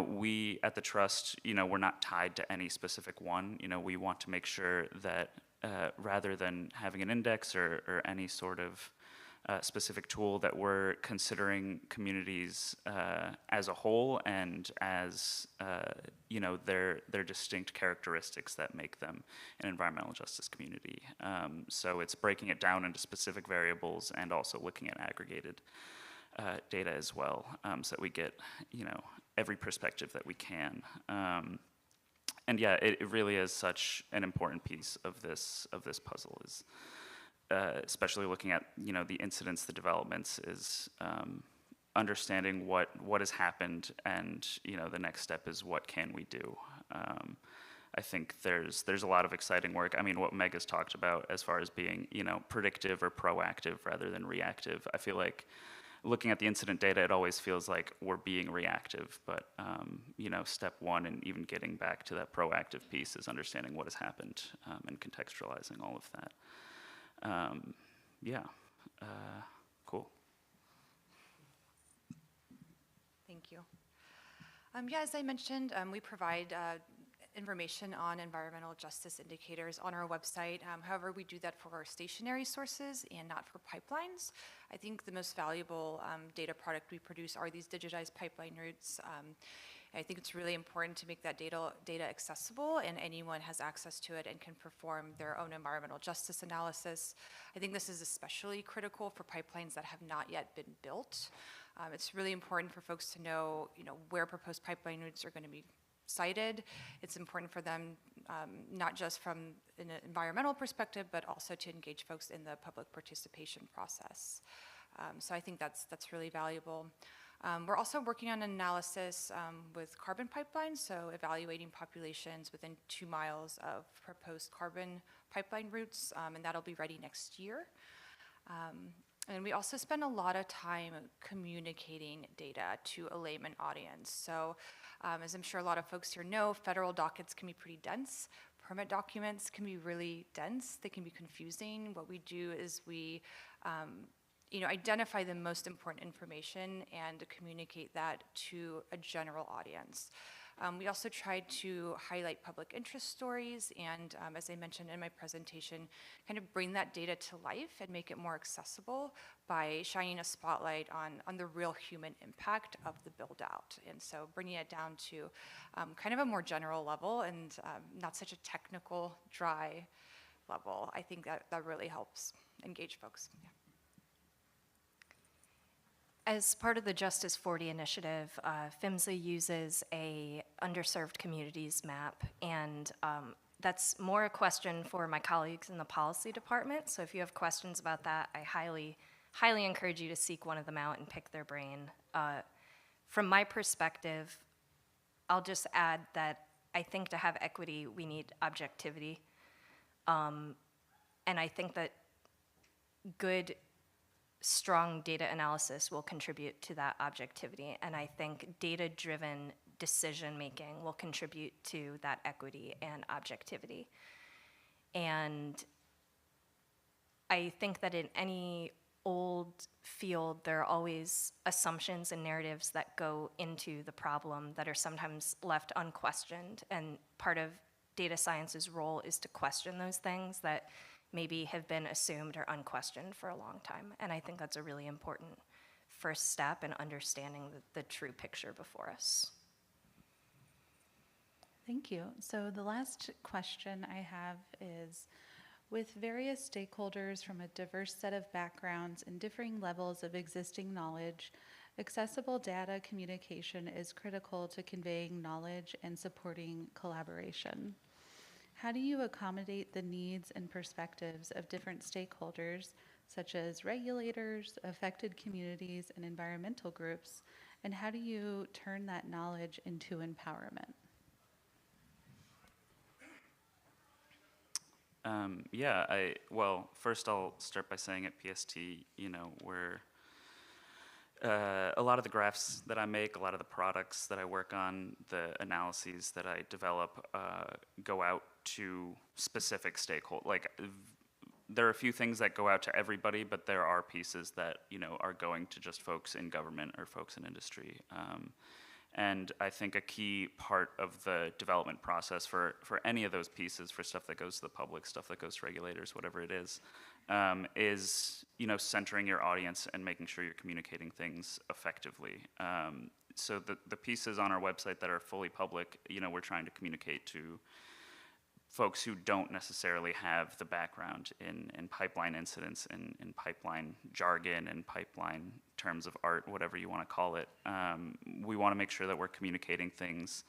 We at the Trust, we're not tied to any specific one. We want to make sure that rather than having an index or any sort of specific tool, that we're considering communities as a whole and as their distinct characteristics that make them an environmental justice community. So it's breaking it down into specific variables and also looking at aggregated data as well, so that we get every perspective that we can. It really is such an important piece of this puzzle, is especially looking at the incidents, the developments, is understanding what has happened, and the next step is what can we do. I think there's a lot of exciting work. What Meg has talked about as far as being predictive or proactive rather than reactive. I feel like looking at the incident data, it always feels like we're being reactive, but step one and even getting back to that proactive piece is understanding what has happened and contextualizing all of that. Cool. Thank you. As I mentioned, we provide information on environmental justice indicators on our website. However, we do that for our stationary sources and not for pipelines. I think the most valuable data product we produce are these digitized pipeline routes. I think it's really important to make that data accessible, and anyone has access to it and can perform their own environmental justice analysis. I think this is especially critical for pipelines that have not yet been built. It's really important for folks to know, where proposed pipeline routes are going to be sited. It's important for them, not just from an environmental perspective, but also to engage folks in the public participation process. So I think that's really valuable. We're also working on an analysis with carbon pipelines, so evaluating populations within 2 miles of proposed carbon pipeline routes, and that'll be ready next year. And we also spend a lot of time communicating data to a layman audience. So as I'm sure a lot of folks here know, federal dockets can be pretty dense. Permit documents can be really dense. They can be confusing. What we do is we identify the most important information and communicate that to a general audience. We also tried to highlight public interest stories and, as I mentioned in my presentation, kind of bring that data to life and make it more accessible by shining a spotlight on the real human impact of the build out. And so bringing it down to kind of a more general level and not such a technical, dry level, I think that really helps engage folks. Yeah. As part of the Justice 40 initiative, PHMSA uses a underserved communities map, and that's more a question for my colleagues in the policy department. So if you have questions about that, I highly encourage you to seek one of them out and pick their brain. From my perspective, I'll just add that I think to have equity, we need objectivity. And I think that good, strong data analysis will contribute to that objectivity. And I think data-driven decision-making will contribute to that equity and objectivity. And I think that in any old field, there are always assumptions and narratives that go into the problem that are sometimes left unquestioned. And part of data science's role is to question those things that maybe have been assumed or unquestioned for a long time. And I think that's a really important first step in understanding the true picture before us. Thank you. So the last question I have is, with various stakeholders from a diverse set of backgrounds and differing levels of existing knowledge, accessible data communication is critical to conveying knowledge and supporting collaboration. How do you accommodate the needs and perspectives of different stakeholders, such as regulators, affected communities, and environmental groups, and how do you turn that knowledge into empowerment? Well, first I'll start by saying at PST, we're a lot of the graphs that I make, a lot of the products that I work on, the analyses that I develop go out to specific stakeholders. There are a few things that go out to everybody, but there are pieces that are going to just folks in government or folks in industry. And I think a key part of the development process for any of those pieces, for stuff that goes to the public, stuff that goes to regulators, whatever it is centering your audience and making sure you're communicating things effectively. So the pieces on our website that are fully public, we're trying to communicate to folks who don't necessarily have the background in pipeline incidents, in pipeline jargon, and pipeline terms of art, whatever you want to call it. We want to make sure that we're communicating things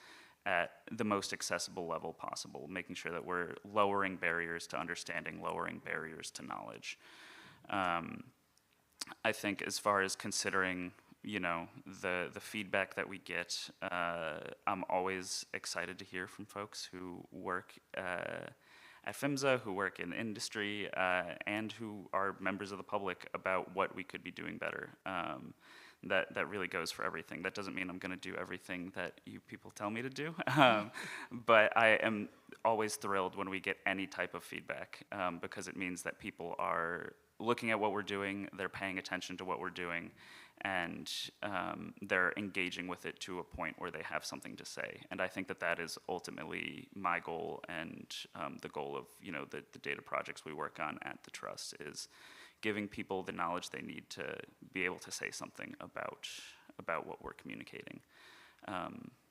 at the most accessible level possible, making sure that we're lowering barriers to understanding, lowering barriers to knowledge. I think as far as considering the feedback that we get, I'm always excited to hear from folks who work at PHMSA, who work in industry, and who are members of the public about what we could be doing better. That really goes for everything. That doesn't mean I'm going to do everything that you people tell me to do, but I am always thrilled when we get any type of feedback, because it means that people are looking at what we're doing, they're paying attention to what we're doing, and they're engaging with it to a point where they have something to say. And I think that is ultimately my goal, and the goal of the data projects we work on at the Trust, is giving people the knowledge they need to be able to say something about what we're communicating.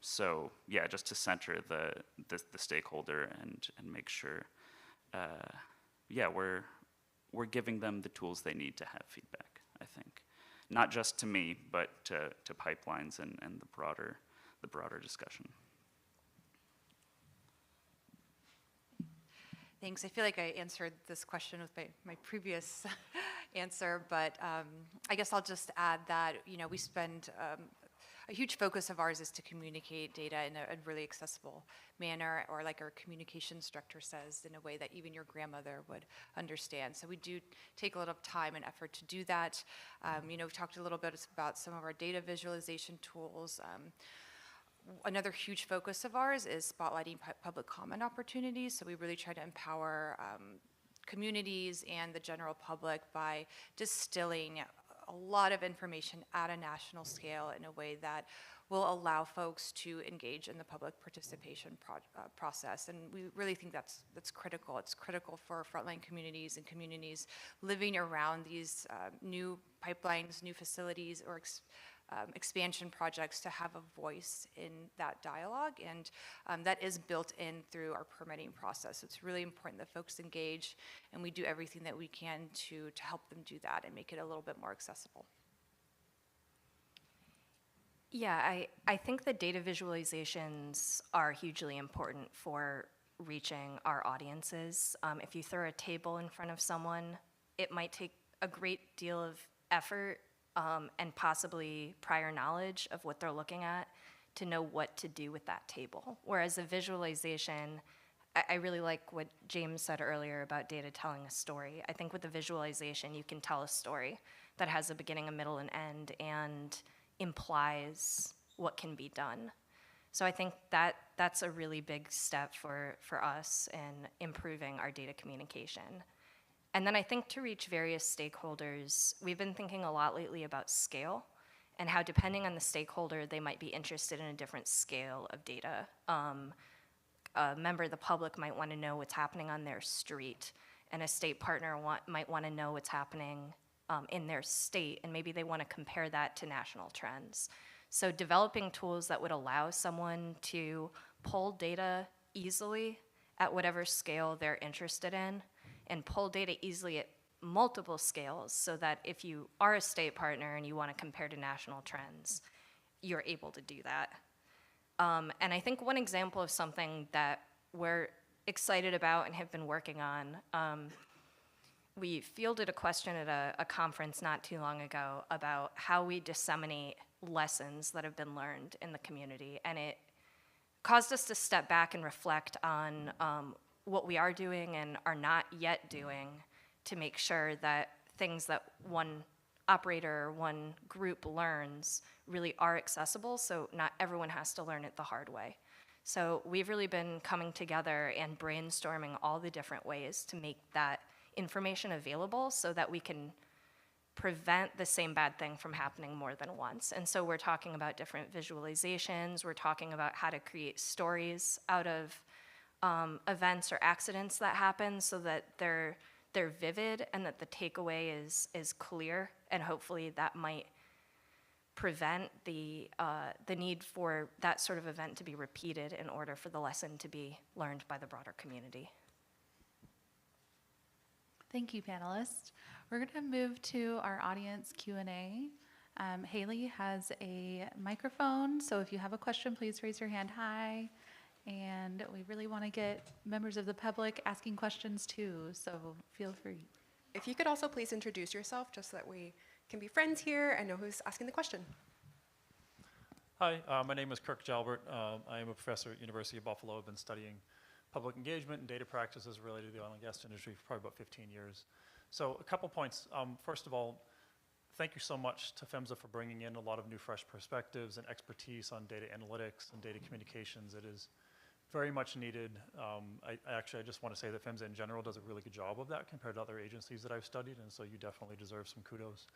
So yeah, just to center the stakeholder and make sure, we're giving them the tools they need to have feedback, I think. Not just to me, but to pipelines and the broader discussion. Thanks. I feel like I answered this question with my previous answer, but I guess I'll just add that we spend a huge focus of ours is to communicate data in a really accessible manner, or like our communications director says, in a way that even your grandmother would understand. So we do take a lot of time and effort to do that. We've talked a little bit about some of our data visualization tools. Another huge focus of ours is spotlighting public comment opportunities. So we really try to empower communities and the general public by distilling a lot of information at a national scale in a way that will allow folks to engage in the public participation process. And we really think that's critical. It's critical for frontline communities and communities living around these new pipelines, new facilities, or expansion projects to have a voice in that dialogue, and that is built in through our permitting process. So it's really important that folks engage, and we do everything that we can to help them do that and make it a little bit more accessible. Yeah, I think the data visualizations are hugely important for reaching our audiences. If you throw a table in front of someone, it might take a great deal of effort and possibly prior knowledge of what they're looking at to know what to do with that table. Whereas a visualization, I really like what James said earlier about data telling a story. I think with a visualization, you can tell a story that has a beginning, a middle, and end, and implies what can be done. So I think that that's a really big step for us in improving our data communication. And then I think to reach various stakeholders, we've been thinking a lot lately about scale and how depending on the stakeholder, they might be interested in a different scale of data. A member of the public might want to know what's happening on their street, and a state partner might want to know what's happening in their state, and maybe they want to compare that to national trends. So developing tools that would allow someone to pull data easily at whatever scale they're interested in, and pull data easily at multiple scales so that if you are a state partner and you want to compare to national trends, you're able to do that. And I think one example of something that we're excited about and have been working on, we fielded a question at a conference not too long ago about how we disseminate lessons that have been learned in the community. And it caused us to step back and reflect on what we are doing and are not yet doing to make sure that things that one operator or one group learns really are accessible, so not everyone has to learn it the hard way. So we've really been coming together and brainstorming all the different ways to make that information available so that we can prevent the same bad thing from happening more than once. And so we're talking about different visualizations, we're talking about how to create stories out of events or accidents that happen so that they're vivid and that the takeaway is clear, and hopefully that might prevent the need for that sort of event to be repeated in order for the lesson to be learned by the broader community. Thank you, panelists. We're going to move to our audience Q&A. Haley has a microphone, so if you have a question, please raise your hand high. And we really want to get members of the public asking questions too, so feel free. If you could also please introduce yourself just so that we can be friends here and know who's asking the question. Hi, my name is Kirk Jalbert. I am a professor at University of Buffalo. I've been studying public engagement and data practices related to the oil and gas industry for probably about 15 years. So a couple points. First of all, thank you so much to PHMSA for bringing in a lot of new fresh perspectives and expertise on data analytics and data communications. It is very much needed. I just want to say that PHMSA in general does a really good job of that compared to other agencies that I've studied, and so you definitely deserve some kudos.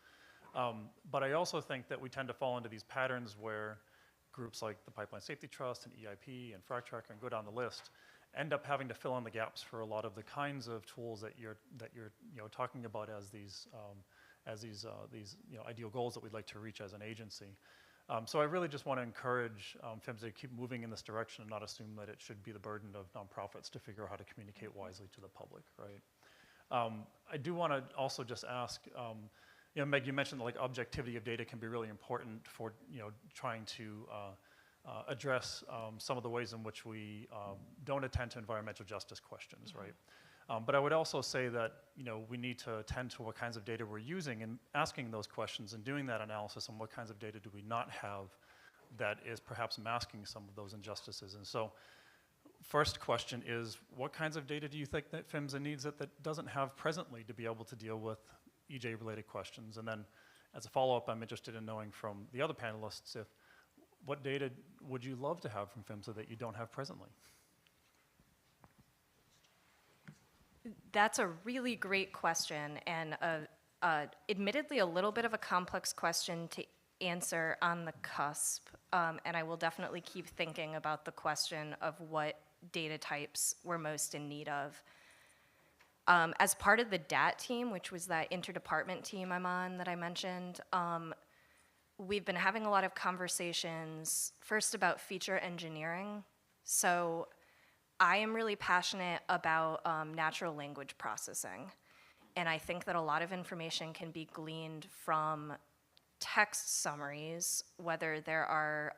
But I also think that we tend to fall into these patterns where groups like the Pipeline Safety Trust and EIP and Frac Tracker and go down the list end up having to fill in the gaps for a lot of the kinds of tools that you're talking about as these ideal goals that we'd like to reach as an agency. So I really just want to encourage PHMSA to keep moving in this direction and not assume that it should be the burden of nonprofits to figure out how to communicate wisely to the public, right? I do want to also just ask, Meg, you mentioned that like objectivity of data can be really important for trying to address some of the ways in which we don't attend to environmental justice questions, right? But I would also say that we need to attend to what kinds of data we're using and asking those questions and doing that analysis on what kinds of data do we not have that is perhaps masking some of those injustices. And so first question is, what kinds of data do you think that PHMSA needs that doesn't have presently to be able to deal with EJ-related questions? And then as a follow-up, I'm interested in knowing from the other panelists, what data would you love to have from PHMSA that you don't have presently? That's a really great question, and admittedly a little bit of a complex question to answer on the cusp. And I will definitely keep thinking about the question of what data types we're most in need of. As part of the DAT team, which was that interdepartment team I'm on that I mentioned, we've been having a lot of conversations, first about feature engineering. So I am really passionate about natural language processing. And I think that a lot of information can be gleaned from text summaries, whether there are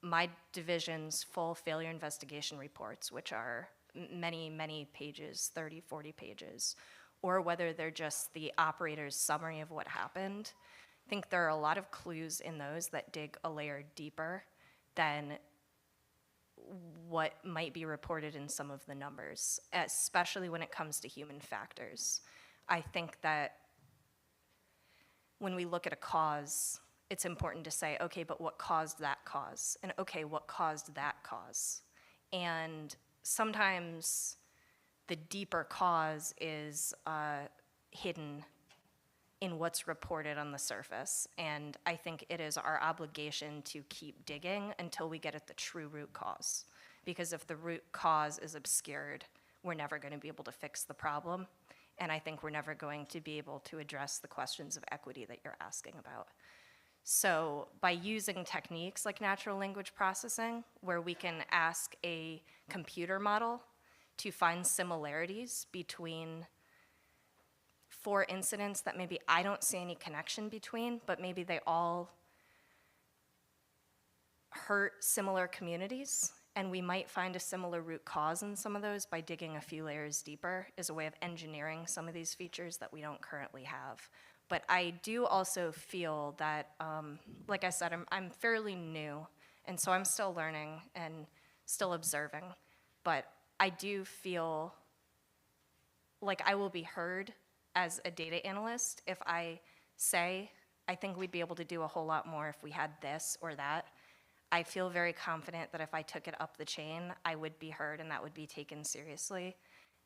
my division's full failure investigation reports, which are many, many pages, 30, 40 pages, or whether they're just the operator's summary of what happened. I think there are a lot of clues in those that dig a layer deeper than what might be reported in some of the numbers, especially when it comes to human factors. I think that when we look at a cause, it's important to say, okay, but what caused that cause? And okay, what caused that cause? And sometimes the deeper cause is hidden in what's reported on the surface. And I think it is our obligation to keep digging until we get at the true root cause. Because if the root cause is obscured, we're never going to be able to fix the problem. And I think we're never going to be able to address the questions of equity that you're asking about. So by using techniques like natural language processing, where we can ask a computer model to find similarities between 4 incidents that maybe I don't see any connection between, but maybe they all hurt similar communities, and we might find a similar root cause in some of those by digging a few layers deeper, is a way of engineering some of these features that we don't currently have. But I do also feel that, like I said, I'm fairly new, and so I'm still learning and still observing, but I do feel like I will be heard as a data analyst if I say, I think we'd be able to do a whole lot more if we had this or that. I feel very confident that if I took it up the chain, I would be heard and that would be taken seriously.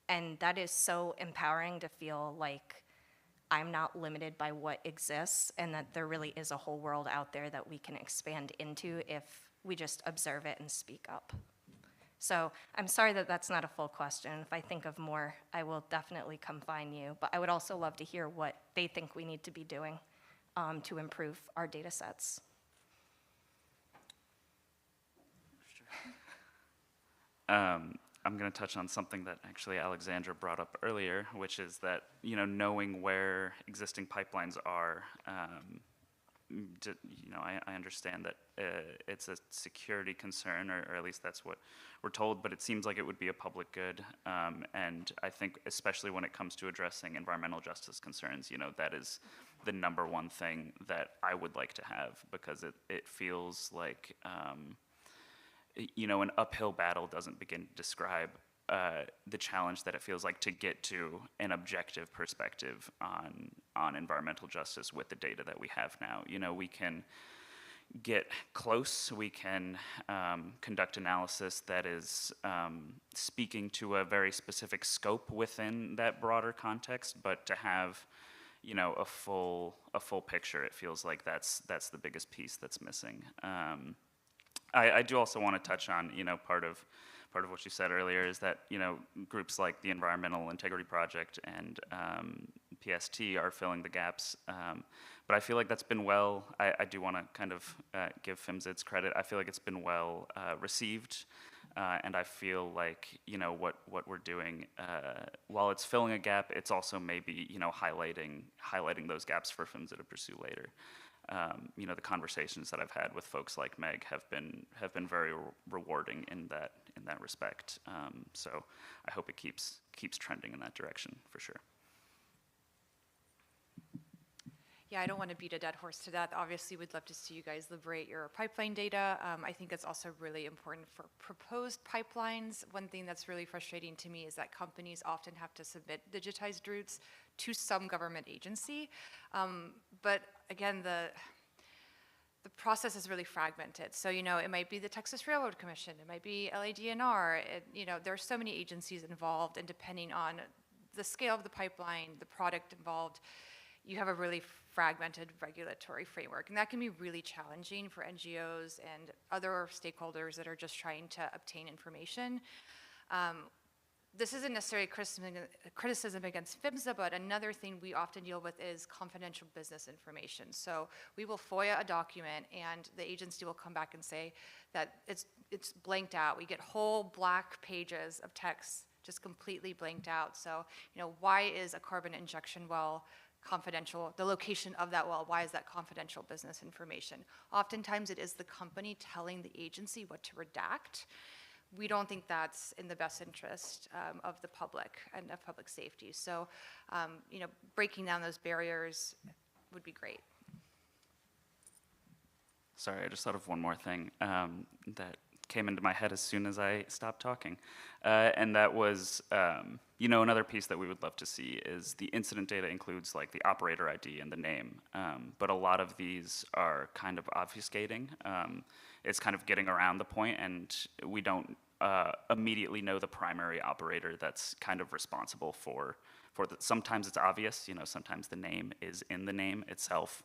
And that is so empowering to feel like I'm not limited by what exists and that there really is a whole world out there that we can expand into if we just observe it and speak up. So I'm sorry that that's not a full question. If I think of more, I will definitely come find you. But I would also love to hear what they think we need to be doing to improve our data sets. I'm going to touch on something that actually Alexandra brought up earlier, which is that, you know, knowing where existing pipelines are, I understand that it's a security concern, or at least that's what we're told, but it seems like it would be a public good. And I think especially when it comes to addressing environmental justice concerns, you know, that is the #1 thing that I would like to have, because it feels like, you know, an uphill battle doesn't begin to describe the challenge that it feels like to get to an objective perspective on environmental justice with the data that we have now. You know, we can get close, we can conduct analysis that is speaking to a very specific scope within that broader context, but to have, you know, a full picture, it feels like that's the biggest piece that's missing. I do also want to touch on, you know, part of what you said earlier is that, you know, groups like the Environmental Integrity Project and PST are filling the gaps. But I feel like that's been well, I do want to kind of give PHMSA its credit. I feel like it's been well received. And I feel like, you know, what we're doing, while it's filling a gap, it's also maybe, you know, highlighting those gaps for PHMSA to pursue later. You know, the conversations that I've had with folks like Meg have been very rewarding in that respect. So I hope it keeps trending in that direction for sure. Yeah, I don't want to beat a dead horse to death. Obviously, we'd love to see you guys liberate your pipeline data. I think it's also really important for proposed pipelines. One thing that's really frustrating to me is that companies often have to submit digitized routes to some government agency. But again, the process is really fragmented. So, you know, it might be the Texas Railroad Commission, it might be LADNR, you know, there are so many agencies involved, and depending on the scale of the pipeline, the product involved, you have a really fragmented regulatory framework. And that can be really challenging for NGOs and other stakeholders that are just trying to obtain information. This isn't necessarily criticism against PHMSA, but another thing we often deal with is confidential business information. So we will FOIA a document and the agency will come back and say that it's blanked out. We get whole black pages of text just completely blanked out. So, you know, why is a carbon injection well confidential, the location of that well, why is that confidential business information? Oftentimes it is the company telling the agency what to redact. We don't think that's in the best interest of the public and of public safety. So, you know, breaking down those barriers would be great. Sorry, I just thought of one more thing that came into my head as soon as I stopped talking. And that was, you know, another piece that we would love to see is the incident data includes like the operator ID and the name. But a lot of these are kind of obfuscating. It's kind of getting around the point, and we don't immediately know the primary operator that's kind of responsible for the, sometimes it's obvious, you know, sometimes the name is in the name itself.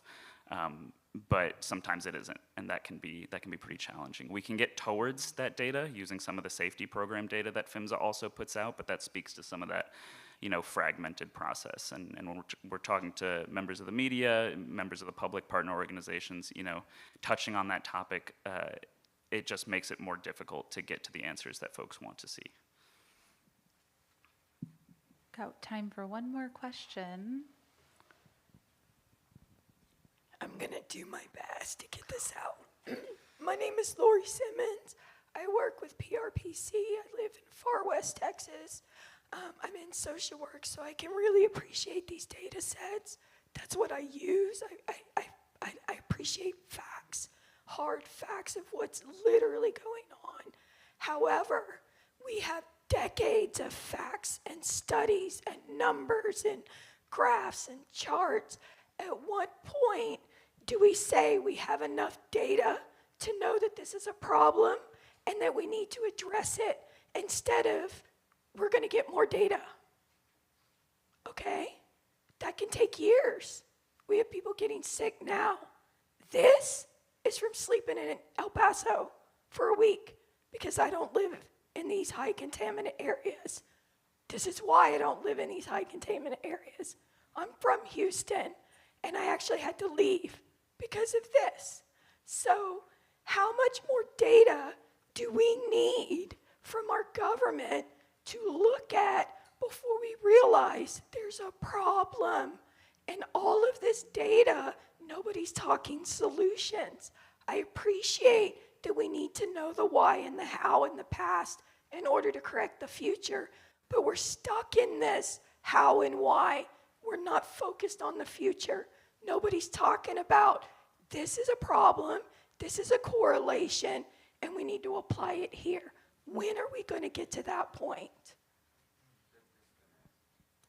But sometimes it isn't, and that can be pretty challenging. We can get towards that data using some of the safety program data that PHMSA also puts out, but that speaks to some of that, you know, fragmented process. And when we're talking to members of the media, members of the public, partner organizations, you know, touching on that topic, it just makes it more difficult to get to the answers that folks want to see. Got time for one more question. I'm gonna do my best to get this out. My name is Lori Simmons. I work with PRPC. I live in far west Texas. I'm in social work, so I can really appreciate these data sets. That's what I use. I appreciate facts, hard facts of what's literally going on. However, we have decades of facts and studies and numbers and graphs and charts. At what point do we say we have enough data to know that this is a problem and that we need to address it instead of we're going to get more data? Okay? That can take years. We have people getting sick now. This is from sleeping in El Paso for a week because I don't live in these high contaminant areas. This is why I don't live in these high contaminant areas. I'm from Houston, and I actually had to leave because of this. So how much more data do we need from our government to look at before we realize there's a problem? And all of this data, nobody's talking solutions. I appreciate that we need to know the why and the how in the past in order to correct the future, but we're stuck in this how and why. We're not focused on the future. Nobody's talking about this is a problem, this is a correlation, and we need to apply it here. When are we going to get to that point?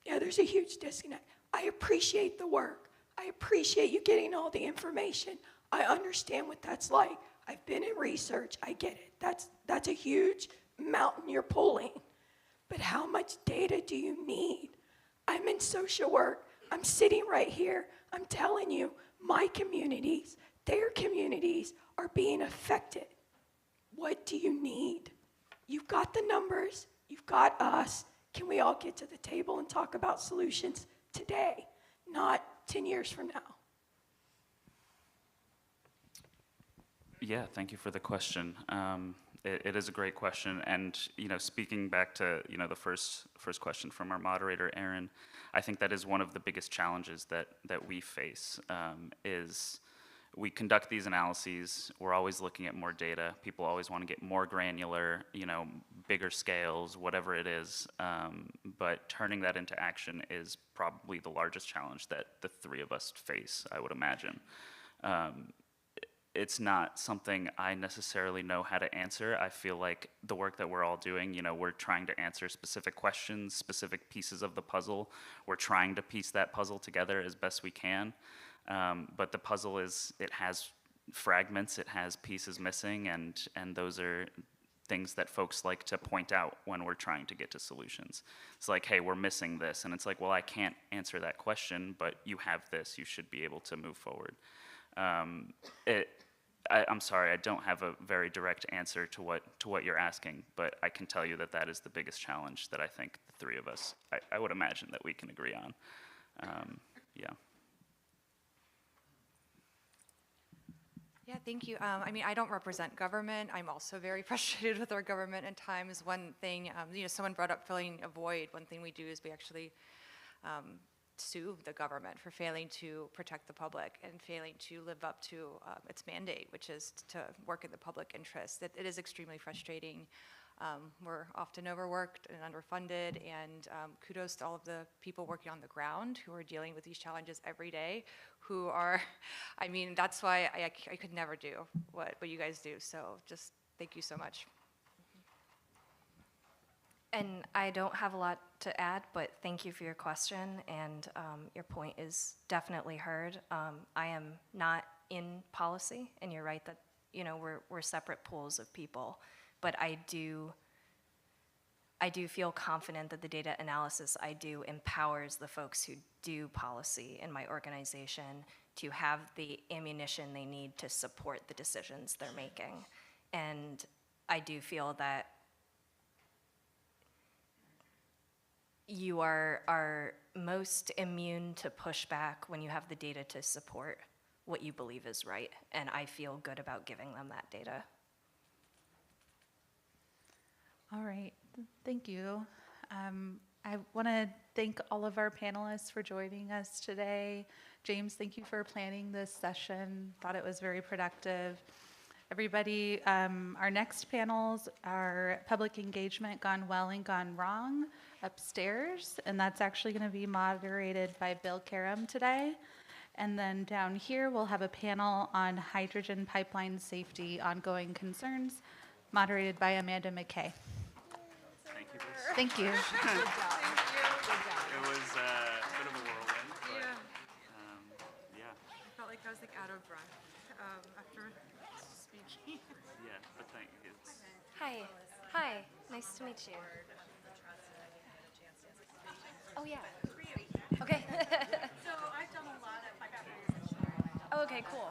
Yeah, there's a huge disconnect. I appreciate the work. I appreciate you getting all the information. I understand what that's like. I've been in research. I get it. That's a huge mountain you're pulling. But how much data do you need? I'm in social work. I'm sitting right here. I'm telling you, my communities, their communities are being affected. What do you need? You've got the numbers. You've got us. Can we all get to the table and talk about solutions today, not 10 years from now? Yeah, thank you for the question. It is a great question, and you know, speaking back to the first question from our moderator, Aaron, I think that is one of the biggest challenges that we face. Is we conduct these analyses, we're always looking at more data. People always want to get more granular, bigger scales, whatever it is. But turning that into action is probably the largest challenge that the three of us face, I would imagine. It's not something I necessarily know how to answer. I feel like the work that we're all doing, we're trying to answer specific questions, specific pieces of the puzzle. We're trying to piece that puzzle together as best we can. But the puzzle it has fragments, it has pieces missing, and those are things that folks like to point out when we're trying to get to solutions. It's like, hey, we're missing this. And it's like, well, I can't answer that question, but you have this, you should be able to move forward. I'm sorry, I don't have a very direct answer to what you're asking, but I can tell you that is the biggest challenge that I think the three of us, I would imagine that we can agree on. Yeah. Yeah, thank you. I don't represent government. I'm also very frustrated with our government at times. One thing, someone brought up filling a void. One thing we do is we actually sue the government for failing to protect the public and failing to live up to its mandate, which is to work in the public interest. It is extremely frustrating. We're often overworked and underfunded, and kudos to all of the people working on the ground who are dealing with these challenges every day, who are, I mean, that's why I could never do what you guys do, so just thank you so much. And I don't have a lot to add, but thank you for your question, and your point is definitely heard. I am not in policy, and you're right that, you know, we're separate pools of people, but I do feel confident that the data analysis I do empowers the folks who do policy in my organization to have the ammunition they need to support the decisions they're making. And I do feel that you are most immune to pushback when you have the data to support what you believe is right, and I feel good about giving them that data. All right, thank you. I want to thank all of our panelists for joining us today. James, thank you for planning this session. Thought it was very productive. Everybody, our next panels are public engagement gone well and gone wrong upstairs, and that's actually going to be moderated by Bill Karam today. And then down here, we'll have a panel on hydrogen pipeline safety ongoing concerns, moderated by Amanda McKay. Thank you. Thank you. It was a bit of a whirlwind, but yeah. I felt like I was like out of breath after speaking. Yeah, but thank you. Hi. Hi. Nice to meet you. Oh, yeah. Okay. So I've done a lot of pipeline. Oh, okay, cool.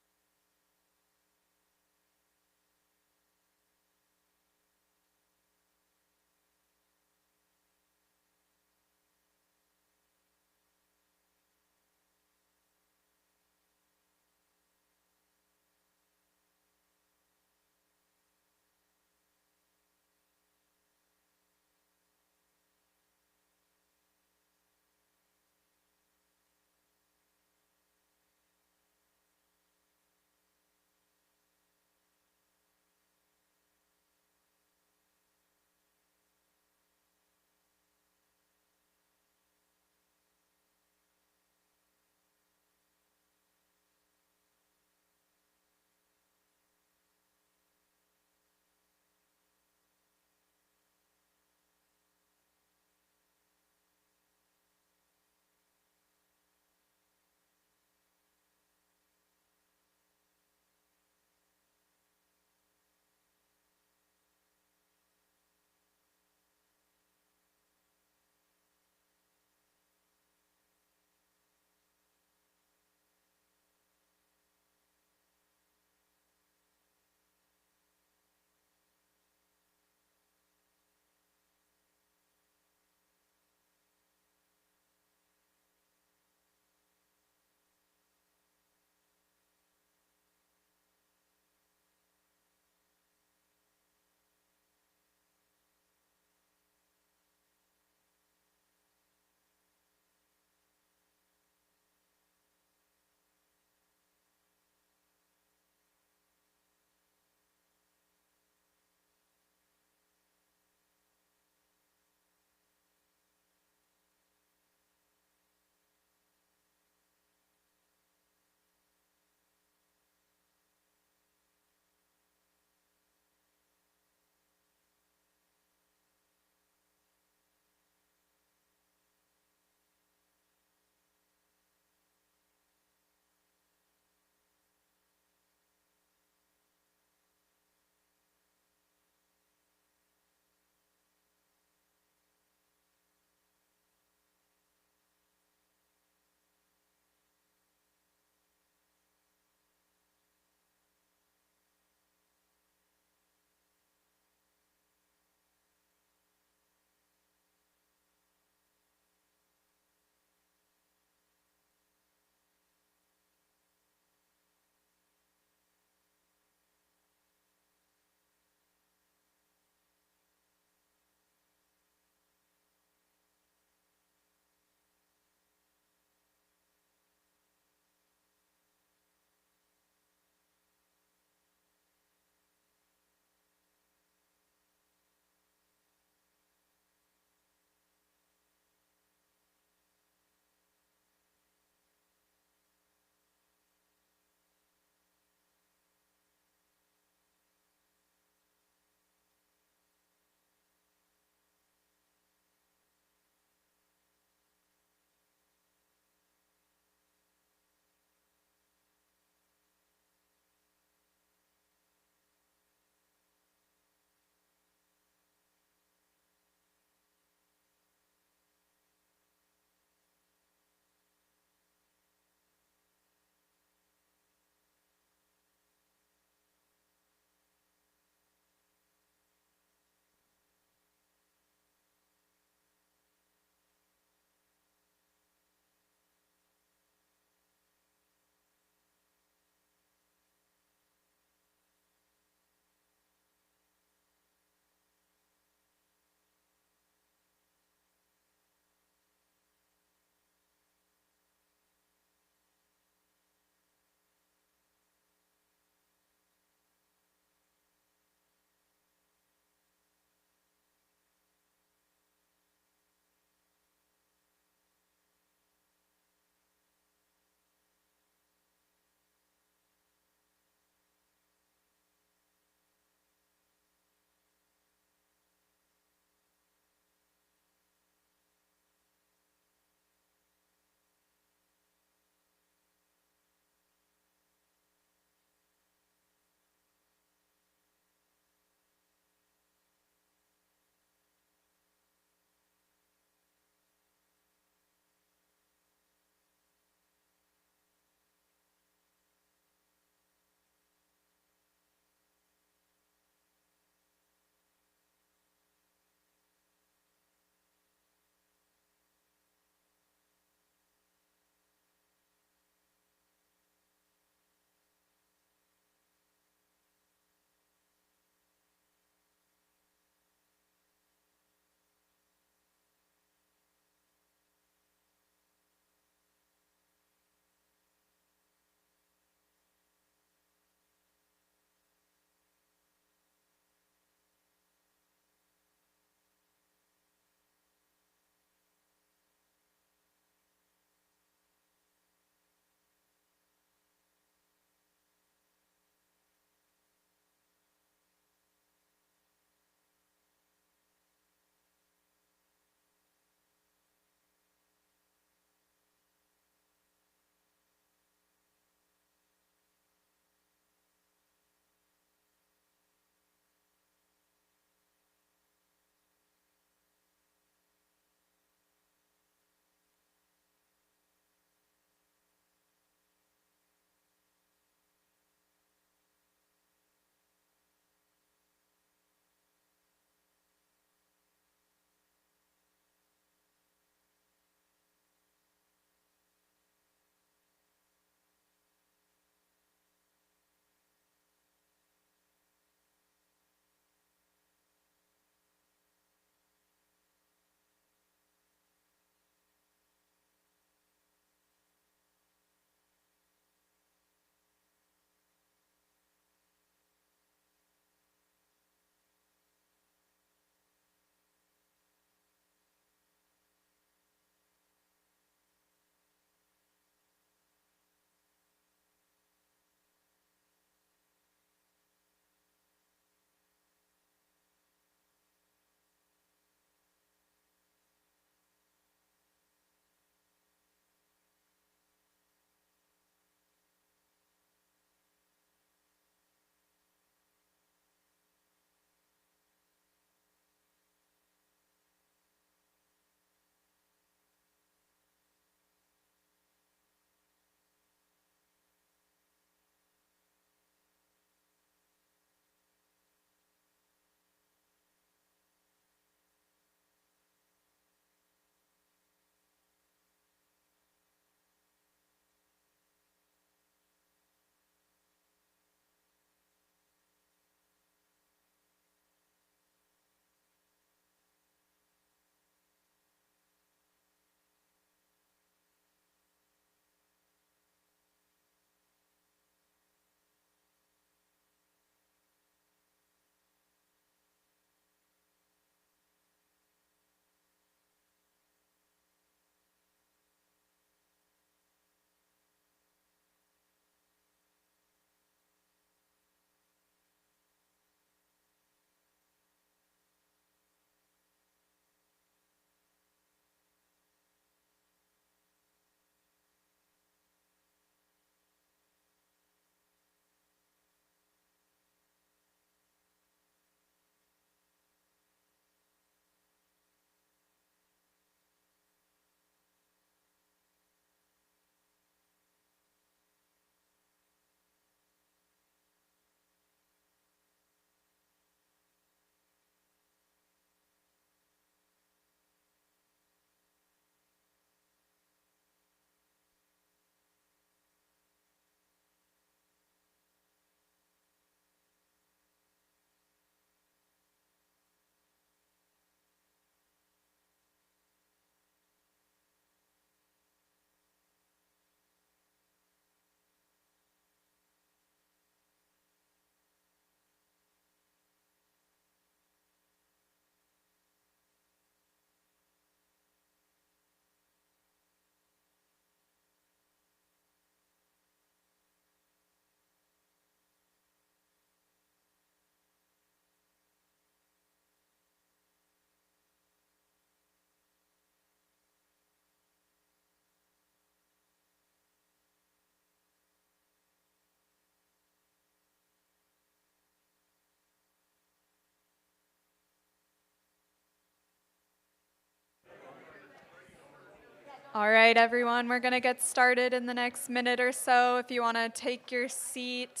All right, everyone, we're going to get started in the next minute or so. If you want to take your seat,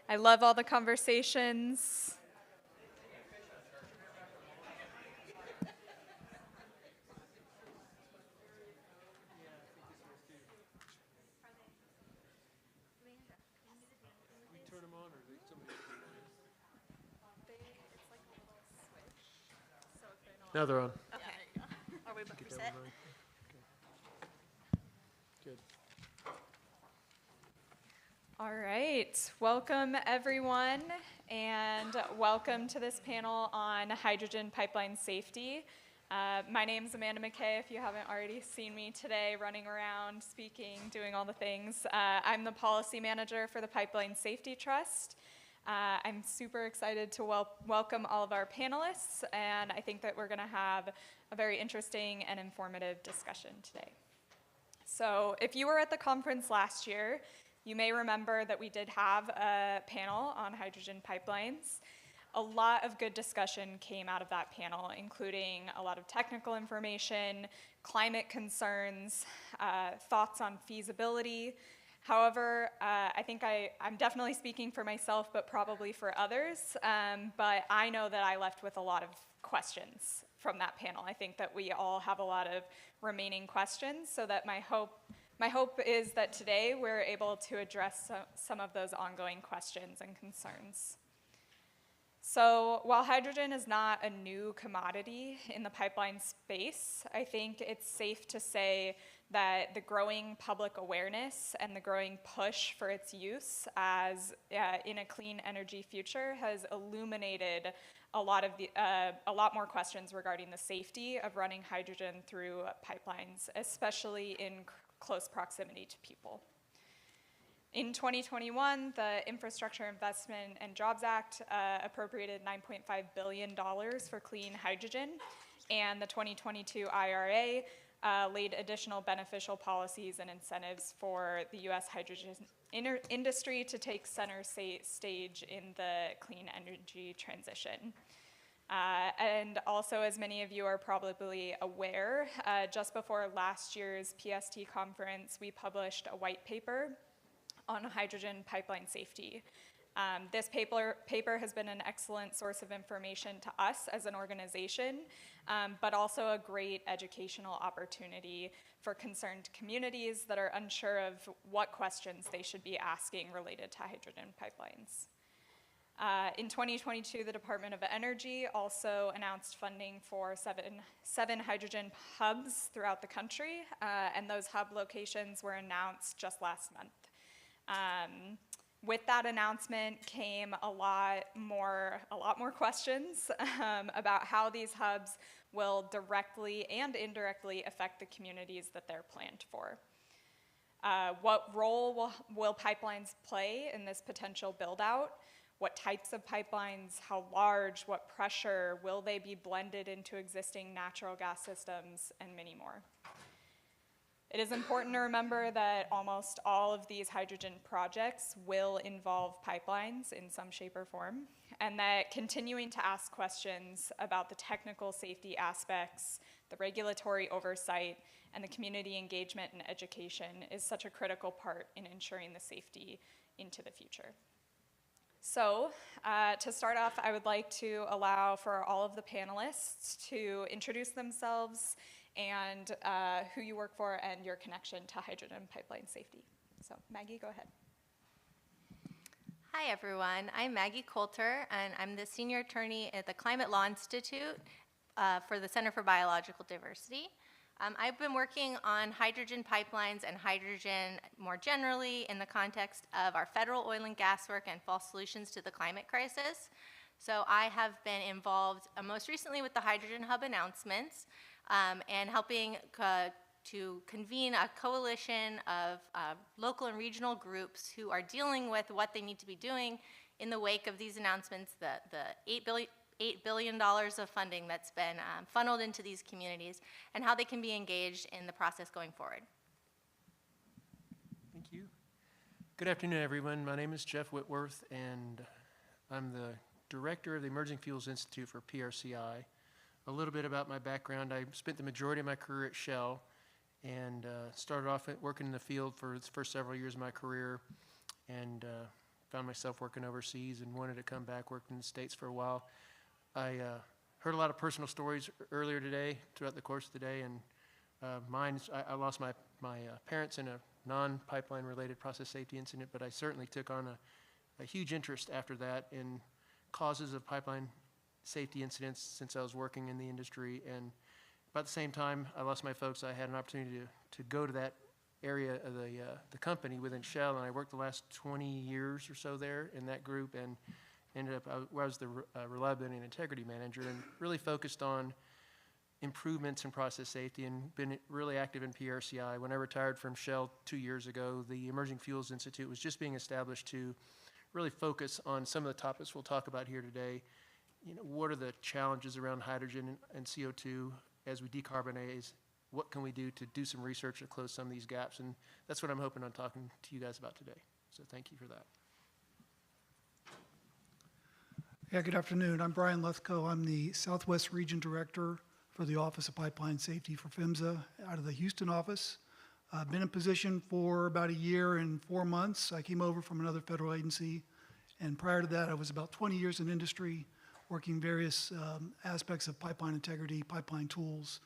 I love all the conversations. Now they're on. Okay. Are we both set? Good. All right, welcome everyone, and welcome to this panel on hydrogen pipeline safety. My name is Amanda McKay, if you haven't already seen me today running around, speaking, doing all the things. I'm the policy manager for the Pipeline Safety Trust. I'm super excited to welcome all of our panelists, and I think that we're going to have a very interesting and informative discussion today. So if you were at the conference last year, you may remember that we did have a panel on hydrogen pipelines. A lot of good discussion came out of that panel, including a lot of technical information, climate concerns, thoughts on feasibility. However, I think I'm definitely speaking for myself, but probably for others. But I know that I left with a lot of questions from that panel. I think that we all have a lot of remaining questions, so that my hope is that today we're able to address some of those ongoing questions and concerns. So while hydrogen is not a new commodity in the pipeline space, I think it's safe to say that the growing public awareness and the growing push for its use as in a clean energy future has illuminated a lot more questions regarding the safety of running hydrogen through pipelines, especially in close proximity to people. In 2021, the Infrastructure Investment and Jobs Act appropriated $9.5 billion for clean hydrogen, and the 2022 IRA laid additional beneficial policies and incentives for the U.S. hydrogen industry to take center stage in the clean energy transition. And also, as many of you are probably aware, just before last year's PST conference, we published a white paper on hydrogen pipeline safety. This paper has been an excellent source of information to us as an organization, but also a great educational opportunity for concerned communities that are unsure of what questions they should be asking related to hydrogen pipelines. In 2022, the Department of Energy also announced funding for seven hydrogen hubs throughout the country, and those hub locations were announced just last month. With that announcement came a lot more questions about how these hubs will directly and indirectly affect the communities that they're planned for. What role will pipelines play in this potential build-out? What types of pipelines, how large, what pressure, will they be blended into existing natural gas systems, and many more. It is important to remember that almost all of these hydrogen projects will involve pipelines in some shape or form, and that continuing to ask questions about the technical safety aspects, the regulatory oversight, and the community engagement and education is such a critical part in ensuring the safety into the future. So, to start off, I would like to allow for all of the panelists to introduce themselves and who you work for and your connection to hydrogen pipeline safety. So, Maggie, go ahead. Hi, everyone. I'm Maggie Coulter, and I'm the senior attorney at the Climate Law Institute for the Center for Biological Diversity. I've been working on hydrogen pipelines and hydrogen more generally in the context of our federal oil and gas work and false solutions to the climate crisis. So I have been involved most recently with the Hydrogen Hub announcements and helping to convene a coalition of local and regional groups who are dealing with what they need to be doing in the wake of these announcements, the $8 billion of funding that's been funneled into these communities, and how they can be engaged in the process going forward. Thank you. Good afternoon, everyone. My name is Jeff Whitworth, and I'm the director of the Emerging Fuels Institute for PRCI. A little bit about my background: I spent the majority of my career at Shell, and started off working in the field for the first several years of my career, and found myself working overseas and wanted to come back, worked in the States for a while. I heard a lot of personal stories earlier today, throughout the course of the day, and I lost my parents in a non-pipeline related process safety incident, but I certainly took on a huge interest after that in causes of pipeline safety incidents since I was working in the industry. And about the same time I lost my folks, I had an opportunity to go to that area of the company within Shell, and I worked the last 20 years or so there in that group, and ended up, I was the reliability and integrity manager, and really focused on improvements in process safety, and been really active in PRCI. When I retired from Shell 2 years ago, the Emerging Fuels Institute was just being established to really focus on some of the topics we'll talk about here today. What are the challenges around hydrogen and CO2 as we decarbonize? What can we do to do some research to close some of these gaps? And that's what I'm hoping on talking to you guys about today. So thank you for that. Yeah, good afternoon. I'm Brian Lethko. I'm the Southwest Region Director for the Office of Pipeline Safety for PHMSA out of the Houston office. I've been in position for about 1 year and 4 months. I came over from another federal agency, and prior to that I was about 20 years in industry, working various aspects of pipeline integrity, pipeline tools,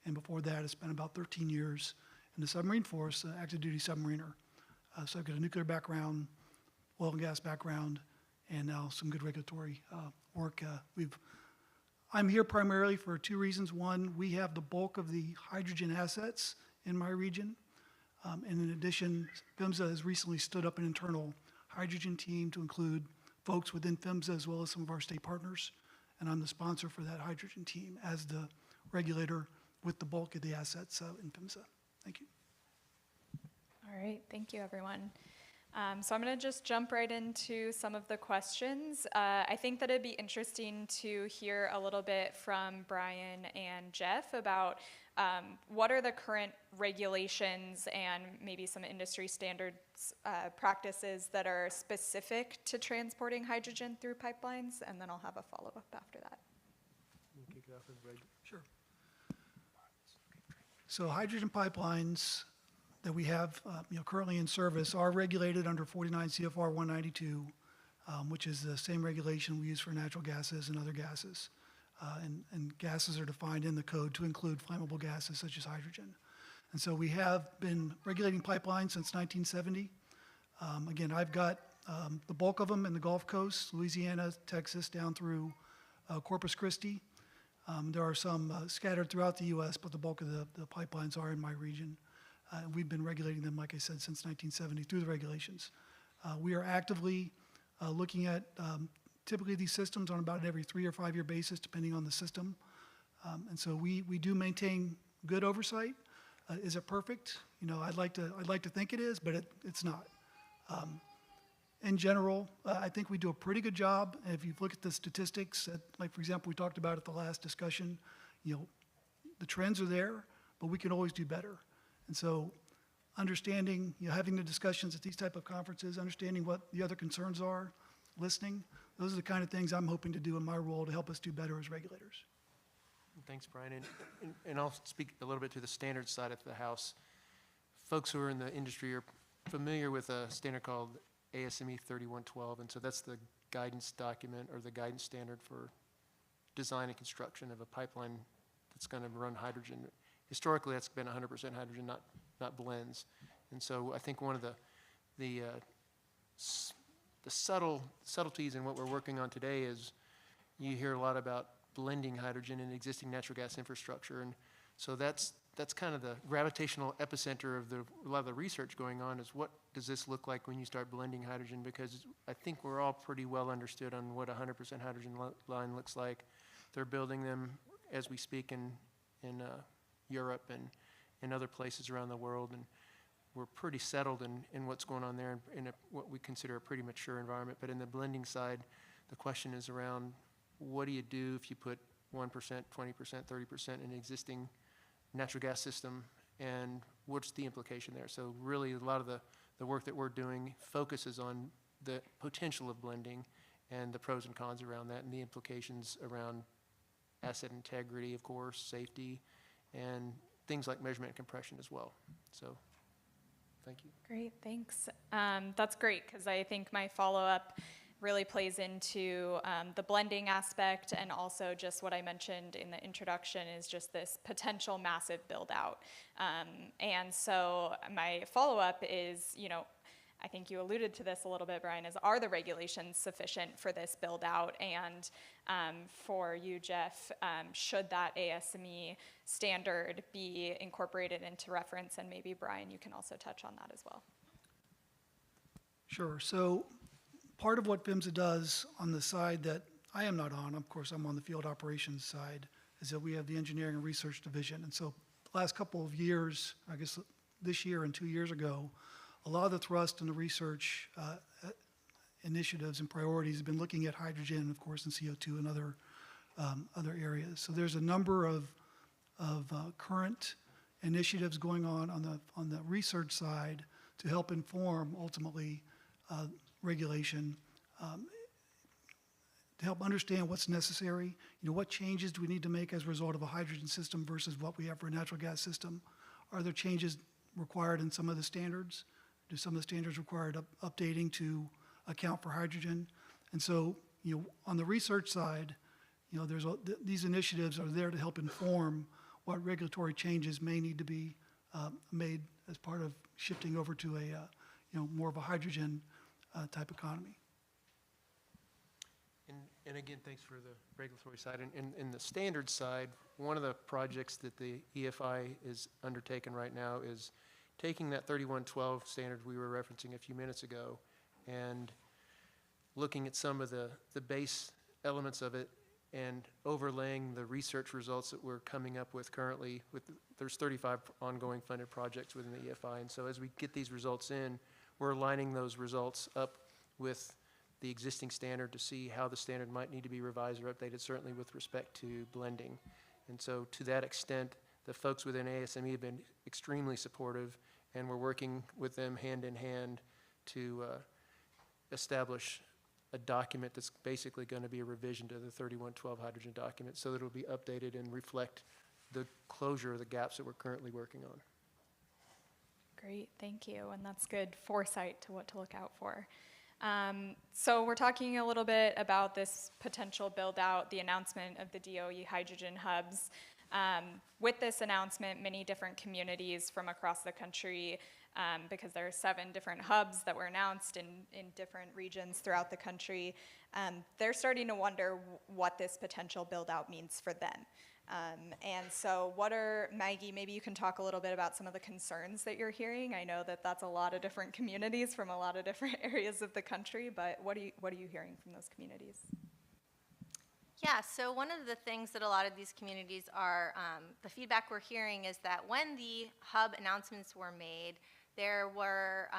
and before that I spent about 13 years in the submarine force, active duty submariner. So I've got a nuclear background, oil and gas background, and now some good regulatory work. I'm here primarily for 2 reasons. One, we have the bulk of the hydrogen assets in my region. And in addition, PHMSA has recently stood up an internal hydrogen team to include folks within PHMSA as well as some of our state partners. And I'm the sponsor for that hydrogen team as the regulator with the bulk of the assets in PHMSA. Thank you. All right, thank you, everyone. So I'm going to just jump right into some of the questions. I think that it'd be interesting to hear a little bit from Brian and Jeff about what are the current regulations and maybe some industry standards practices that are specific to transporting hydrogen through pipelines, and then I'll have a follow-up after that. Kick it off with Greg. Sure. So hydrogen pipelines that we have currently in service are regulated under 49 CFR 192, which is the same regulation we use for natural gases and other gases. And gases are defined in the code to include flammable gases such as hydrogen. And so we have been regulating pipelines since 1970. Again, I've got the bulk of them in the Gulf Coast, Louisiana, Texas, down through Corpus Christi. There are some scattered throughout the U.S., but the bulk of the pipelines are in my region. We've been regulating them, like I said, since 1970 through the regulations. We are actively looking at typically these systems on about an every 3 or 5 year basis, depending on the system. And so we do maintain good oversight. Is it perfect? I'd like to think it is, but it's not. In general, I think we do a pretty good job. If you look at the statistics, like for example, we talked about at the last discussion, the trends are there, but we can always do better. And so understanding, having the discussions at these type of conferences, understanding what the other concerns are, listening, those are the kind of things I'm hoping to do in my role to help us do better as regulators. Thanks, Brian. And I'll speak a little bit to the standards side of the house. Folks who are in the industry are familiar with a standard called ASME 3112, and so that's the guidance document or the guidance standard for design and construction of a pipeline that's going to run hydrogen. Historically, that's been 100% hydrogen, not blends. And so I think one of the subtleties in what we're working on today is you hear a lot about blending hydrogen in existing natural gas infrastructure, and so that's kind of the gravitational epicenter of a lot of the research going on is what does this look like when you start blending hydrogen, because I think we're all pretty well understood on what a 100% hydrogen line looks like. They're building them as we speak in Europe and in other places around the world, and we're pretty settled in what's going on there in what we consider a pretty mature environment. But in the blending side, the question is around what do you do if you put 1%, 20%, 30% in an existing natural gas system, and what's the implication there? So really a lot of the work that we're doing focuses on the potential of blending and the pros and cons around that and the implications around asset integrity, of course, safety, and things like measurement and compression as well. So, thank you. Great, thanks. That's great, because I think my follow-up really plays into the blending aspect, and also just what I mentioned in the introduction is just this potential massive build-out. And so my follow-up is, you know, I think you alluded to this a little bit, Brian, is are the regulations sufficient for this build-out? And for you, Jeff, should that ASME standard be incorporated into reference? And maybe, Brian, you can also touch on that as well. Sure. So part of what PHMSA does on the side that I am not on, of course I'm on the field operations side, is that we have the engineering and research division. And so the last couple of years, I guess this year and 2 years ago, a lot of the thrust in the research initiatives and priorities have been looking at hydrogen, of course, and CO2 and other areas. So there's a number of current initiatives going on the research side to help inform ultimately regulation, to help understand what's necessary. You know, what changes do we need to make as a result of a hydrogen system versus what we have for a natural gas system? Are there changes required in some of the standards? Do some of the standards require updating to account for hydrogen? And so, you know, on the research side, you know, these initiatives are there to help inform what regulatory changes may need to be made as part of shifting over to a, you know, more of a hydrogen type economy. And again, thanks for the regulatory side. And in the standard side, one of the projects that the EFI is undertaken right now is taking that 3112 standard we were referencing a few minutes ago and looking at some of the base elements of it and overlaying the research results that we're coming up with currently. There's 35 ongoing funded projects within the EFI, and so as we get these results in, we're aligning those results up with the existing standard to see how the standard might need to be revised or updated, certainly with respect to blending. And so to that extent, the folks within ASME have been extremely supportive, and we're working with them hand in hand to establish a document that's basically going to be a revision to the 3112 hydrogen document so that it'll be updated and reflect the closure of the gaps that we're currently working on. Great, thank you, and that's good foresight to what to look out for. So we're talking a little bit about this potential build-out, the announcement of the DOE hydrogen hubs. With this announcement, many different communities from across the country, because there are 7 different hubs that were announced in different regions throughout the country, they're starting to wonder what this potential build-out means for them. And so Maggie, maybe you can talk a little bit about some of the concerns that you're hearing. I know that that's a lot of different communities from a lot of different areas of the country, but what are you hearing from those communities? Yeah, so one of the things that a lot of these communities are, the feedback we're hearing is that when the hub announcements were made, there were,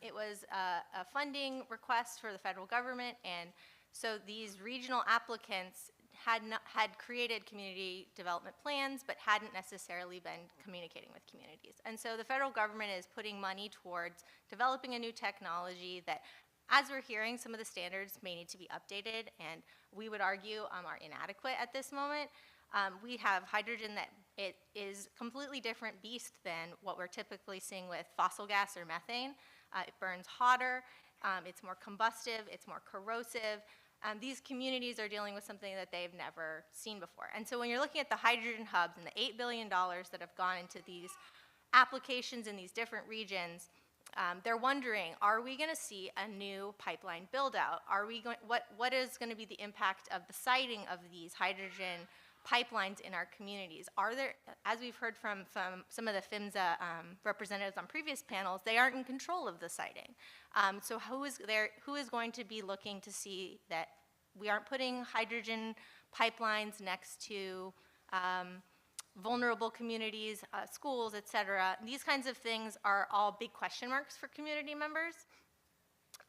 it was a funding request for the federal government, and so these regional applicants had created community development plans, but hadn't necessarily been communicating with communities. And so the federal government is putting money towards developing a new technology that, as we're hearing, some of the standards may need to be updated, and we would argue are inadequate at this moment. We have hydrogen that it is completely different beast than what we're typically seeing with fossil gas or methane. It burns hotter, it's more combustive, it's more corrosive. These communities are dealing with something that they've never seen before. And so when you're looking at the hydrogen hubs and the $8 billion that have gone into these applications in these different regions, they're wondering, are we going to see a new pipeline build-out? What is going to be the impact of the siting of these hydrogen pipelines in our communities? Are there, as we've heard from some of the PHMSA representatives on previous panels, they aren't in control of the siting. So who is going to be looking to see that we aren't putting hydrogen pipelines next to vulnerable communities, schools, et cetera? These kinds of things are all big question marks for community members.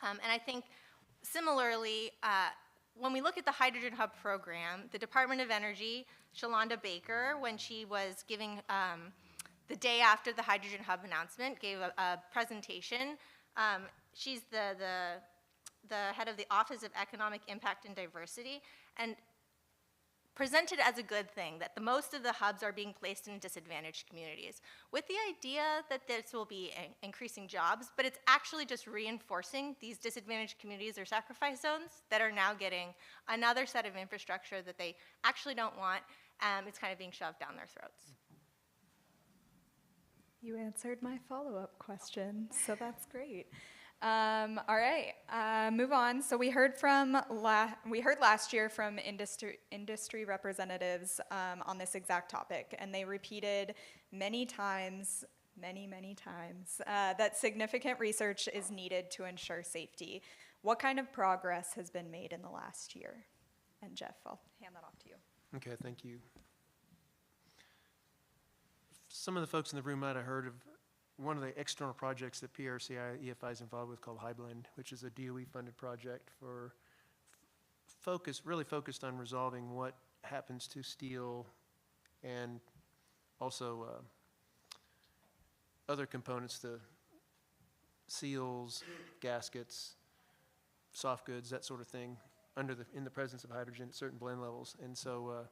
And I think similarly, when we look at the Hydrogen Hub program, the Department of Energy, Shalonda Baker, when she was giving, the day after the Hydrogen Hub announcement, gave a presentation. She's the head of the Office of Economic Impact and Diversity, and presented as a good thing, that the most of the hubs are being placed in disadvantaged communities, with the idea that this will be increasing jobs, but it's actually just reinforcing these disadvantaged communities or sacrifice zones that are now getting another set of infrastructure that they actually don't want. It's kind of being shoved down their throats. You answered my follow-up question, so that's great. All right, move on. So we heard last year from industry representatives on this exact topic, and they repeated many times that significant research is needed to ensure safety. What kind of progress has been made in the last year? And Jeff, I'll hand that off to you. Okay, thank you. Some of the folks in the room might have heard of one of the external projects that PRCI EFI is involved with called HighBlend, which is a DOE-funded project for really focused on resolving what happens to steel and also other components, the seals, gaskets, soft goods, that sort of thing, in the presence of hydrogen at certain blend levels. And so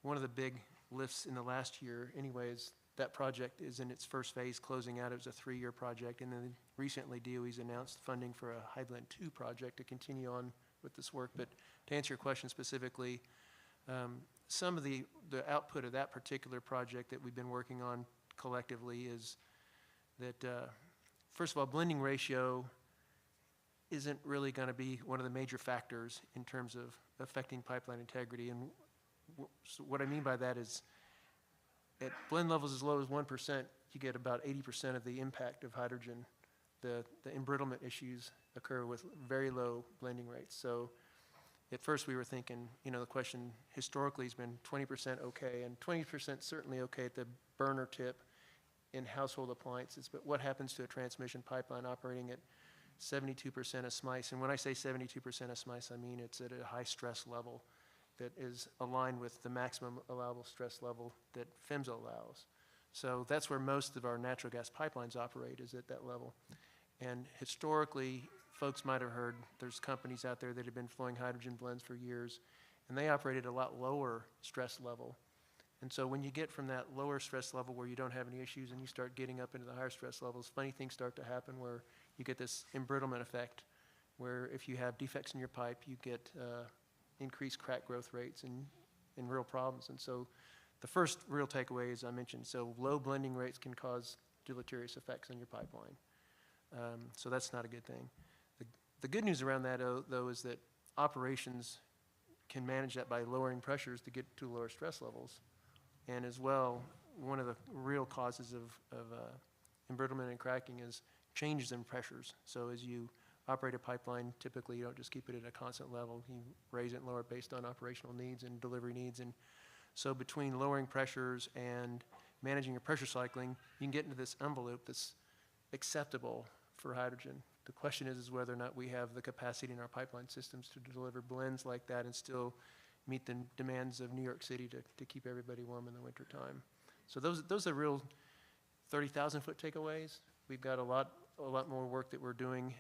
one of the big lifts in the last year, anyways, that project is in its first phase, closing out. It was a 3-year project, and then recently DOE's announced funding for a HighBlend 2 project to continue on with this work. But to answer your question specifically, some of the output of that particular project that we've been working on collectively is that, first of all, blending ratio isn't really going to be one of the major factors in terms of affecting pipeline integrity. And so what I mean by that is, at blend levels as low as 1%, you get about 80% of the impact of hydrogen. The embrittlement issues occur with very low blending rates. So at first we were thinking, the question historically has been 20% okay, and 20% certainly okay at the burner tip in household appliances. But what happens to a transmission pipeline operating at 72% of SMICE? And when I say 72% of SMICE, I mean it's at a high stress level that is aligned with the maximum allowable stress level that PHMSA allows. So that's where most of our natural gas pipelines operate, is at that level. And historically, folks might have heard there's companies out there that have been flowing hydrogen blends for years, and they operate at a lot lower stress level. And so when you get from that lower stress level where you don't have any issues and you start getting up into the higher stress levels, funny things start to happen where you get this embrittlement effect, where if you have defects in your pipe, you get increased crack growth rates and real problems. And so the first real takeaway, as I mentioned, so low blending rates can cause deleterious effects on your pipeline. So that's not a good thing. The good news around that, though, is that operations can manage that by lowering pressures to get to lower stress levels. And as well, one of the real causes of embrittlement and cracking is changes in pressures. So as you operate a pipeline, typically you don't just keep it at a constant level. You raise it and lower it based on operational needs and delivery needs. And so between lowering pressures and managing your pressure cycling, you can get into this envelope that's acceptable for hydrogen. The question is whether or not we have the capacity in our pipeline systems to deliver blends like that and still meet the demands of New York City to keep everybody warm in the wintertime. So those are real 30,000-foot takeaways. We've got a lot more work that we're doing.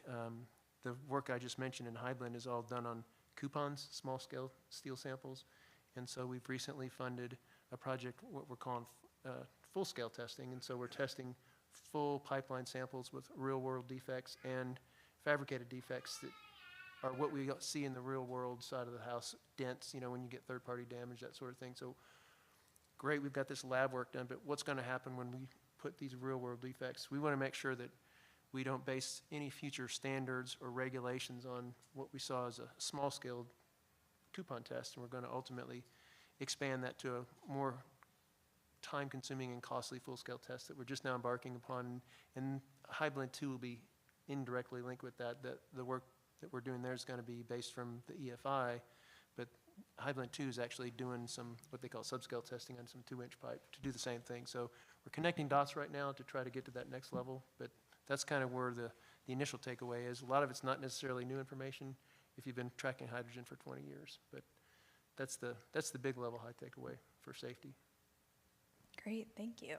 The work I just mentioned in HighBlend is all done on coupons, small-scale steel samples. And so we've recently funded a project, what we're calling full-scale testing. And so we're testing full pipeline samples with real-world defects and fabricated defects that are what we see in the real-world side of the house, dents, when you get third-party damage, that sort of thing. So great, we've got this lab work done, but what's going to happen when we put these real-world defects? We want to make sure that we don't base any future standards or regulations on what we saw as a small-scale coupon test, and we're going to ultimately expand that to a more time-consuming and costly full-scale test that we're just now embarking upon. And HighBlend 2 will be indirectly linked with that. The work that we're doing there is going to be based from the EFI, but HighBlend 2 is actually doing some what they call subscale testing on some 2-inch pipe to do the same thing. So we're connecting dots right now to try to get to that next level, but that's kind of where the initial takeaway is. A lot of it's not necessarily new information if you've been tracking hydrogen for 20 years, but that's the big level high takeaway for safety. Great, thank you.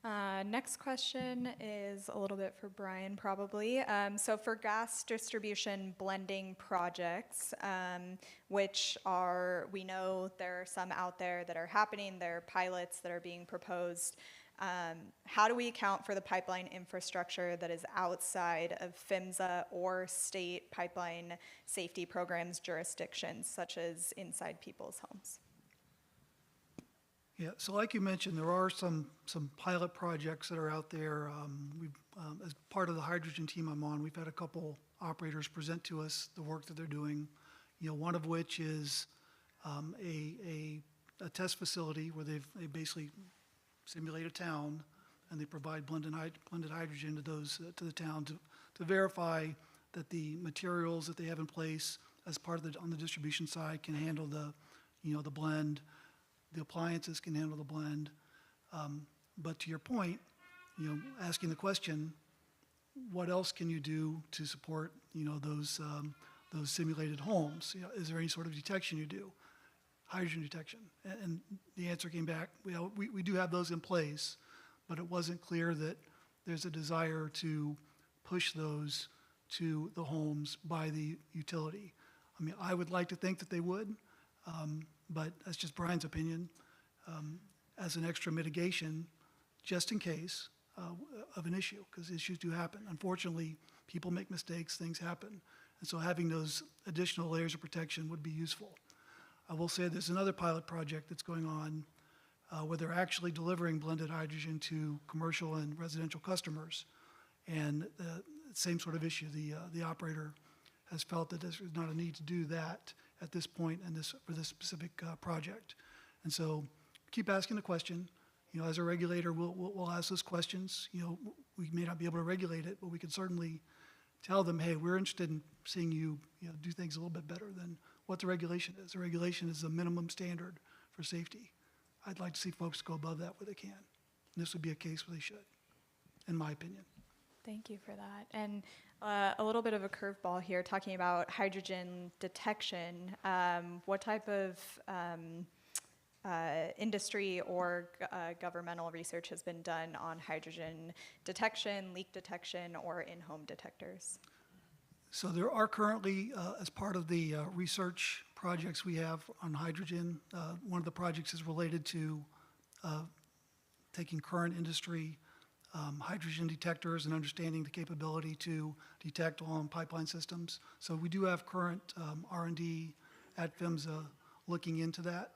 Next question is a little bit for Brian, probably. So for gas distribution blending projects, which we know there are some out there that are happening, there are pilots that are being proposed. How do we account for the pipeline infrastructure that is outside of PHMSA or state pipeline safety programs jurisdictions, such as inside people's homes? Yeah, so like you mentioned, there are some pilot projects that are out there. As part of the hydrogen team I'm on, we've had a couple operators present to us the work that they're doing. One of which is a test facility where they basically simulate a town, and they provide blended hydrogen to to the town to verify that the materials that they have in place as part of on the distribution side can handle the blend. The appliances can handle the blend. But to your point, asking the question, what else can you do to support, those simulated homes? Is there any sort of detection you do? Hydrogen detection. And the answer came back, we do have those in place, but it wasn't clear that there's a desire to push those to the homes by the utility. I mean, I would like to think that they would. But that's just Brian's opinion, as an extra mitigation, just in case of an issue, because issues do happen. Unfortunately, people make mistakes, things happen. And so having those additional layers of protection would be useful. I will say there's another pilot project that's going on where they're actually delivering blended hydrogen to commercial and residential customers. And the same sort of issue, the operator has felt that there's not a need to do that at this point and for this specific project. And so keep asking the question. As a regulator, we'll ask those questions. We may not be able to regulate it, but we can certainly tell them, hey, we're interested in seeing you, do things a little bit better than what the regulation is. The regulation is the minimum standard for safety. I'd like to see folks go above that where they can. And this would be a case where they should, in my opinion. Thank you for that. And a little bit of a curveball here, talking about hydrogen detection. What type of industry or governmental research has been done on hydrogen detection, leak detection, or in-home detectors? So there are currently, as part of the research projects we have on hydrogen, one of the projects is related to taking current industry hydrogen detectors and understanding the capability to detect on pipeline systems. So we do have current R&D at PHMSA looking into that.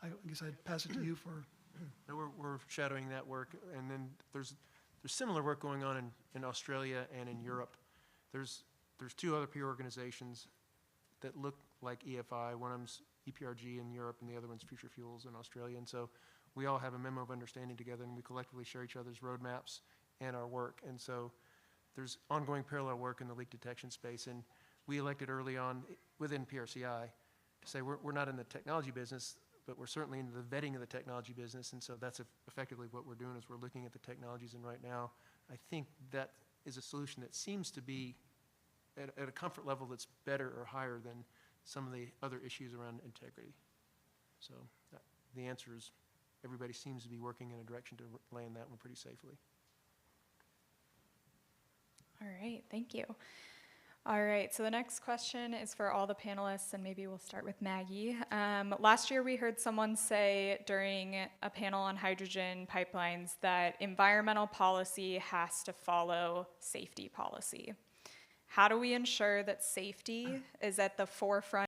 I guess I'd pass it to you for. We're shadowing that work, and then there's similar work going on in Australia and in Europe. There's two other peer organizations that look like EFI. One of them's EPRG in Europe, and the other one's Future Fuels in Australia. And so we all have a memo of understanding together, and we collectively share each other's roadmaps and our work. And so there's ongoing parallel work in the leak detection space. And we elected early on within PRCI to say we're not in the technology business, but we're certainly in the vetting of the technology business. And so that's effectively what we're doing, is we're looking at the technologies. And right now, I think that is a solution that seems to be at a comfort level that's better or higher than some of the other issues around integrity. So the answer is everybody seems to be working in a direction to land that one pretty safely. All right, thank you. All right, so the next question is for all the panelists, and maybe we'll start with Maggie. Last year we heard someone say during a panel on hydrogen pipelines that environmental policy has to follow safety policy. How do we ensure that safety is at the forefront